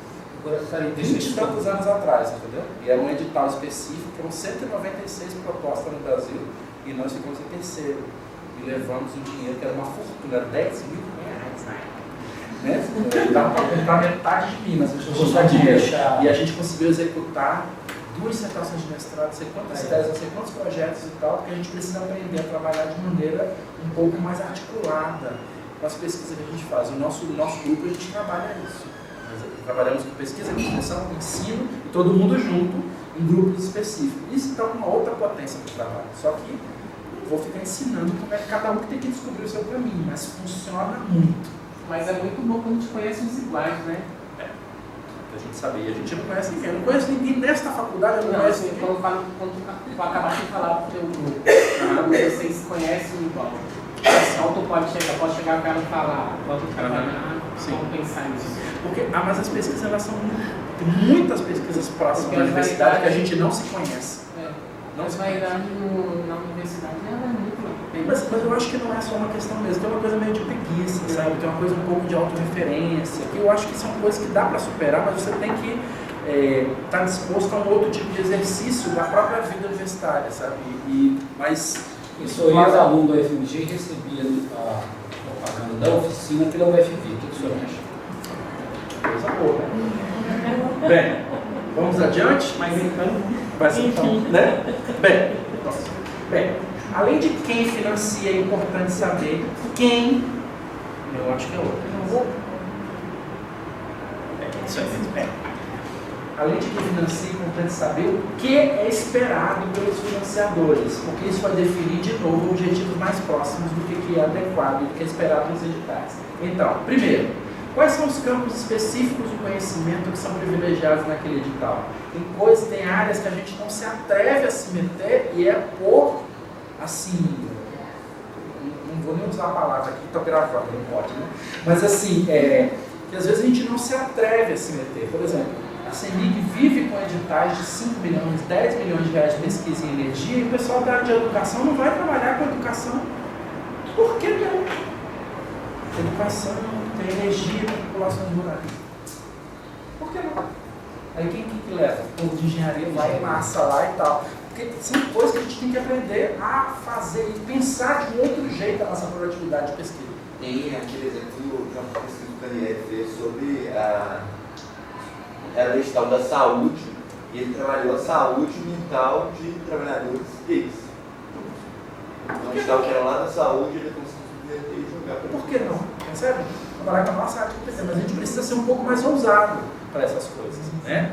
20 e tantos anos atrás, entendeu? E era um edital específico, foram 196 propostas no Brasil, e nós ficamos em terceiro. E levamos o dinheiro, que era uma fortuna, era 10 mil reais na época. Né? Dava para comprar metade de Minas, a gente não dinheiro. E a gente conseguiu executar 2 dissertações de mestrado, não sei quantas teses, não sei quantos projetos e tal, porque a gente precisa aprender a trabalhar de maneira um pouco mais articulada com as pesquisas que a gente faz. O nosso grupo, a gente trabalha isso. Trabalhamos com pesquisa, extensão, ensino, e todo mundo junto, em grupos específicos. Isso dá uma outra potência para o trabalho. Só que eu vou ficar ensinando como é que cada um tem que descobrir o seu caminho, mas funciona muito. Mas é muito bom quando a gente conhece os iguais, né? A gente sabia, a gente não conhece ninguém. Eu não conheço ninguém nesta faculdade, eu não conheço ninguém. Quando tu acabaste de falar pro teu grupo, vocês conhecem igual. Então tu pode chegar o cara e falar, pode trabalhar, vamos pensar nisso. Porque, mas as pesquisas, elas são tem muitas pesquisas próximas da universidade que a gente não se conhece. Não se vaidade na universidade ela é muito. Mas eu acho que não é só uma questão mesmo, tem uma coisa meio de preguiça, sabe? Tem uma coisa um pouco de autorreferência, que eu acho que são coisas que dá para superar, mas você tem que está disposto a um outro tipo de exercício da própria vida universitária, sabe? Mas isso aí, ex-aluno do UFMG recebia a propaganda da oficina pela UFV. O que o senhor acha? Coisa boa, né? Bem, vamos adiante? Mas então, né? Bem, além de quem financia, é importante saber quem. Eu acho que é outro. Isso aí, além de quem financia, é importante saber o que é esperado pelos financiadores, porque isso vai definir de novo objetivos mais próximos do que é adequado e do que é esperado nos editais. Então, primeiro, quais são os campos específicos do conhecimento que são privilegiados naquele edital? Tem áreas que a gente não se atreve a se meter e é por, assim, não vou nem usar a palavra aqui, estou gravando, não pode, né? Mas assim, que às vezes a gente não se atreve a se meter. Por exemplo, a CEMIG vive com editais de 5 milhões, 10 milhões de reais de pesquisa em energia e o pessoal da área de educação não vai trabalhar com educação. Por que não? Educação, tem energia para populações rurais. Por que não? Aí quem que leva? O povo de engenharia vai em massa lá e tal. Porque são coisas que a gente tem que aprender a fazer e pensar de outro jeito a nossa produtividade de pesquisa. Tem aquele exemplo que a pesquisa do Daniel fez sobre era o edital da saúde, e ele trabalhou a saúde mental de trabalhadores gays. Então, o edital que era lá da saúde, ele conseguiu subverter e jogar para. Por que não? Percebe? Trabalhar com a nossa área de pesquisa, mas a gente precisa ser um pouco mais ousado para essas coisas, né?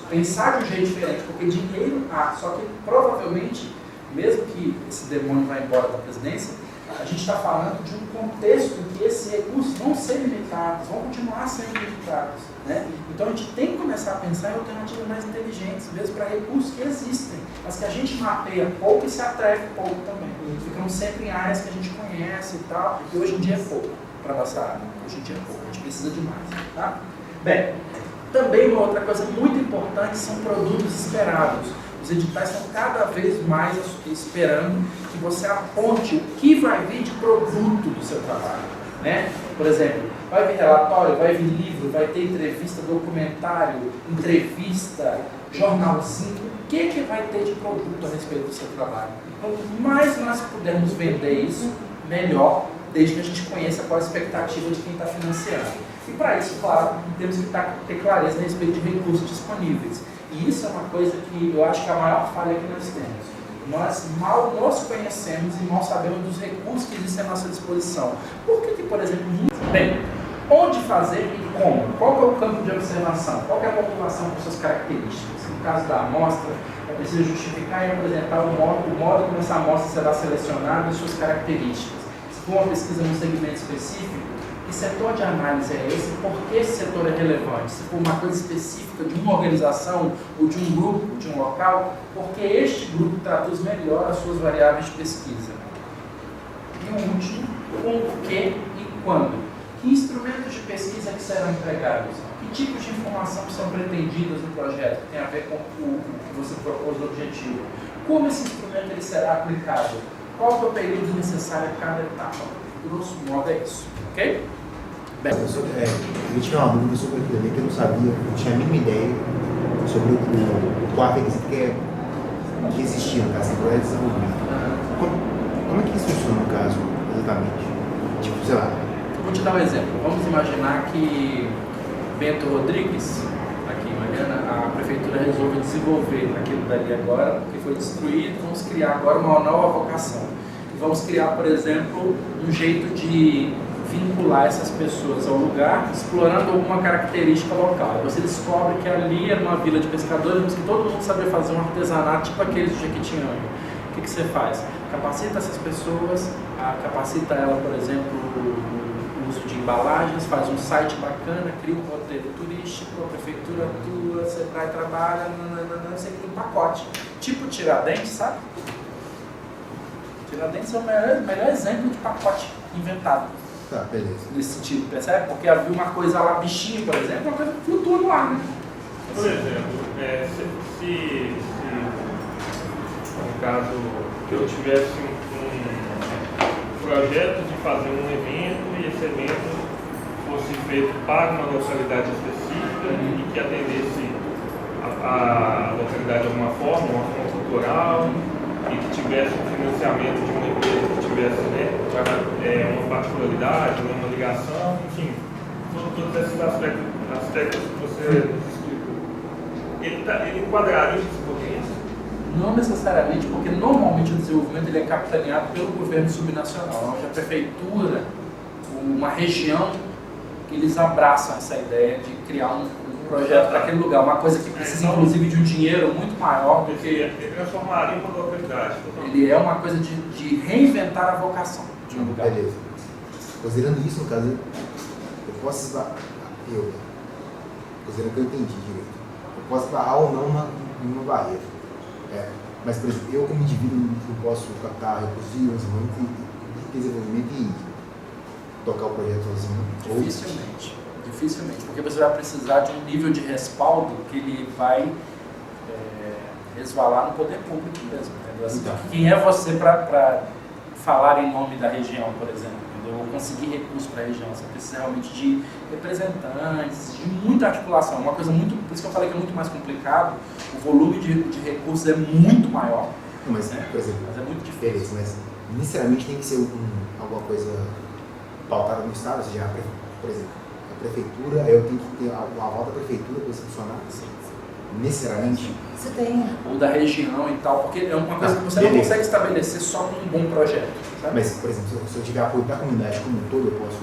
Pensar de um jeito diferente, porque dinheiro há, só que provavelmente, mesmo que esse demônio vá embora da presidência, a gente está falando de um contexto em que esses recursos vão ser limitados, vão continuar sendo limitados, né? Então a gente tem que começar a pensar em alternativas mais inteligentes, mesmo para recursos que existem, mas que a gente mapeia pouco e se atreve pouco também. Ficamos sempre em áreas que a gente conhece e tal, e hoje em dia é pouco para a nossa área, hoje em dia é pouco, a gente precisa de mais, tá? Bem, também uma outra coisa muito importante são produtos esperados. Os editais estão cada vez mais esperando que você aponte o que vai vir de produto do seu trabalho, né? Por exemplo, vai vir relatório, vai vir livro, vai ter entrevista, documentário, entrevista, jornalzinho. O que vai ter de produto a respeito do seu trabalho? Quanto mais nós pudermos vender isso, melhor, desde que a gente conheça qual a expectativa de quem está financiando. E para isso, claro, temos que ter clareza a respeito de recursos disponíveis. E isso é uma coisa que eu acho que é a maior falha que nós temos. Nós mal nos conhecemos e mal sabemos dos recursos que existem à nossa disposição. Por que, por exemplo, bem, onde fazer e como? Qual que é o campo de observação? Qual que é a população com suas características? No caso da amostra, é preciso justificar e apresentar o modo como essa amostra será selecionada e suas características. Se for uma pesquisa num segmento específico, que setor de análise é esse? Por que esse setor é relevante? Se for uma coisa específica de uma organização ou de um grupo, de um local, porque este grupo traduz melhor as suas variáveis de pesquisa. E o último, com o que e quando? Que instrumentos de pesquisa que serão empregados? Que tipos de informação são pretendidas no projeto, que tem a ver com o que você propôs no objetivo? Como esse instrumento ele será aplicado? Qual é o período necessário a cada etapa? Grosso modo é isso, ok? Bem, eu tinha uma dúvida sobre aquilo ali que eu não sabia, eu tinha a mínima ideia sobre o quarto requisito que existia no caso, que desenvolvimento. Como é que isso funciona no caso, exatamente? Tipo, sei lá. Vou te dar um exemplo. Vamos imaginar que Bento Rodrigues, aqui em Mariana, a prefeitura resolve desenvolver aquilo dali agora, que foi destruído, vamos criar agora uma nova vocação. Vamos criar, por exemplo, um jeito de vincular essas pessoas ao lugar, explorando alguma característica local. Você descobre que ali era uma vila de pescadores, mas que todo mundo sabia fazer um artesanato tipo aqueles de Jequitinhonha. O que você faz? Capacita essas pessoas, capacita ela, por exemplo, no uso de embalagens, faz um site bacana, cria um roteiro turístico, a prefeitura atua, você vai trabalha, você cria um pacote. Tipo Tiradentes, sabe? Tiradentes é o melhor exemplo de pacote inventado. Tá, beleza. Nesse sentido, percebe? Porque havia uma coisa lá, bichinho, por exemplo, uma coisa que flutua no ar, né? Por exemplo, se no caso que eu tivesse um projeto de fazer um evento e esse evento fosse feito para uma localidade específica e que atendesse a localidade de alguma forma cultural, e que tivesse um financiamento de uma empresa que tivesse, né, uma particularidade, uma ligação, enfim, todos esses aspectos que você explicou. Ele enquadraria esse potência? Não necessariamente, porque normalmente o desenvolvimento ele é capitaneado pelo governo subnacional, onde a prefeitura, uma região, eles abraçam essa ideia de criar um projeto para aquele lugar, uma coisa que precisa inclusive de um dinheiro muito maior do que... Ele transformaria uma localidade. Ele é uma coisa de reinventar a vocação de um lugar. Beleza. Considerando isso, no caso, eu posso esbarrar, considerando que eu entendi direito, eu posso esbarrar ou não em uma barreira. Mas, por exemplo, eu como indivíduo não posso captar recursos de desenvolvimento e tocar o projeto sozinho. Dificilmente, porque você vai precisar de um nível de respaldo que ele vai resvalar no poder público mesmo. Assim, então, quem é você para falar em nome da região, por exemplo? Ou conseguir recursos para a região? Você precisa realmente de representantes, de muita articulação. Uma coisa muito, por isso que eu falei que é muito mais complicado, o volume de recursos é muito maior. Mas, por exemplo, mas é muito difícil. Mas inicialmente tem que ser alguma coisa pautada no Estado, ou seja, por exemplo, a prefeitura, eu tenho que ter a aval da prefeitura para isso funcionar? Sim. Necessariamente? Você tem. Ou da região e tal, porque é uma coisa que você não consegue estabelecer só com um bom projeto. Sabe? Mas, por exemplo, se eu tiver apoio da comunidade como um todo, eu posso?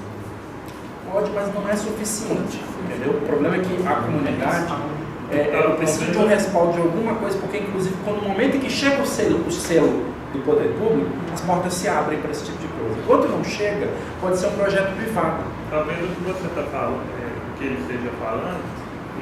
Pode, mas não é suficiente, entendeu? O problema é que a comunidade precisa de um respaldo de alguma coisa, porque inclusive quando no momento em que chega o selo do poder público, as portas se abrem para esse tipo de coisa. Enquanto não chega, pode ser um projeto privado. Talvez o que você está falando, o que ele esteja falando,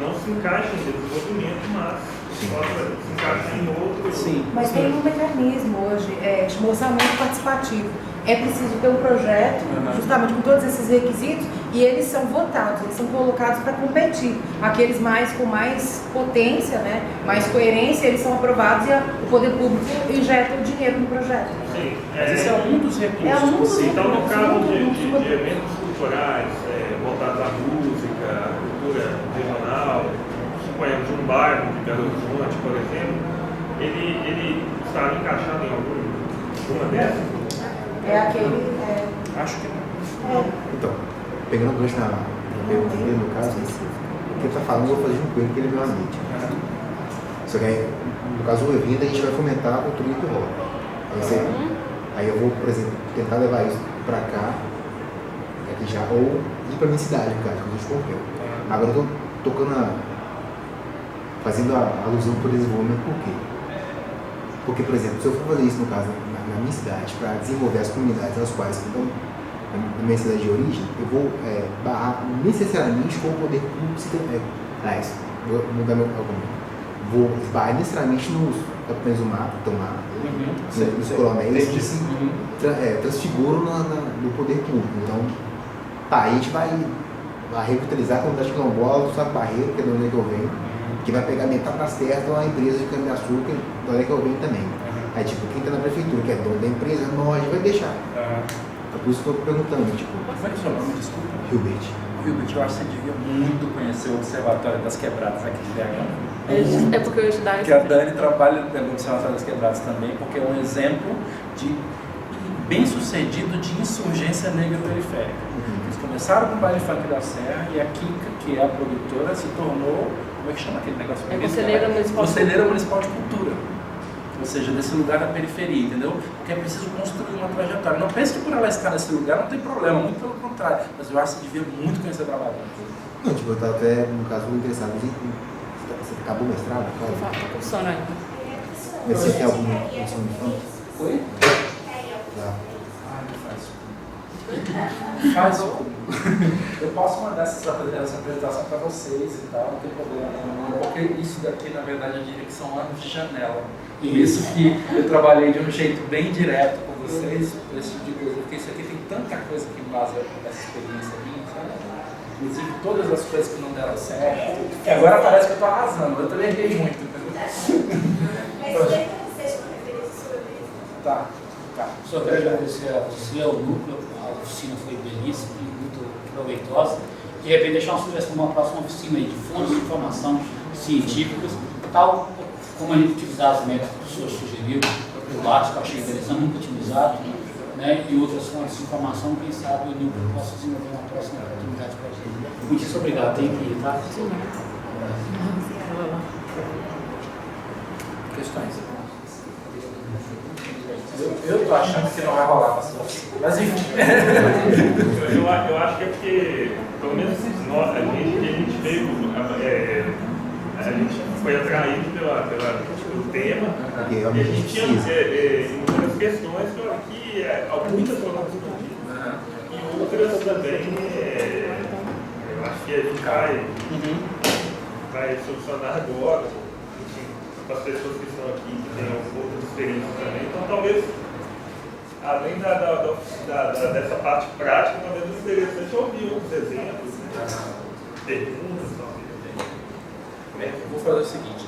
não se encaixa em desenvolvimento, mas se encaixa em outro. Sim. Mas tem um mecanismo hoje de orçamento participativo. É preciso ter um projeto, justamente com todos esses requisitos, e eles são votados, eles são colocados para competir. Aqueles com mais potência, né, mais coerência, eles são aprovados e o poder público injeta o dinheiro no projeto. Sim, mas esse é um dos recursos. Então, no caso de eventos culturais voltados à música, cultura regional, suponhamos um bairro de Belo Horizonte, por exemplo, ele está encaixado em alguma dessas? Acho que não. Então, pegando o gancho na pergunta dele, no caso, o que ele está falando, eu vou fazer junto com ele, porque ele é meu amigo. Só que aí, no caso do evento, a gente vai fomentar a cultura do rock. Aí eu vou, por exemplo, tentar levar isso para cá, aqui já, ou ir para minha cidade, no caso, que eu estou Pompeu. Agora eu estou fazendo a alusão para o desenvolvimento, por quê? Porque, por exemplo, se eu for fazer isso, no caso, na minha cidade, para desenvolver as comunidades as quais estão na minha cidade de origem, eu vou barrar necessariamente com o poder público, vou mudar meu argumento. Vou esbarrar necessariamente nos capitães do mato, que estão lá, nos coronéis, que se transfiguram no poder público. Então, aí a gente vai revitalizar a comunidade quilombola do Saco Barreiro, que é de onde eu venho, que vai pegar metade das terras de uma empresa de cana-de-açúcar, de onde eu venho também. Aí, tipo, quem está na prefeitura, que é dono da empresa, nós vai deixar. É por isso que eu estou perguntando, tipo... Como é que é o seu nome? Desculpa. Hilbert. Hilbert, eu acho que você devia muito conhecer o Observatório das Quebradas aqui de BH. É porque eu estudava... Porque a Dani trabalha no Observatório das Quebradas também, porque é um exemplo de bem-sucedido de insurgência negra periférica. Eles começaram com o baile funk da Serra e a Kika, que é a produtora, se tornou... Como é que chama aquele negócio? Conselheira Municipal de Cultura. Ou seja, desse lugar da periferia, entendeu? Porque é preciso construir uma trajetória. Não pense que por ela estar nesse lugar não tem problema, muito pelo contrário. Mas eu acho que você devia muito conhecer o trabalho. Não, tipo, eu estava até, no caso, muito interessado em... Você acabou o mestrado? Estou cursando ainda. Mas você tem alguma noção de fã? Oi? Já. Faz eu posso mandar essa apresentação para vocês e tal, não tem problema nenhum, porque isso daqui na verdade eu diria que são anos de janela. E isso que eu trabalhei de um jeito bem direto com vocês, esse tipo de coisa, porque isso aqui tem tanta coisa que embasa essa experiência minha, sabe? Inclusive todas as coisas que não deram certo, que agora parece que eu estou arrasando, eu também errei muito, entendeu? Mas queria que vocês uma referência sobre isso. Tá. Só quero agradecer a você, ao núcleo, a oficina foi belíssima e muito proveitosa. de repente deixar uma sugestão para uma próxima oficina aí de fontes de informação científicas, tal como a gente utilizar as métodos que o senhor sugeriu, o Lattes, que eu achei interessante, nunca utilizado, né, e outras fontes de informação, quem sabe o Nilton possa desenvolver uma próxima oportunidade para a gente. Muito obrigado, tem que ir, tá? Questões? Eu tô achando que não vai rolar, pastor. Mas enfim. Eu acho que é porque, pelo menos nós, a gente veio, a gente foi atraído pelo tema, e a gente tinha muitas questões que muitas foram respondidas, e outras também, eu acho que a gente vai solucionar agora, para as pessoas que estão aqui, que têm outras experiências também. Então, talvez, além dessa parte prática, talvez é interessante ouvir outros exemplos, né? Perguntas, talvez. Eu vou fazer o seguinte,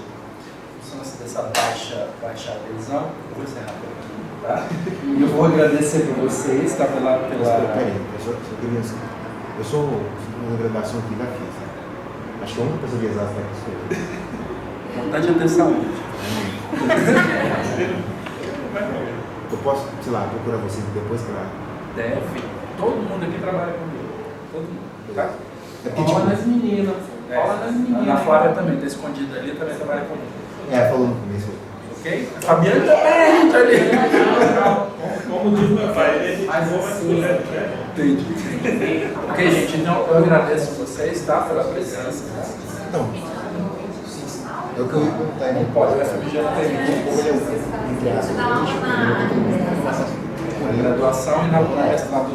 função dessa baixa adesão, eu vou encerrar por aqui, tá? E eu vou agradecer por vocês, tá? Peraí, eu sou uma graduação aqui da FIS. Acho que a única pessoa de exato é a pessoa. Vontade de ter saúde. Eu posso, sei lá, procurar você depois para... Deve. Todo mundo aqui trabalha comigo. Todo mundo. Tá? Fala nas meninas. Fala nas meninas. A Flávia também, está escondida ali, também trabalha comigo. Falou no começo. Ok? A Fabiana também tá ali. Como diz meu pai, ele é gente boa, mas né? Entendi. Ok, gente, então eu agradeço vocês, tá? Pela presença. Então, é o que eu ia perguntar. Não pode, o FMG não tem na graduação e na mestrado.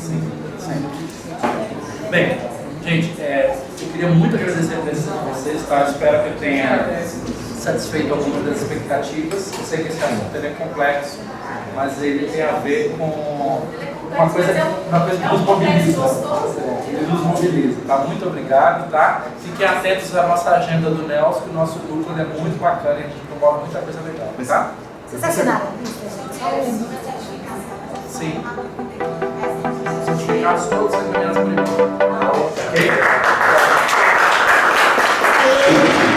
Sim. Bem, gente, eu queria muito agradecer a presença de vocês, tá? Espero que eu tenha satisfeito algumas das expectativas. Eu sei que esse assunto é complexo, mas ele tem a ver com uma coisa que nos mobiliza. Ele nos mobiliza, tá? Muito obrigado, tá? Fiquem atentos à nossa agenda do Nelson, que o nosso núcleo é muito bacana e a gente promove muita coisa legal, tá? Vocês assinaram? Sim. Certificados todos encaminhados por e-mail. Ok?